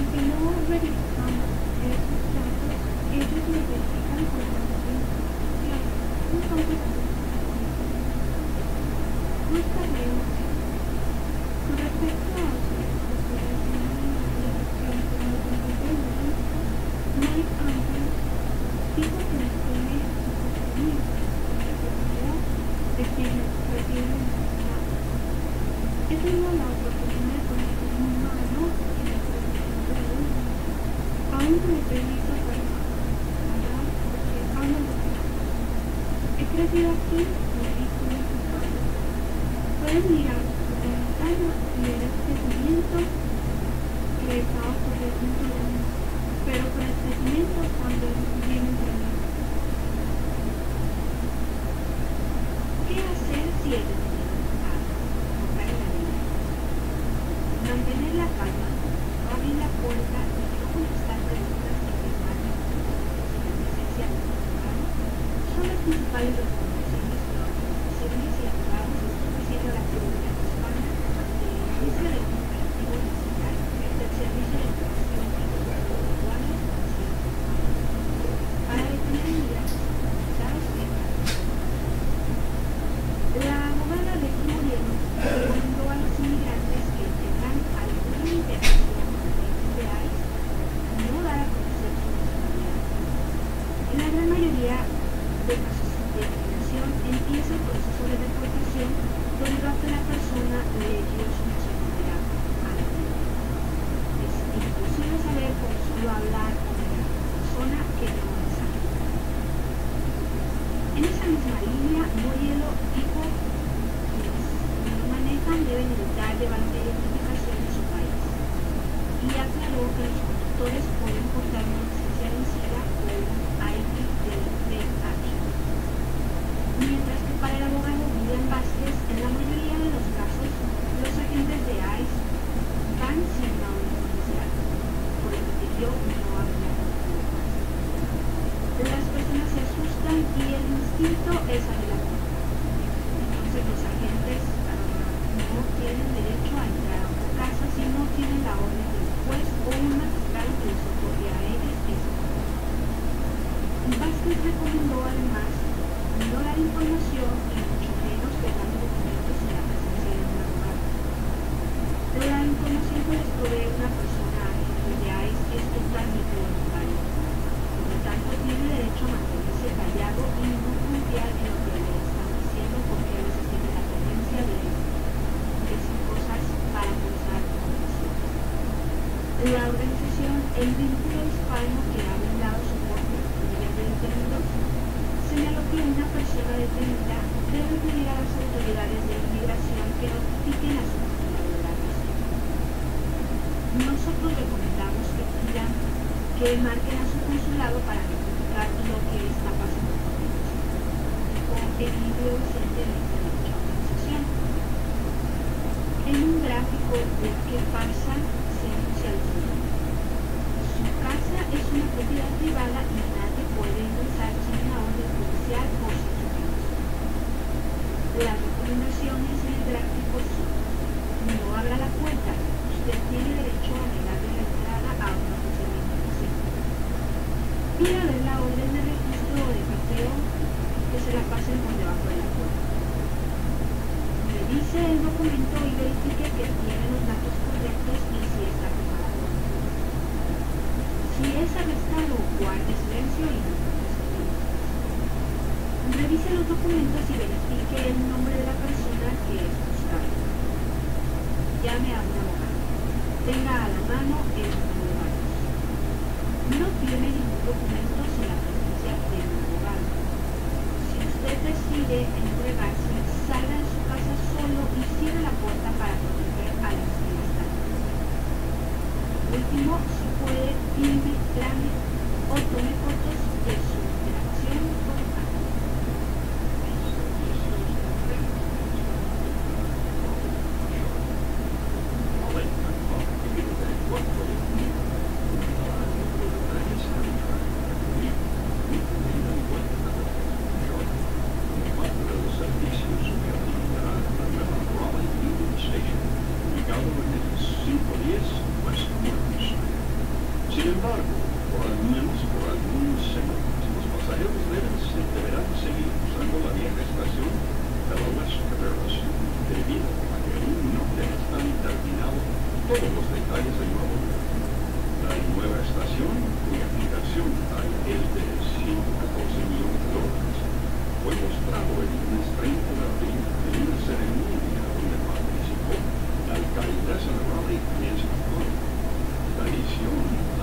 Aunque no verificamos esos datos, ellos nos verifican con la institución. Entonces, no sabemos con respecto a no hay cambios tipos que nos pone su compromiso con la seguridad de quienes reciben la es debido a la oportunidad de conocer humanos y la producción de luz. Aún no he permiso para hablar porque hablo de eso. He crecido aquí y he visto mexicanos. Pueden mirar por la ventana y ver el crecimiento que está ocurriendo en el mundo. Pero con el crecimiento también viene el problema. ¿Qué hacer si el mantener la calma, no abrir la puerta y no contestar preguntas esenciales son las principales recomendaciones de los profesionales y abogados estableciendo la seguridad hispana ante el inicio del operativo nacional del Servicio de Información y Control de Aduanas para detener inmigrantes autorizados y la abogada del gobierno recomendó a los inmigrantes que tengan alguna interacción con agentes de ICE no dar a conocer su nacionalidad. En la gran mayoría de casos de inmigración empieza el proceso de deportación debido a que la persona le dio su nacionalidad antes. Es imposible saber con solo hablar con la persona que no es agente. En esa misma línea, Morielo dijo que quienes manejan deben evitar llevar una identificación de su país y aclaró que los conductores pueden portar una licencia vencida o un ID de VH. Mientras que para el abogado William Vázquez, en la mayoría de los casos, los agentes de ICE van sin una orden judicial, por lo que pidió no hablar con la las personas se asustan y el instinto es adelantar. Entonces los agentes no tienen derecho a entrar a una casa si no tienen la orden del juez o un magistrado que les otorgue a ellos ese poder. Vázquez recomendó además no dar información y mucho menos pegar documentos sin la presencia de un abogado. La información que les provee una persona agente de ICE es totalmente voluntaria. Por lo tanto, tiene derecho a mantenerse callado y no confiar en lo que le están diciendo porque a veces tiene la tendencia de decir cosas para causar confusión. La organización El Vínculo Hispano, que ha brindado soporte a familias de detenidos, señaló que una persona detenida debe pedir a las autoridades de inmigración que notifiquen a su familia de la nación. Nosotros recomendamos que pidan que marquen a su consulado para notificar lo que está pasando con ellos, dijo el libro docente de esta dicha organización. En un gráfico de qué pasa se anuncia lo siguiente: su casa es una propiedad privada y nadie puede ingresar sin una orden judicial o sin su permiso. Las recomendaciones en el gráfico son: no abra la puerta, usted tiene derecho a negarle la entrada a una persona inocente. Pida ver la orden de registro o de cateo que se la pasen por debajo de la puerta. Revise el documento y verifique que tiene los datos correctos y si está firmado por un juez. Si es arrestado, guarde silencio y no conteste. Revise los documentos y verifique el nombre de la persona que es buscada. Llame a un abogado. Tenga a la mano el número de varios. No tiene ningún documento sin la presencia de un abogado. Si usted decide entregarse, salga de su casa solo y cierre la puerta para proteger a las que están. Último, si puede, filme, grave o tome fotos de su interacción con alguien. Sin embargo, por algunos semanas, los pasajeros deberán seguir usando la vieja estación de la OBSEVER debido a que aún no están terminados todos los detalles del nuevo lugar. La nueva estación, cuya aplicación es de $114 millones, fue mostrado el lunes 30 de abril en una ceremonia donde participó la alcaldesa de Raleigh, Nancy McConnell. La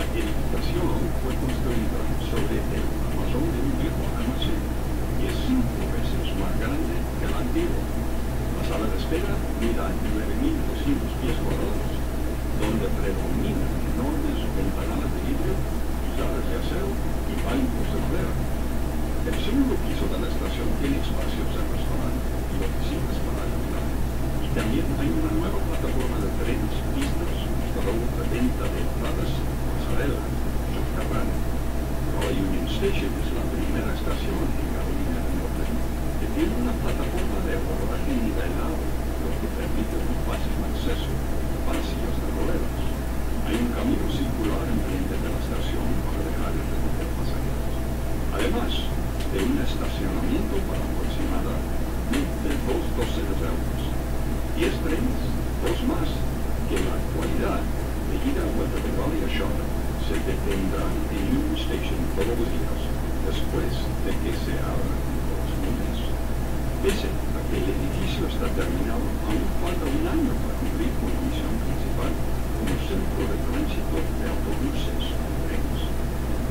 edificación fue construida sobre el Amazon de un viejo almacén y es 5 veces más grande que el antiguo. La sala de espera mide 9.200 pies cuadrados, donde predominan enormes ventanales de vidrio, llaves de acero y bancos de madera. El segundo piso de la estación tiene espacios de restaurante y oficinas para ayudar. Y también hay una nueva plataforma de trenes, pistas, restaurantes de venta de entradas, pasarela, subterráneo. Raleigh Union Station es la primera estación en Carolina del Norte que tiene una plataforma de abordaje nivelado, lo que permite un fácil acceso para sillas de ruedas. Hay un camino circular enfrente de la estación para dejar de recoger pasajeros. Además de un estacionamiento para aproximadamente 2 docenas de autos. 10 trenes, 2 más, que en la actualidad, de ida y vuelta de Raleigh a Charlotte, se detendrán en Union Station todos los días, después de que se abran los lunes. Pese a que el edificio está terminado, aún falta un año para cumplir con la misión principal como centro de tránsito de autobuses y trenes.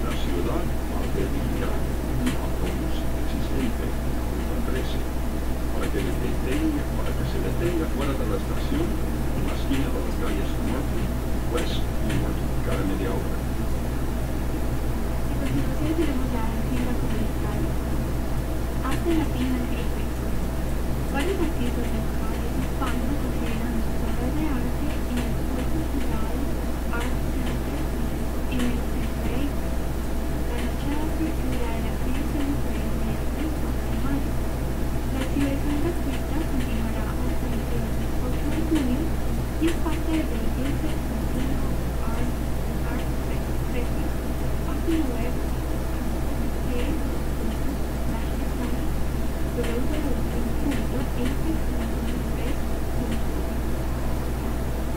La ciudad albergará un autobús existente en la ruta 13 para que se detenga fuera de la estación en la esquina de las calles Norte, West y Norte cada media hora. A continuación tenemos la agenda comercial. Hace la pina de efecto. Varios artistas locales hispanos consideran sus obras de arte en el Puerto Cultural Art Center en el Centro. La noche de apertura de la exhibición fue el miércoles 4 de mayo. La exhibición gratuita continuará hasta el 8 de junio y es parte del 28 Latino Art Festival. Página web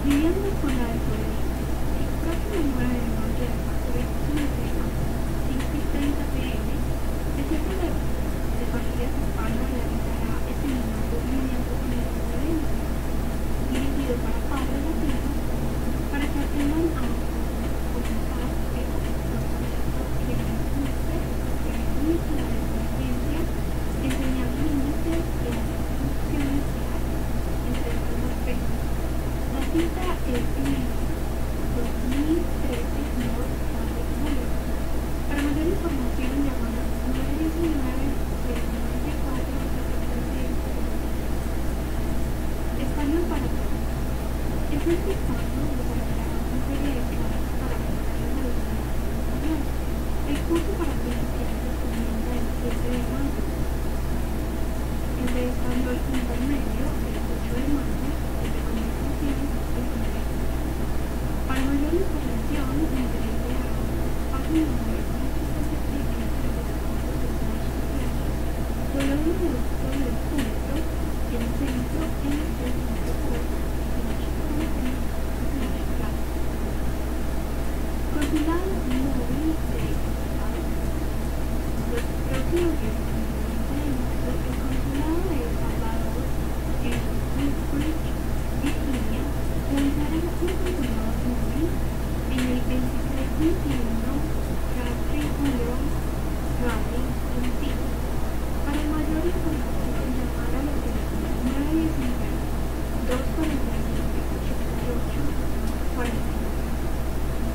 Viviendo con la alcoholismo. El próximo 9 de mayo a las 5:30 p.m. el Centro de Familias Hispanas realizará el seminario mediante un evento dirigido para padres latinos para que aprendan a comenzar el conocimiento de la adolescencia, enseñando límites y las funciones entre otros aspectos. La cita es en el 2013 North Public Boulevard. Para mayor información, llamando al 919-094-737. Español para todos. El Centro Hispano desarrollará una serie de clases para mejorar la habilidad español. El curso para principiantes comienza el 7 de mayo. El de español intermedio el 8 de mayo. El de conversación el 9 de mayo. Para mayor información, ingrese a página web Consulado móvil de Estados Unidos. Los próximos días el Consulado de El Salvador en Woodbridge, Virginia, realizará un consulado móvil en el 2321 Catherine William Raleigh, Tennessee. Para mayor información, llamar a los teléfonos 919-247-8840,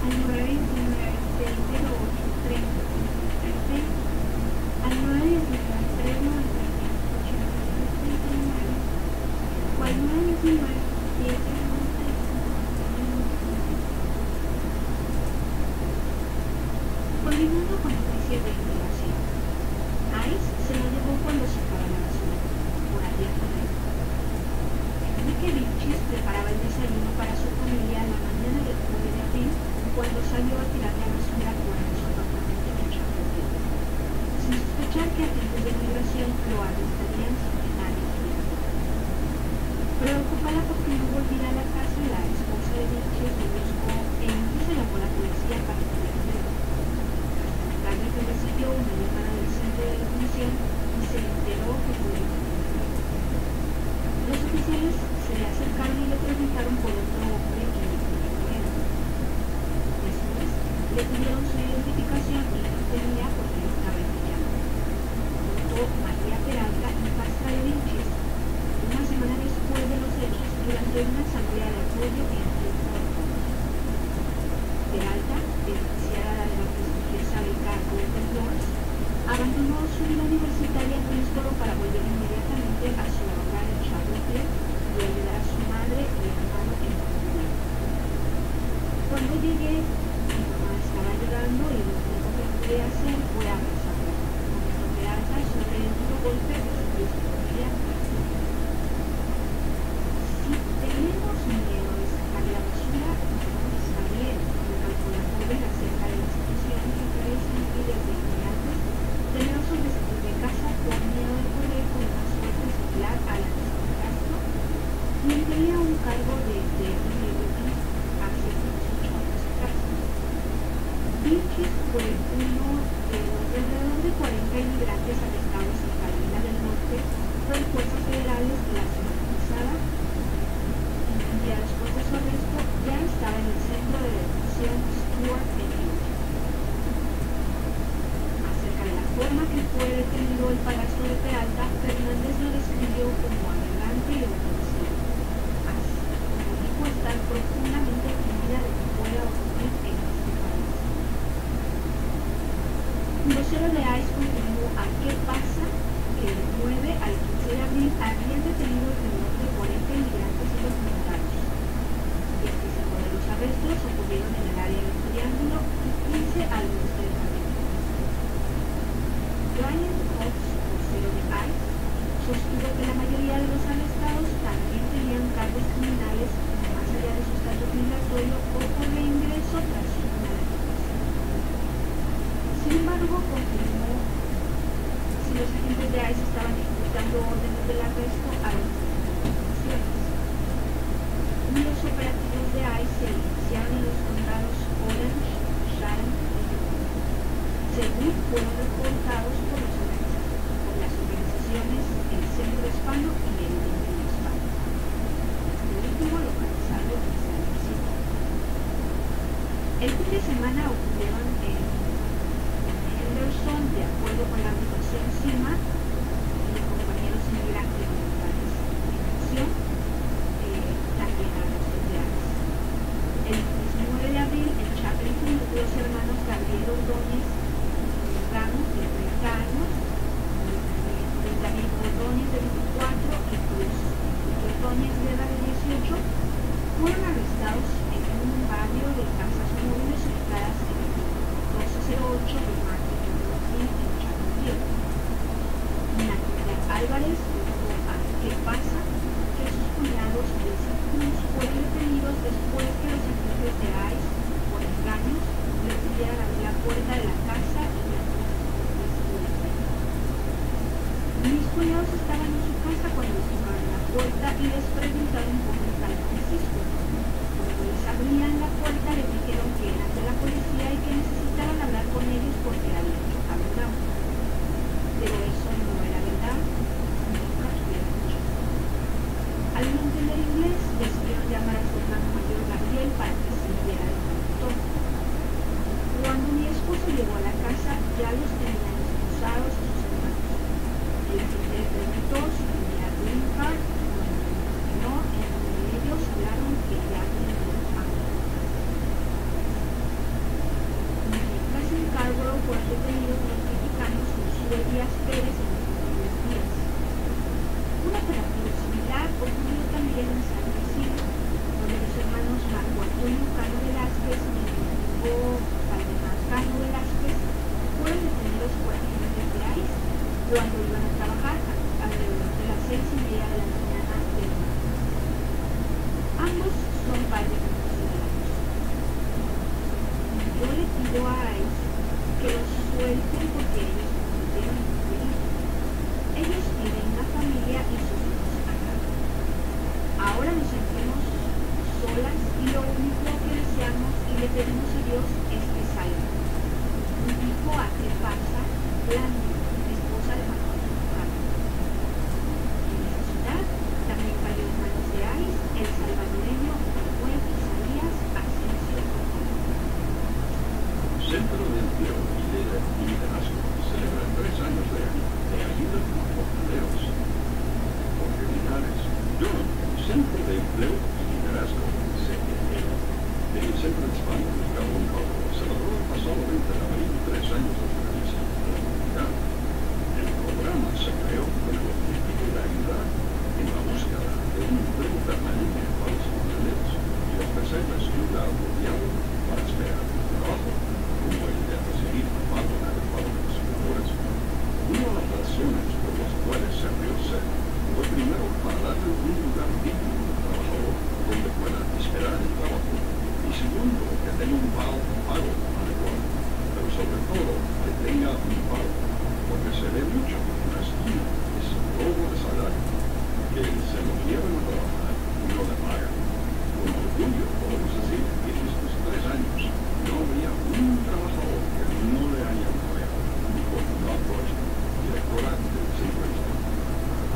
al 919-608-3036, al 919-397-8339 o al 919-796-1. Continuando con noticias de inmigración. ICE se lo llevó cuando se acabó la basura, por allá por ahí. Enrique Vilchis preparaba el desayuno para su familia la mañana del 9 de abril cuando salió a tirar la basura cuando su apartamento en Chapel. Sin sospechar que agentes de migración lo arrestarían sin que nadie lo viera. Preocupada porque no volviera a la casa, la esposa de Vinches lo buscó e incluso llamó a la policía para poder verlo. Hasta tarde que recibió una llamada del centro de detención y se enteró que fue detenido. Los oficiales se le acercaron y le preguntaron por otro hombre que era. Después le pidieron su identificación y no tenía porque estaba en pijama. Contó María Peralta, hijastra de Vinches, una semana después de los hechos durante una asamblea de apoyo en Houston. Peralta, beneficiada de la prestigiosa beca Golden Doors, abandonó su vida universitaria en Greensboro para volver inmediatamente a su hogar en Charlotte y ayudar a su madre y hermano en la comunidad. Cuando llegué, mi mamá estaba ayudando y lo único que pude hacer fue abrazarla. Comentó Peralta sobre el duro golpe que sufrió su familia. Si tenemos miedo de sacar la basura, está bien, recalcó la joven acerca de la situación que atraviesan miles de inmigrantes temerosos de salir de casa por miedo de poder con una suerte similar a la de San Castro, quien tenía un cargo de liberty hace 18 años atrás. Vinches fue uno de los alrededor de 40 inmigrantes arrestados en Carolina del Norte por fuerzas federales la semana pasada. Un día después de su arresto ya estaba en el centro de detención Stuart en Utah. Acerca de la forma que fue detenido el padrastro de Peralta, Fernández lo describió como aberrante y ofensivo, así como dijo estar profundamente ofendida de que pueda ocurrir en este país. Un vocero de ICE confirmó a qué pasa que del 9 al 15 de abril habían detenido alrededor de 40 inmigrantes y documentarios. 25 de los arrestos ocurrieron en el área del Triángulo y 15 al oeste del Pacífico. Brian Cox, vocero de ICE, sostuvo que la mayoría de los arrestados también tenían cargos criminales más allá de su estatus migratorio o por reingreso tras una deportación. Sin embargo, confirmó si los agentes de ICE estaban ejecutando órdenes del arresto a las detenciones. Los operativos de ICE se iniciaron en los condados Orange, Sharon y Yukon. Según fueron reportados por las organizaciones El Centro Hispano y el Centro Hispano. Este último localizado en San Francisco. El fin de semana ocurrieron en Henderson, de acuerdo con la agrupación CIMA y compañeros inmigrantes voluntarios de acción, también a los estudiantes. El 19 de abril en Chapel, los hermanos Gabriel Ordóñez Ramos, de 30 años, David Ordóñez, de 24, y Cruz Ordóñez, de edad de 18, fueron arrestados en un barrio de casas móviles ubicadas en el 1208 de Market en Chapel. Natalia Álvarez dijo a ¿Qué pasa? Que sus cuñados de Cruz fueron detenidos después que los agentes de ICE, por engaños, les pidieran abrir la puerta de la casa y mis cuñados estaban en su casa cuando les tocaron la puerta y les preguntaron por qué San Francisco. Cuando les abrían la puerta les dijeron que eran de la policía y que necesitaban hablar con ellos porque habían chocado un auto. Pero eso no era verdad, nunca tuvieron dicho. Al no entender inglés, decidieron llamar a su hermano mayor Gabriel para que sirviera de traductor. Cuando mi esposo llegó a la casa, ya los tenían expulsados sus hermanos. El agente le preguntó si tenía green card, no, entre ellos hablaron que ya tenían ambos. Mientras en Scarborough fueron detenidos los mexicanos Josué Díaz Pérez en los últimos días. Un operativo similar ocurrió también en San Francisco, donde los hermanos Marco Antonio Cano Velázquez y Domingo Valdemar Cano Velázquez fueron detenidos por agentes de ICE cuando iban a trabajar alrededor de las 6:30 de la mañana del martes. Ambos son padres de 12 años. pido a ICE que los suelten porque ellos no pudieron impedir. Ellos tienen una familia y sus hijos acá. Ahora nos sentimos solas y lo único que deseamos y le pedimos a Dios es que salgan. Dijo a qué pasa Blanco, esposa de Manuel Trujillo. En esa ciudad también cayó en manos de ICE el salvadoreño Manuel Isaías Asensio. Centro de Empleo y Liderazgo celebra 3 años de ayuda a jornaleros. Oportunidades. Yo, Centro de Empleo y Liderazgo, CEL, del Centro Hispano de Gabón, celebró el pasado 20 de abril 3 años de servicio a la comunidad. El programa se creó con el objetivo de ayudar en la búsqueda de un empleo permanente para los jornaleros y ofrecerles un lugar apropiado para esperar un trabajo, como el de recibir trabajo en adecuado de los superiores. Una de las razones por las cuales se abrió CEL fue primero para darle un lugar digno al trabajador donde pueda esperar el trabajo, y segundo, que tenga un pago adecuado, pero sobre todo que tenga un pago, porque se ve mucho en la esquina ese robo de salario, que se lo llevan a trabajar y no le pagan. Con orgullo podemos decir que en estos 3 años no habría un trabajador que no le haya pagado, ni por no apoyo, directora del Centro Hispano.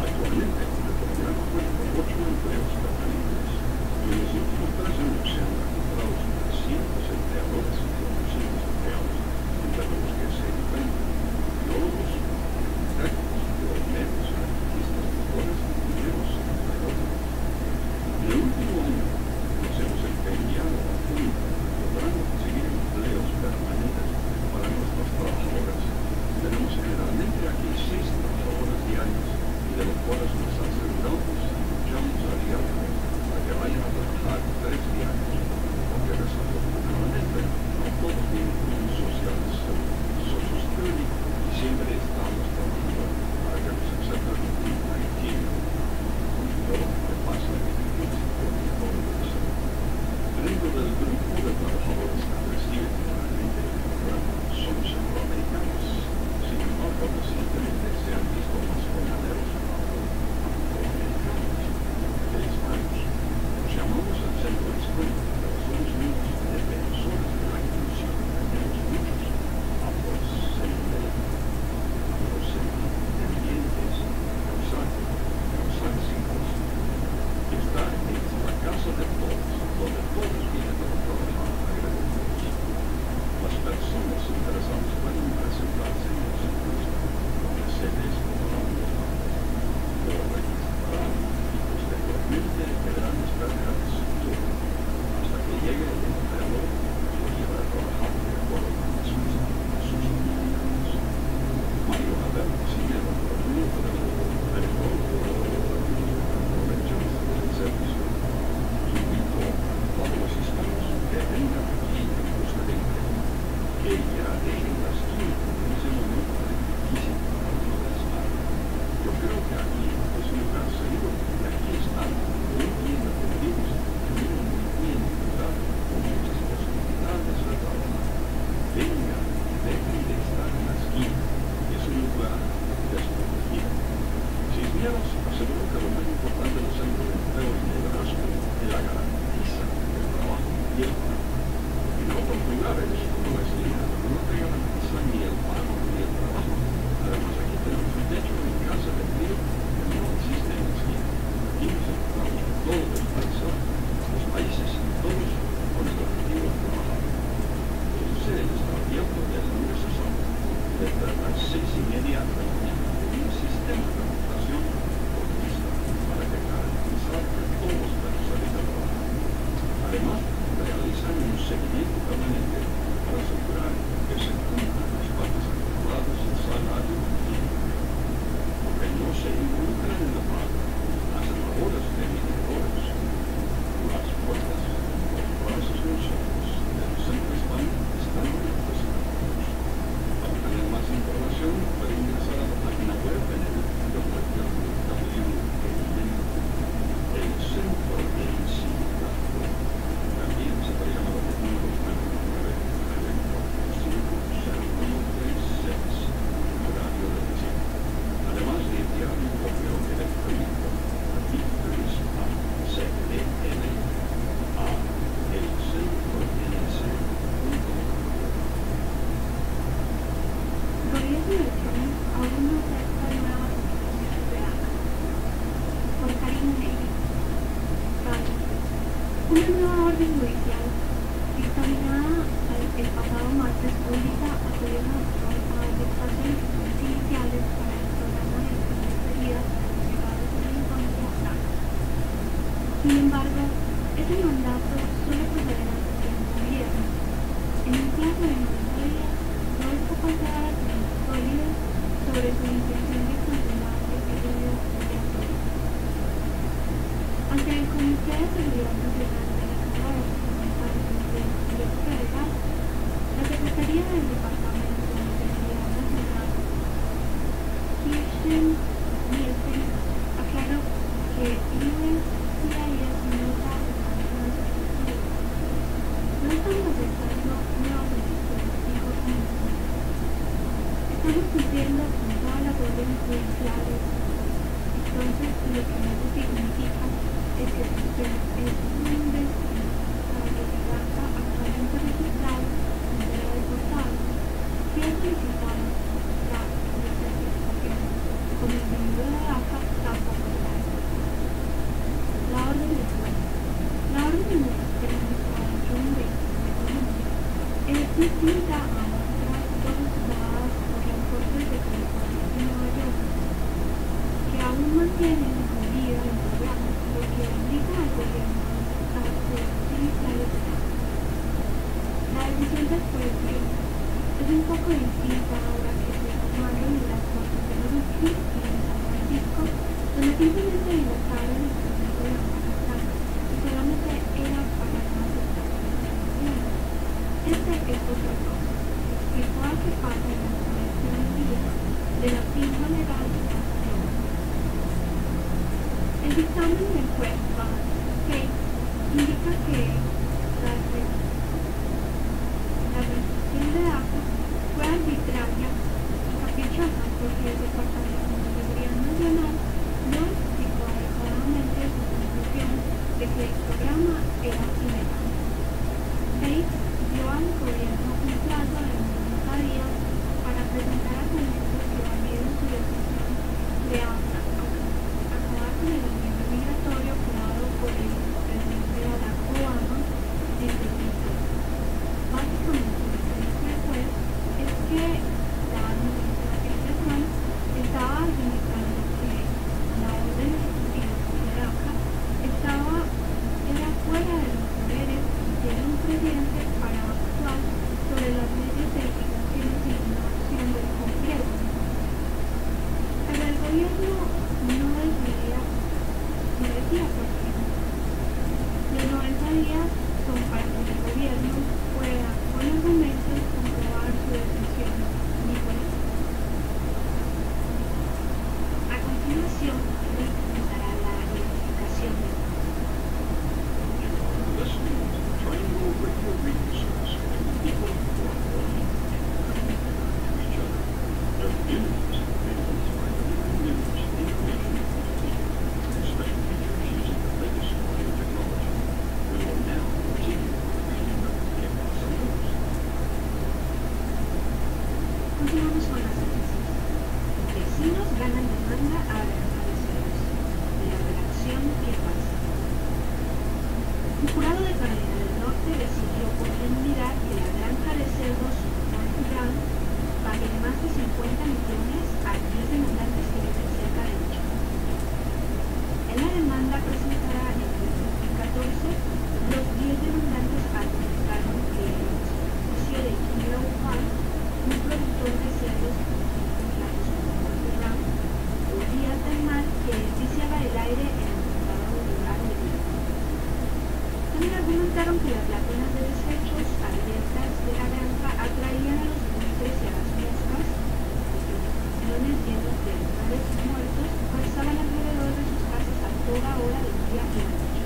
Actualmente, el programa cuenta con 8 empleos permanentes y en los últimos 3 años se han registrado 300 empleadores y 400 empleados, entre los que se encuentran biólogos, arquitectos, geólogos, artistas, doctores, ingenieros, entre otros. En el último año nos hemos empeñado a fondo logrando conseguir empleos permanentes para nuestros trabajadores. Tenemos generalmente aquí 6 trabajadores diarios, y de los cuales nos aseguramos y luchamos a diario para que vayan a trabajar 3 diarios, porque desafortunadamente no todos tienen un social security y siempre estamos trabajando para que nos acepten un Haití, con todo lo que pasa en el mundo. Dentro del grupo de trabajadores que reciben normalmente el programa son centroamericanos. Sin embargo, recientemente se han visto más jornaleros afroamericanos que hispanos. Nos llamamos al Centro Hispano, pero somos niños defensores de la inclusión. Tenemos muchos afrodescendientes, causáxicos, que están en la casa de todos, donde todos vienen a trabajar agradecidos. Las personas interesadas pueden presentarse en los centros donde se les programas o registrarán y posteriormente deberán esperar su turno hasta que llegue el empleador y lo lleve a trabajar de acuerdo con sus comunidades. Mario Alberto Sinero, propietario del servicio, invitó a todos los hispanos que vengan aquí en busca de empleo, que ya dejen la esquina en ese momento difícil para los hispanos. Yo creo que aquí es un lugar seguro, y aquí están muy bien atendidos, también muy bien cuidados, con muchas posibilidades de trabajar. Vengan y dejen de estar en la esquina, es un lugar desprotegido. Cisneros aseguró que lo más importante del Centro de Empleo y Liderazgo es la garantiza del trabajo y el pago. En otros lugares, como la esquina, no te garantizan ni el pago ni el trabajo. Además, aquí tenemos un techo en casa de empleo que no existe en la esquina. Aquí nos encontramos con todos los países y todos con el objetivo de trabajar. El CEL está abierto de lunes a sábado, desde las 6:30 de la mañana, con un sistema de rotación por lista para que garantizar que todos puedan salir a trabajar. Además, realizan un seguimiento permanente para asegurar que se cumplan las partes acordadas en salario y tiempo. Aunque no se involucran en la paga, hacen labores de mediadores. Las puertas, los brazos de nosotros del Centro Hispano están abiertos a todos. Para tener más información, pueden ingresar a plazo de 90 días, no es capaz de dar argumentos sólidos sobre su intención de continuar el periodo migratorio. Ante el Comité de Seguridad Nacional de la Cámara de Representantes de Federal, la Secretaría del Departamento de Seguridad Nacional, Kirsten Nielsen, aclaró que USCIS no está aceptando nuevas estructuras. No estamos aceptando nuevos elecciones fijos en el mundo. Estamos cumpliendo con todas las órdenes judiciales. Entonces, lo que eso significa es que el sistema es un destino para que se gasta actualmente registrado no será deportado. Si es solicitado la recertificación con el pedido de baja, tampoco será deportado. La orden de juez. La orden de juez que registrada dentro de un vehículo de Colombia es distinta a otras dos dadas por las Cortes de California y Nueva York, que aún mantienen incluida el programa porque obliga al gobierno a aceptar pruebas iniciales de datos. La decisión del juez es un poco distinta ahora que se tomaron en las Cortes de Brooklyn y en San Francisco, donde simplemente dilataron el proceso de embarazo y solamente era para no aceptar la decisión. Este es otro cosa, igual que pasa en la teoría de la firma legal de transacción. El dictamen del juez indica que la restricción de datos fue arbitraria y caprichosa porque el Departamento de Seguridad Nacional no explicó adecuadamente su conclusión de que el programa era ilegal. Tate dio al gobierno un plazo de 90 días para presentar argumentos que validen su decisión de acabar con el ambiente migratorio creado por el presidente Barack Obama en 2003. Básicamente, lo que dice el juez es que la administración estaba argumentando que la orden ejecutiva de DACA era fuera de los poderes y tiene un presidente para actuar sobre las leyes de aplicaciones y innovación del Congreso. Pero el gobierno no decía por qué. Los 90 días son para que el gobierno pueda, con argumentos, comprobar su decisión, dijo él. A continuación, Rick nos dará la identificación del Listening to the Triangle Radio Radio Service between people who are willing and committed to each other. Their communities are advanced by delivering news, information, and entertainment. Special features using the latest audio technology. We will now continue reading the Casa News. Continuamos con las noticias. Vecinos ganan demanda a granja de cerdos. La redacción que pasa. Un jurado de Carolina del Norte decidió por unanimidad que la granja de cerdos San pague más de 50 millones a 10 demandantes que viven cerca de dicho. En la demanda presentada en el 2014, los 10 demandantes argumentaron que el juicio de Kilo Farm, un productor de cerdos podría afirmar que viciaba el aire en el condado rural de Villa. También argumentaron que las lagunas de desechos abiertas de la granja atraían a los buitres y a las moscas, y los millones llenos de animales muertos pasaban alrededor de sus casas a toda hora del día y la noche.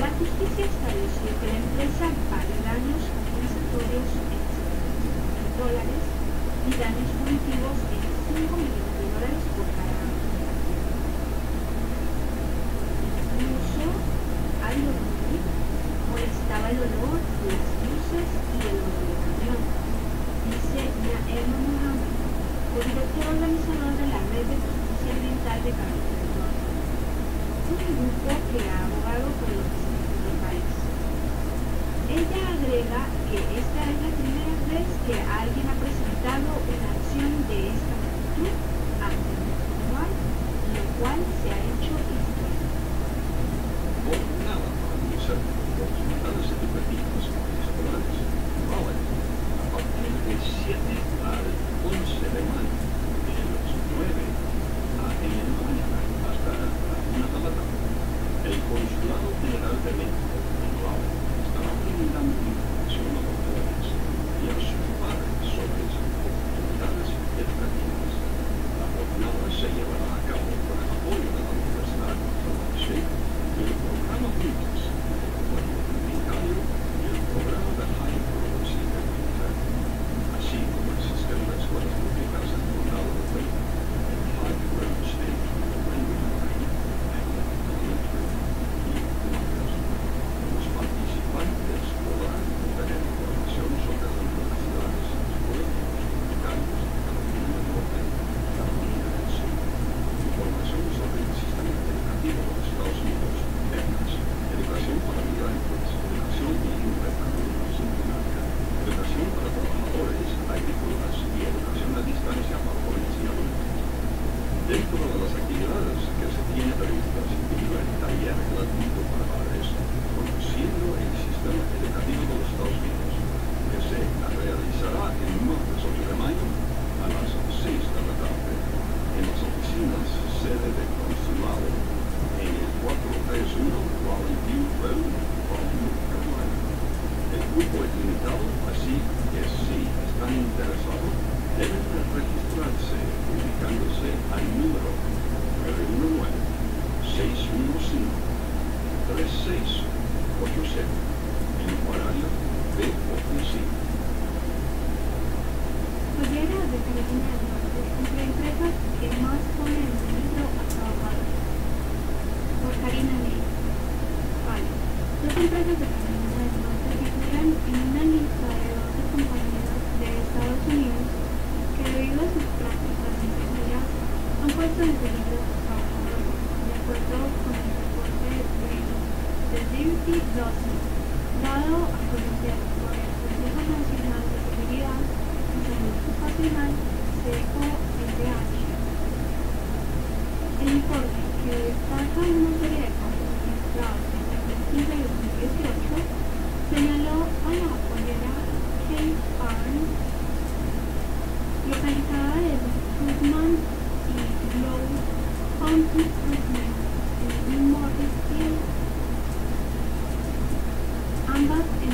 La justicia estableció que la empresa pague daños compensatorios en $70,000 y daños punitivos en $5 millones por cada año. Incluso al dormir molestaba el olor, las luces y el olor del camión, dice Naema Mohammed, co-director organizador de la Red de Justicia Ambiental de Carolina del Norte, un grupo que ha abogado por los vecinos del país. Ella agrega que esta es la primera vez que alguien ha presentado una acción de esta magnitud ante un tribunal, lo cual se ha hecho histórico. Nada para iniciar los mandados educativos escolares. número 919-615-3680 en horario de oficina. Fayera de Carolina del Norte, entre empresas que más ponen en peligro a trabajadores. Por Karina Ley. Vale. Dos empresas de Carolina del Norte figuran en una lista de 12 compañías de Estados Unidos que debido a sus prácticas de ingeniería han puesto en peligro a sus trabajadores, de acuerdo con el reporte de Dirty Dozen, dado a conocer por el Consejo Nacional de Seguridad y Salud Ocupacional, COSH. El informe, que destaca una serie de casos registrados entre 2015 y 2018, señaló a la fayera Kate Barnes, localizada en Guzman y Low Home Improvement en Morrisville, ambas en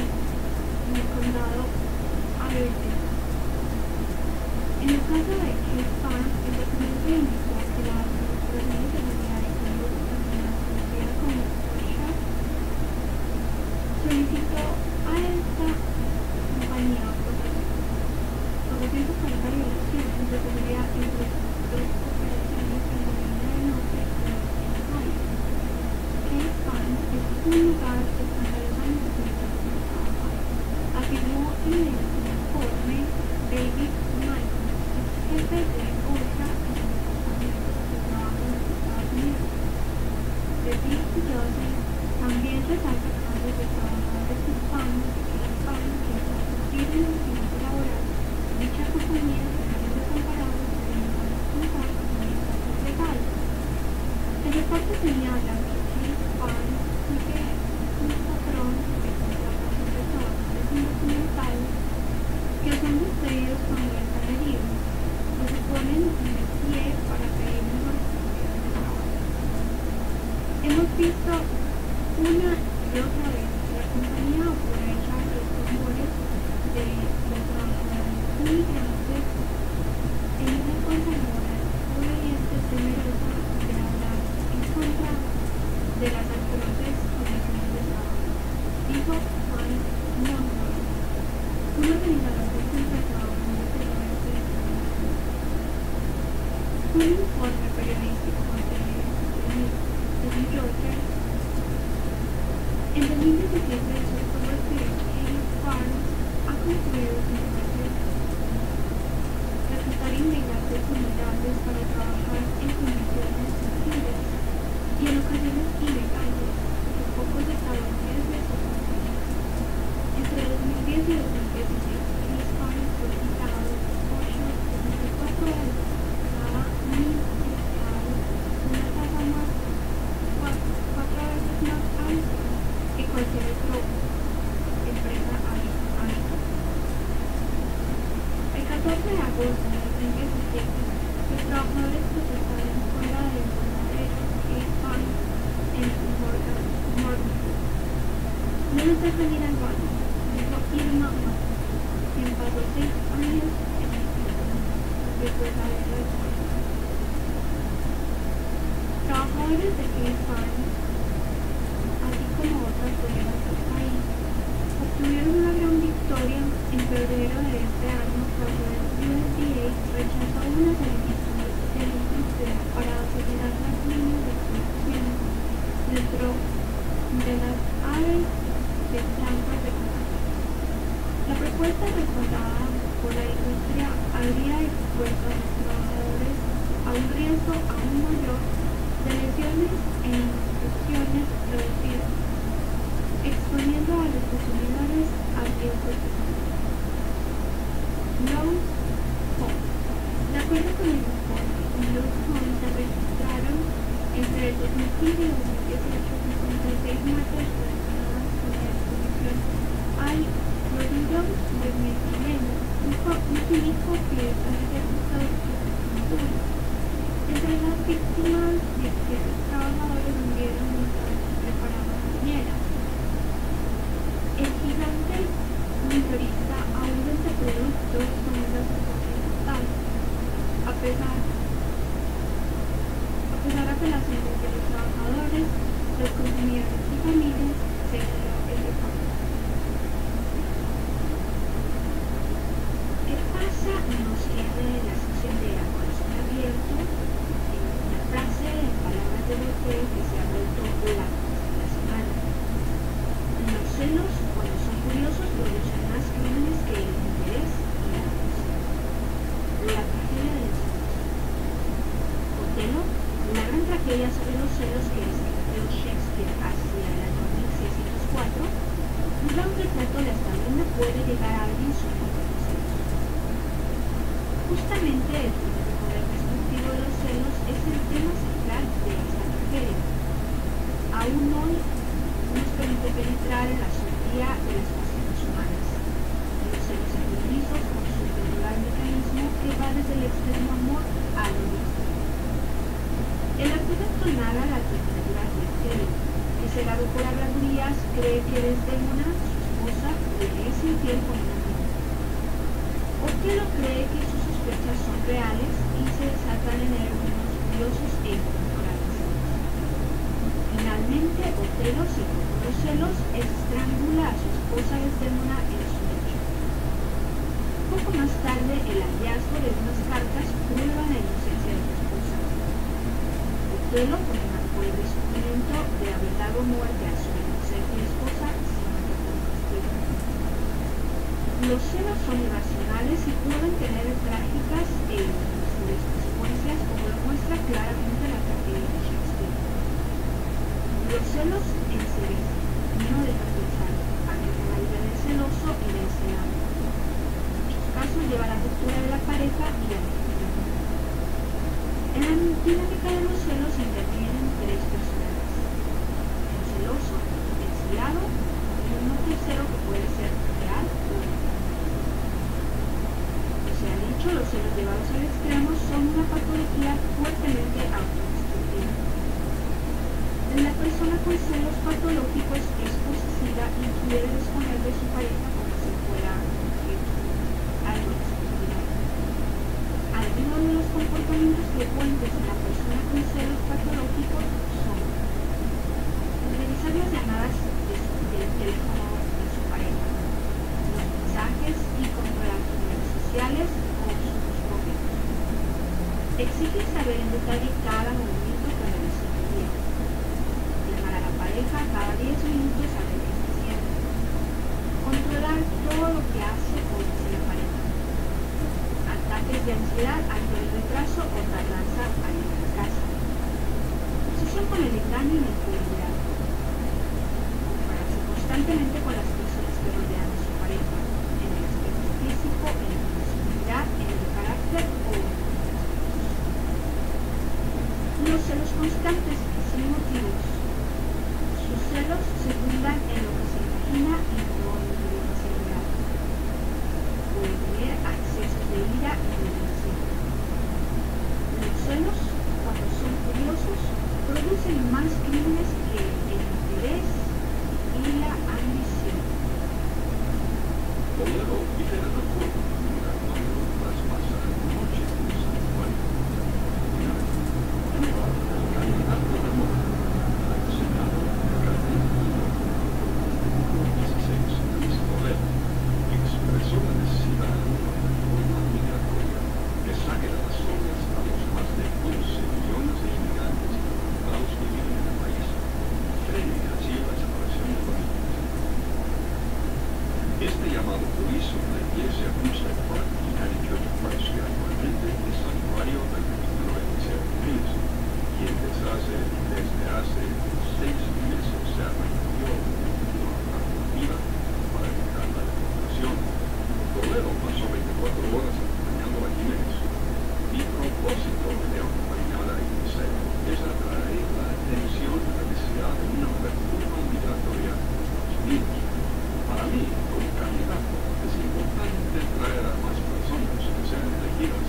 el condado Iredell. En el caso de Kate Barnes, el documento indicó que la Administración de Seguridad y Salud Ocupacional, conocida como OSHA, solicitó a esta compañía protección para violaciones de seguridad entre dos operaciones en la línea del norte y la Ohio. Kate Barnes es un lugar escandalosamente peligroso para trabajar, afirmó en el informe David Michael, jefe de OSHA en el Departamento de Trabajo de los Estados Unidos. De Dirty Dozen también resalta casos de trabajadores hispanos que al sufrir el incidente laboral, dicha compañía recibe desamparados de contar con orientación legal. El reporte señala que Kate Barnes sigue un patrón de contratación de trabajadores indocumentales que son despedidos cuando están heridos, que se ponen en el pie para pedir mejores condiciones de trabajo. Hemos visto una y otra vez que la compañía aprovecha los rumores de los trabajadores inmigrantes en una cuenta laboral obediente temerosa de hablar en contra de las atroces condiciones de trabajo, dijo Juan Monroe, un organizador del Centro de Trabajo en el Oeste de Carolina. Un informe periodístico de New Yorker en 2017 sostuvo que Kate Barnes ha concluido su negocio reclutar inmigrantes vulnerables para trabajar en condiciones hostiles y en ocasiones ilegales que pocos estadounidenses soportan. Entre 2010 y 2016, Kate Barnes fue citado 8 veces a ministerial, una tasa más 4 veces más alta que cualquier otra empresa habitual. El 14 de agosto de 2017, los trabajadores protestaron fuera del verdadero Kate Barnes en Morganville. No nos dejan ir al baño, dijo Irma Mata, quien pasó 6 años en el verdadero esfuerzo. Trabajadores de Kate Barnes, así como otras bodegas del país, obtuvieron una gran victoria en febrero de este año cuando el USDA rechazó una solicitud de la industria para acelerar las líneas de producción dentro de las áreas de plantas de café. La propuesta respaldada por la industria habría expuesto a los trabajadores a un riesgo aún mayor de lesiones e infecciones reducidas, exponiendo a los consumidores a riesgos de salud. Lowe's Home. De acuerdo con el informe, en Lowe's Home se registraron entre el 2015 y 2018 56 muertes relacionadas con la exposición al cloruro de metileno, un químico que está efecto de pintura. Entre las víctimas, 17 trabajadores murieron mientras preparaban bañeras. El gigante minorista aún vende productos con una superioridad, a pesar esperar apelación de que los trabajadores, los consumidores y familias se generó el deporte. ¿Qué pasa? Nos tiene en la sección de a corazón abierto una frase en palabras de Ortega que se ha vuelto la semana. Los celos, cuando son curiosos, producen más crímenes que el interés y la ambición. La tragedia de los celos. Otelo, la gran tragedia sobre los celos que escribió Shakespeare hacia el año 1604, nos da un retrato de hasta dónde puede llegar alguien sujeto a los celos. Justamente el poder destructivo de los celos es el tema central de esta tragedia. Aún hoy nos permite penetrar en la subida de las pasiones humanas. Los celos enfermizos con su pendular mecanismo que va desde el extremo amor al egoísmo. El arquitecto narra la temperatura de Otelo, que cegado por habladurías cree que Desdémona, su esposa, le es infiel con un amigo. Otelo cree que sus sospechas son reales y se desatan en él unos furiosos e incontrolables. Finalmente, Otelo, según los celos, estrangula a su esposa Desdémona en su lecho. Poco más tarde, el hallazgo de unas cartas prueba la inocencia de su esposa. Otelo, condenado por el descubrimiento de haber dado muerte a su inocente esposa, se mata por castigo. Los celos son irracionales y pueden tener trágicas e irreversibles consecuencias, como lo muestra claramente la tragedia de Shakespeare. Los celos enseguecen, no dejan pensar, afectan la vida del celoso y del celado. En muchos casos lleva a la ruptura de la pareja y a la enfermedad. En la dinámica de los celos intervienen tres personajes: el celoso, el celado y un tercero que puede ser real o imaginario. Como se ha dicho, los celos llevados al extremo son una patología fuertemente autodestructiva. La persona con celos patológicos es posesiva y quiere disponer de su pareja como si fuera algo descontrolado. Algunos de los comportamientos frecuentes en la persona con celos patológicos son revisar las llamadas del teléfono de su pareja, los mensajes y controlar sus redes sociales o sus propios. Exige saber en detalle cada movimiento que realiza el día. Llamar a la pareja cada 10 minutos a ver qué está haciendo. Controlar todo lo que hace o dice la pareja. Ataques de ansiedad ante el retraso o tardanza al llegar a casa. Obsesión con el engaño y la infidelidad. Compararse constantemente con las personas que rodean a su pareja, en el aspecto físico, en la personalidad, en el carácter o en otros aspectos. Los celos constantes y sin motivos. Sus celos se fundan en lo que se imagina y no en lo que debe ser real. Puede tener accesos de ira y violencia. Los celos, cuando son furiosos, producen más crímenes que el interés y la ambición. Oviedo dice el doctor cuando traspasa noche de San Juan. Expresó la necesidad de una reforma migratoria que saque de las zonas a los más de 11 millones de inmigrantes involucrados que viven en el país, frene así la desaparición de familias. Este llamado lo hizo la iglesia Crusade Park United Church of Christ, que actualmente es santuario del ministro de Ceremonias, quien desde hace 6 meses se arrepintió de una alternativa para evitar la deportación. Toledo pasó 24 horas acompañando a Jiménez. Mi propósito de acompañar a Jiménez es atraer la atención a la necesidad de una reforma migratoria a los Estados Unidos. Para mí, como candidato, es importante traer a más personas que sean elegidas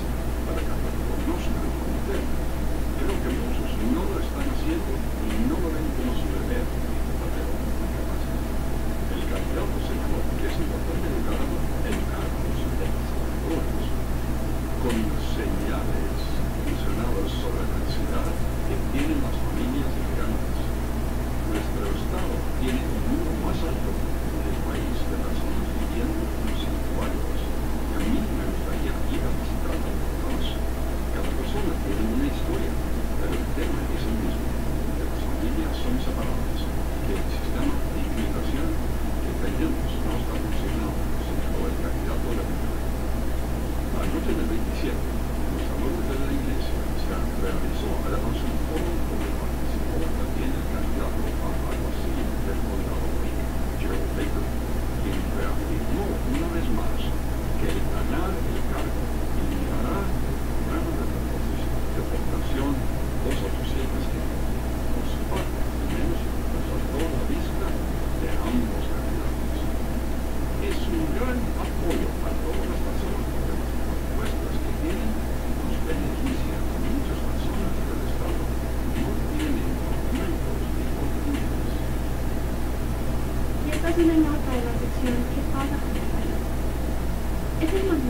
para que conozcan el comité. Creo que muchos no lo están haciendo y no lo ven como su deber. El candidato señaló que es importante educar a los electores con señales mencionadas sobre la necesidad de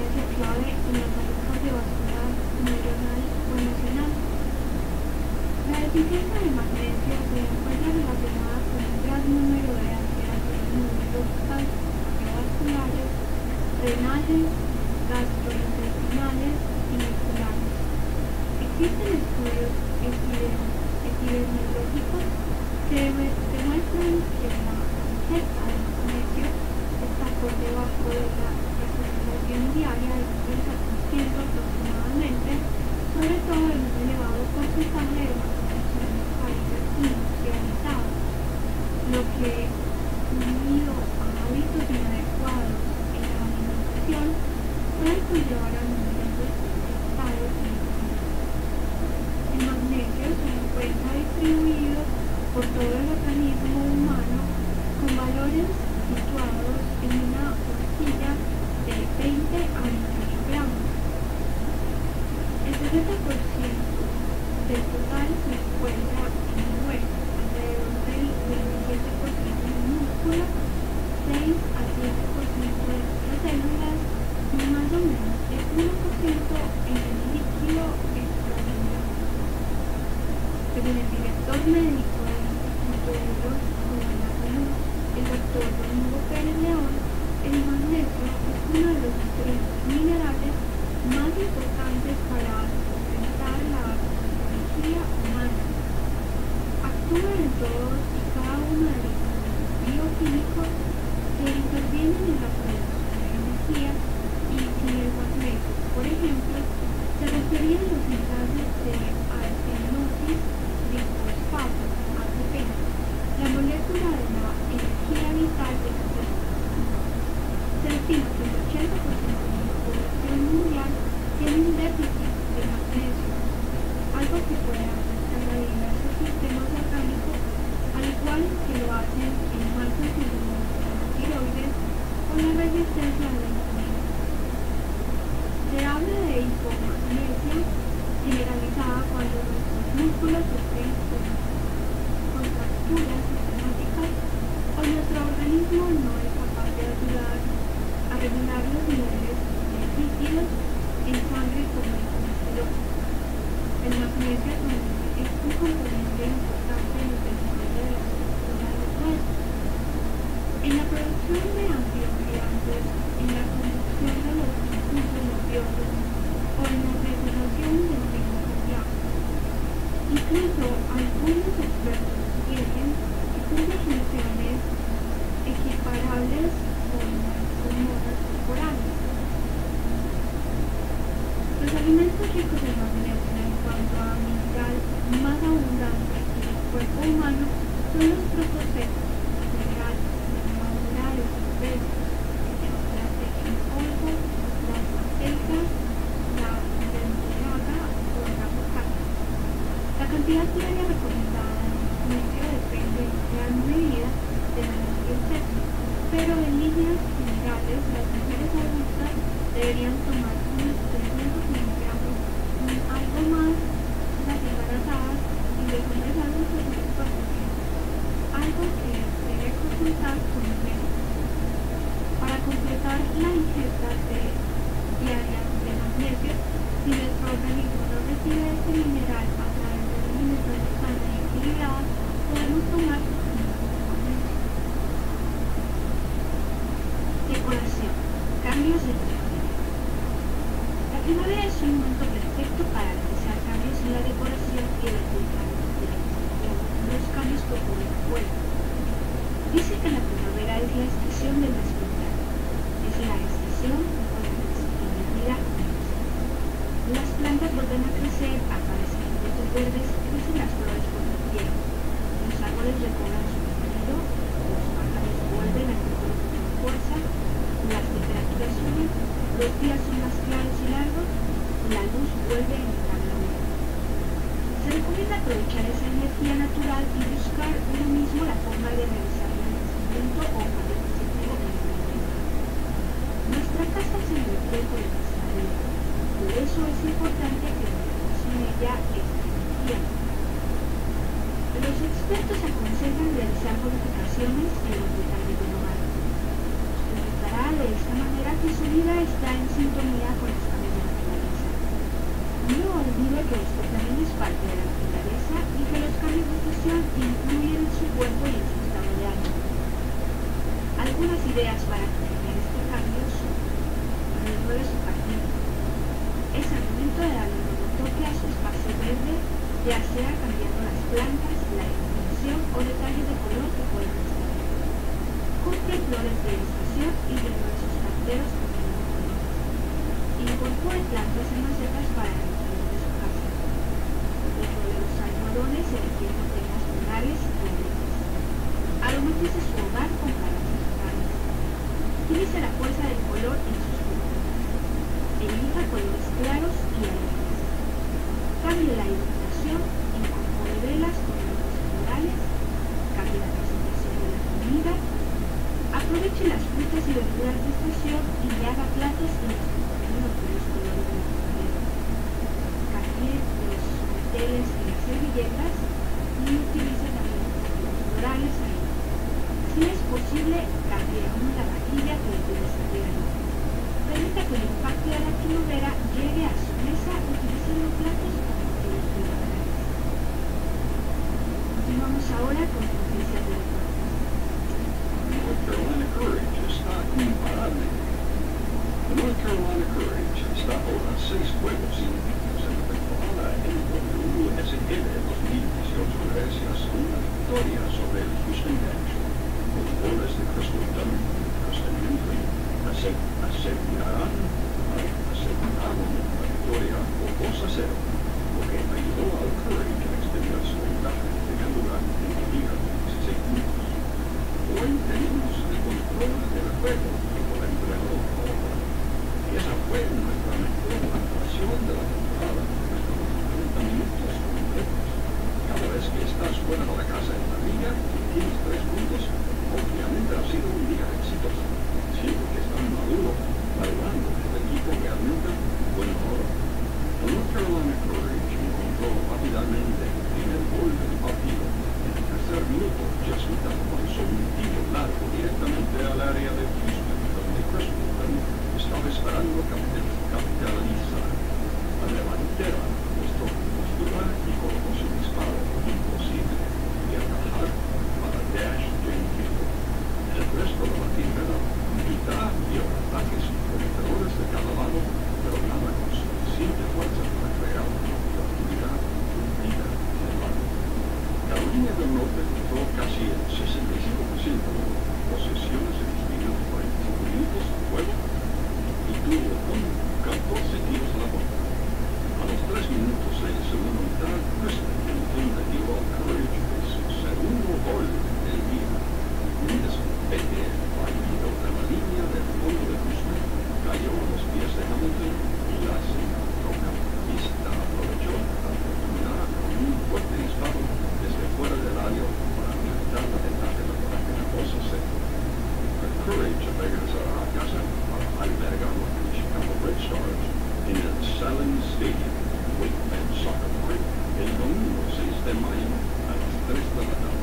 influencia clave en la salud cardiovascular, neuronal o emocional. La deficiencia de magnesio se encuentra relacionada con un gran número de alteraciones neurológicas, cardiovasculares, renales, gastrointestinales y musculares. Existen estudios epidemiológicos que demuestran que la ingesta de magnesio está por debajo de la recomendación diaria de 30% aproximadamente, sobre todo en un elevado porcentaje de magnesio en los países industrializados, lo que, unido a hábitos inadecuados en la alimentación, puede conllevar a numerosos estados de enfermedad. El magnesio se encuentra distribuido por todo el organismo humano con valores situados en una horquilla de 20 a 28 gramos. El 70% del total se encuentra en el hueso, alrededor del 27% en el músculo, 6 a 7% de las células y más o menos el 1% en el líquido extracelular. Según el director médico del Instituto Biológico de la Salud, el doctor Domingo Pérez León, el magnesio es uno de los nutrientes minerales más importantes para sustentar la fisiología humana. Actúa en todos y cada uno de los procesos bioquímicos que intervienen en la producción de energía y sin el magnesio, por ejemplo, se referían los enlaces de arsenosis trifosfato, ATP, la molécula de la energía vital de la célula. Se estima que el 80% de la población mundial tiene un déficit de magnesio, algo que puede afectar a diversos sistemas orgánicos, al igual que lo hacen el mal funcionamiento de la tiroides o la resistencia a la insulina. Se habla de hipomagnesia generalizada cuando nuestros músculos sufren contracturas sistemáticas o nuestro organismo no es capaz de ayudar a regular los niveles de lípidos en sangre como el colesterol. El magnesio también es un componente importante en el desarrollo de la estructura de los huesos, en la producción de antioxidantes, en la conducción de los impulsos nerviosos o en la regulación del ritmo cardíaco. Incluso algunos expertos sostienen que cumple funciones equiparables con las hormonas corporales. Los alimentos ricos en magnesio en cuanto a mineral más abundante en el cuerpo humano son los frutos secos, cereales, madurales, verdes, el chocolate en polvo, las mantecas, la verdolaga o el aguacate. La cantidad diaria recomendada de magnesio depende en gran medida de la edad y el sexo, pero en líneas generales las mujeres adultas deberían tomar unos 300 miligramos, algo más las embarazadas, y los hombres adultos unos 400, algo que debe consultar con un médico. Para completar la ingesta diaria de magnesio, si nuestro organismo no recibe este mineral a través de una alimentación sana y equilibrada, podemos tomar magnesio. Decoración. Cambios en la primavera. La primavera es un momento perfecto para realizar cambios en la decoración y el cuidado de la vegetación. Los cambios que ocurren afuera. Dice que la primavera es la estación del despertar. Es la estación por la vida comienza. Las plantas vuelven a crecer, aparecen frutos verdes, crecen las flores por doquier. Los árboles recobran su colorido, los pájaros vuelven a cantar con fuerza, las temperaturas suben, los días son más claros y largos, la luz vuelve a entrar en la vida. Se recomienda aprovechar esa energía natural y buscar uno mismo la forma de realizar un crecimiento o cambio positivo en el ambiente. Nuestra casa es el reflejo de nuestra vida. Por eso es importante que vivamos en ella esta energía. Los expertos aconsejan realizar modificaciones en los detalles del hogar. Usted notará de esta manera que su vida está en sintonía con los cambios de naturaleza. No olvide que usted también es parte de la naturaleza y que los cambios de estación influyen en su cuerpo y en su estado de ánimo. Algunas ideas para cambiar este cambio son: renueve su jardín. Es el momento de darle un nuevo toque a su espacio verde, ya sea cambiando las plantas, la iluminación o detalles de color que pueden estar. Compre flores de estación y renueve sus canteros con nuevos colores. Incorpore plantas en macetas para el interior de su casa. Renueve los almohadones eligiendo temas florales y alegres. Aromatice su hogar con plantas vegetales. Utilice la fuerza del color en sus pinturas. Elija colores claros y alegres. Cambie la iluminación, incorpore velas con luces florales. Cambie la presentación de la comida. Aproveche las frutas y verduras de estación y haga platos en los que combinen los colores de la primavera. Cambie los manteles y las servilletas y utilice también los colores florales ahí. Si es posible, cambie aún la vajilla que utiliza diario. Permita que el impacto de la primavera llegue a su mesa utilizando platos con motivos primaverales. Continuamos ahora con noticias del deporte. North Carolina Courage está imparable. The North Carolina Courage está ahora 6 juegos invictos en la temporada NWSL 2018 gracias a una victoria sobre el Houston Dash. Los goles de Crystal Dunn y Kristen Hendry aseguraron la victoria por 2-0, lo que ayudó al Courage a extender su ventaja de primer lugar en la liga de 16 puntos. Hoy tenemos el control del juego por el entrenador ahora. Y esa fue nuestra mejor actuación de la temporada, nuestros 40 minutos completos. Cada vez que estás fuera de la casa en la liga y tienes 3 puntos, obviamente ha sido un día exitoso. Siento que están maduros, bailando el equipo realmente bueno ahora. El North Carolina Courage encontró rápidamente el primer gol del partido. En el tercer minuto, Jesuita lanzó un tiro largo directamente al área de Houston, donde Crystal estaba esperando capitalizar. La delantera mostró postura y colocó su disparo imposible y atajar para Dash James. El resto de la primera mitad vio ataques prometedores de cada lado, pero nada con suficiente fuerza para crear una oportunidad perdida en el lado. Carolina del Norte encontró casi el 65% de posesiones en los primeros 45 minutos de juego y tuvo 14 tiros a la puerta. A los 3 minutos de la segunda mitad, Kristen le dio al Courage de su segundo gol del día. Un despeje fallido de la línea del fondo de Houston cayó a los pies de Hamilton y la centrocampista aprovechó la oportunidad con un fuerte disparo desde fuera del área para aumentar la ventaja de la página 2-0. El Courage regresará a casa para albergar a los Chicago Red Stars en el Salem Stadium, Wakeman Soccer Park, el domingo 6 de mayo a las 3 de la tarde.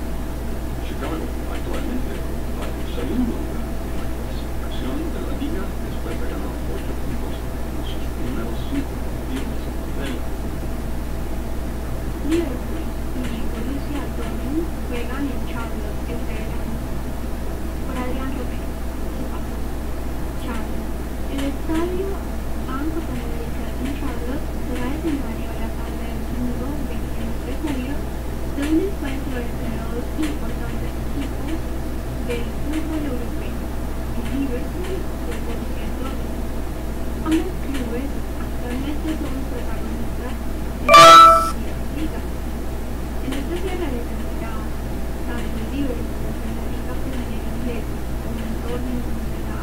Chicago actualmente ocupa el segundo lugar en la clasificación de la liga después de ganar 8 puntos en sus primeros 5 partidos de la Liverpool y Borussia Dortmund juegan en Charlotte este verano. Por Adrián Romero, Charlotte. El estadio Banco America en Charlotte será escenario a la tarde del domingo 22 de julio de un encuentro entre los importantes equipos del fútbol europeo, el Liverpool y el Borussia Dortmund. Ambos clubes actualmente son protagonistas de la liga. En esta cierre de temporada, tanto el Liverpool en la Liga Premier Inglesa como el Dortmund de la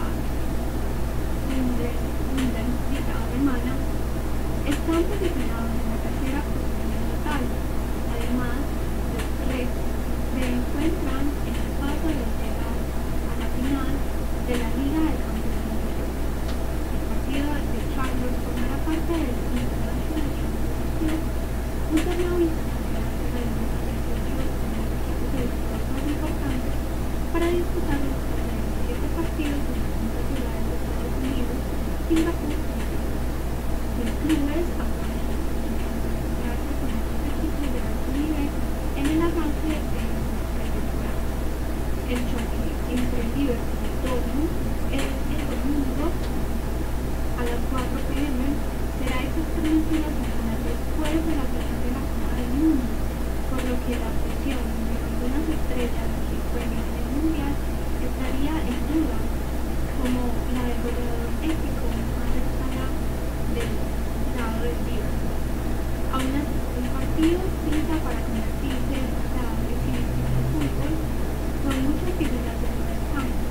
Bundesliga alemana están posicionados en la tercera posición total. Además, los 3 se encuentran en el paso de llegar a la final de la Liga de Campeones de Europa. El partido de Charlotte formará parte del International Champions League, un torneo internacional que reúne a 38 de los equipos más importantes para disputar los 47 partidos en distintas ciudades de Estados Unidos y Singapur, sin clubes a poder encontrarse con estos equipos de alto nivel en el arranque de la temporada. El choque entre Liverpool y Dortmund el domingo a las 4 p.m. será exactamente una semana después de la final de la Copa del Mundo, por lo que la presión de algunas estrellas que jueguen en el Mundial estaría en duda, como la del goleador épico más destacado del lado del Liverpool. Aún así, el partido pinta para convertirse en la definición del fútbol con muchas figuras en el campo,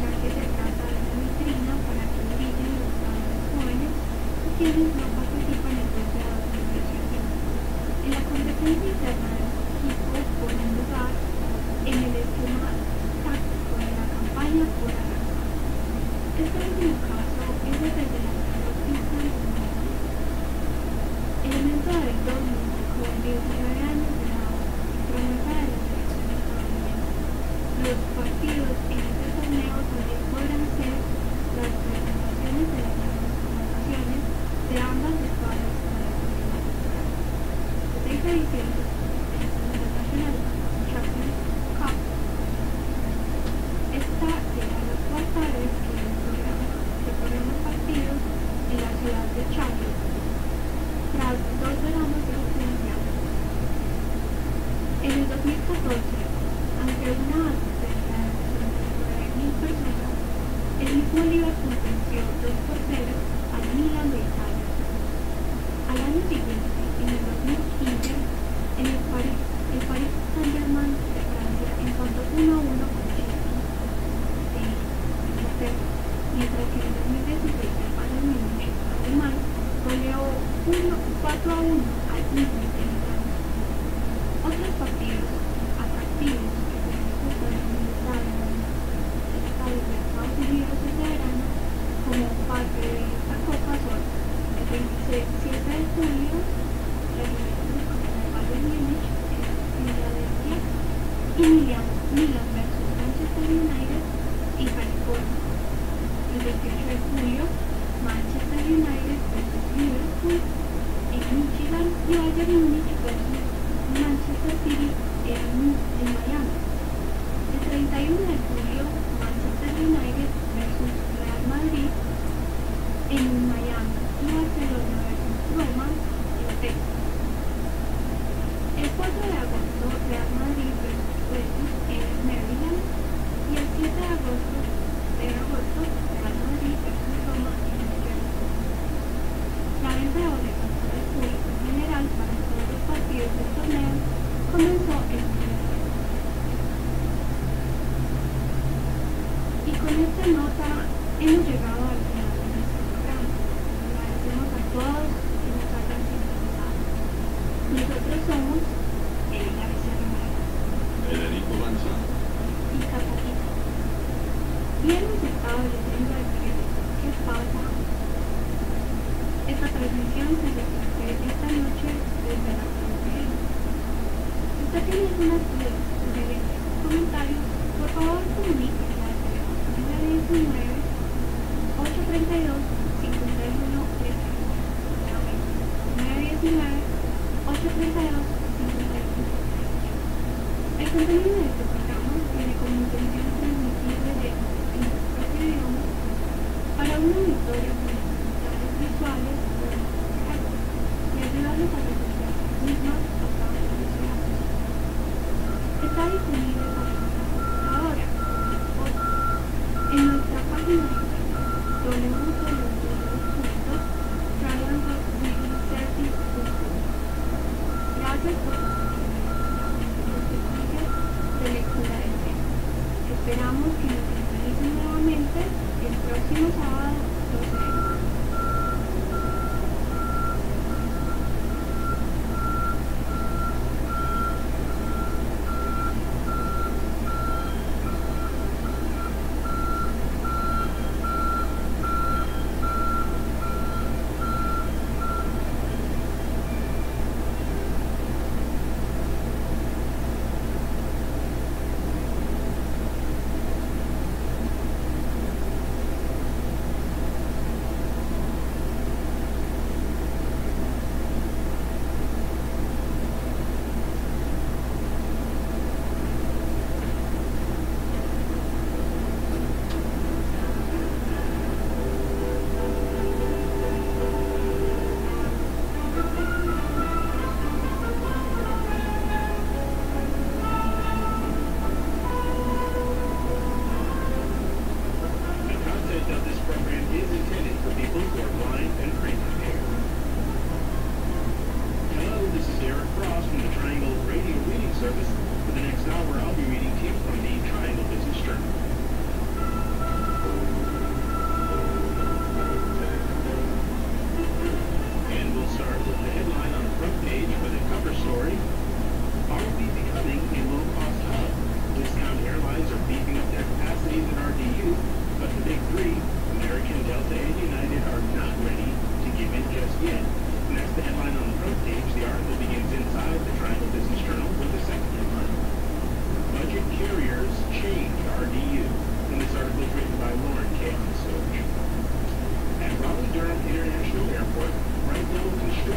ya que se trata de una vitrina para que brillen los jugadores jóvenes y quienes no participan en el grado de inversión. En la competencia interna de los equipos por un lugar en el esquema táctico de la campaña por arrancar. Este último caso es desde el delantero Cristian. Elemento del Dortmund con 19 años de edad y promesa de la selección estadounidense. Los partidos en este torneo también podrán ser las presentaciones de las nuevas convocaciones de ambas escuadras para la próxima temporada. El 6 de diciembre, en el International Champions Cup, esta será la cuarta vez que se programan partidos en la ciudad de Champions, tras 2 veranos de ausencia. En el 2014, ante una asistencia de 69.000 personas, el mismo Liverpool venció 2-0 al Milan de Italia. Al año siguiente, en el 2015, en el Paris Saint-Germain de Francia empató 1-1 con Chelsea de Inglaterra, mientras que en el 2016 el Bayern Múnich alemán goleó 4-1 al Inter de Milán. Otros partidos atractivos que se disputan en el estadio de Estados Unidos este verano como parte de esta copa son el 27 de julio, la Juventus contra el Bayern Múnich en Filadelfia y Milan versus Manchester United en California. El 28 de julio, Manchester United versus Liverpool en Michigan y Bayern Múnich versus Manchester City en Miami. El 31 de julio, Manchester United versus Real Madrid en Miami y Barcelona versus Roma en Texas. El 4 de agosto, Real Madrid versus en Maryland y el 7 de agosto, Real Madrid versus Roma en New Jersey. La venta de boletos para el público en general para todos los partidos del torneo comenzó el 1 de agosto. Y con esta nota hemos llegado al final de nuestro programa. Agradecemos a todos que nos hayan sintonizado. Nosotros somos Elena Becerra Federico Lanza y Catalina. Y hemos estado leyendo el periódico que pasa. Esta transmisión se repite esta noche desde la frontera. Si usted tiene alguna sugerencia o comentario, por favor comuníquese al teléfono 919-832-5138. 919-832-5138. El contenido de este programa tiene como intención transmitirle en nuestro propio idioma para una auditorio con dificultades visuales o audiovisuales y ayudarlos a resolver las mismas a través de su arte. Está disponible para nuestra computadora o en nuestra página de internet www.trianglereadingservice.com. Gracias por su servicio de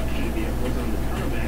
production vehicles on the tarmac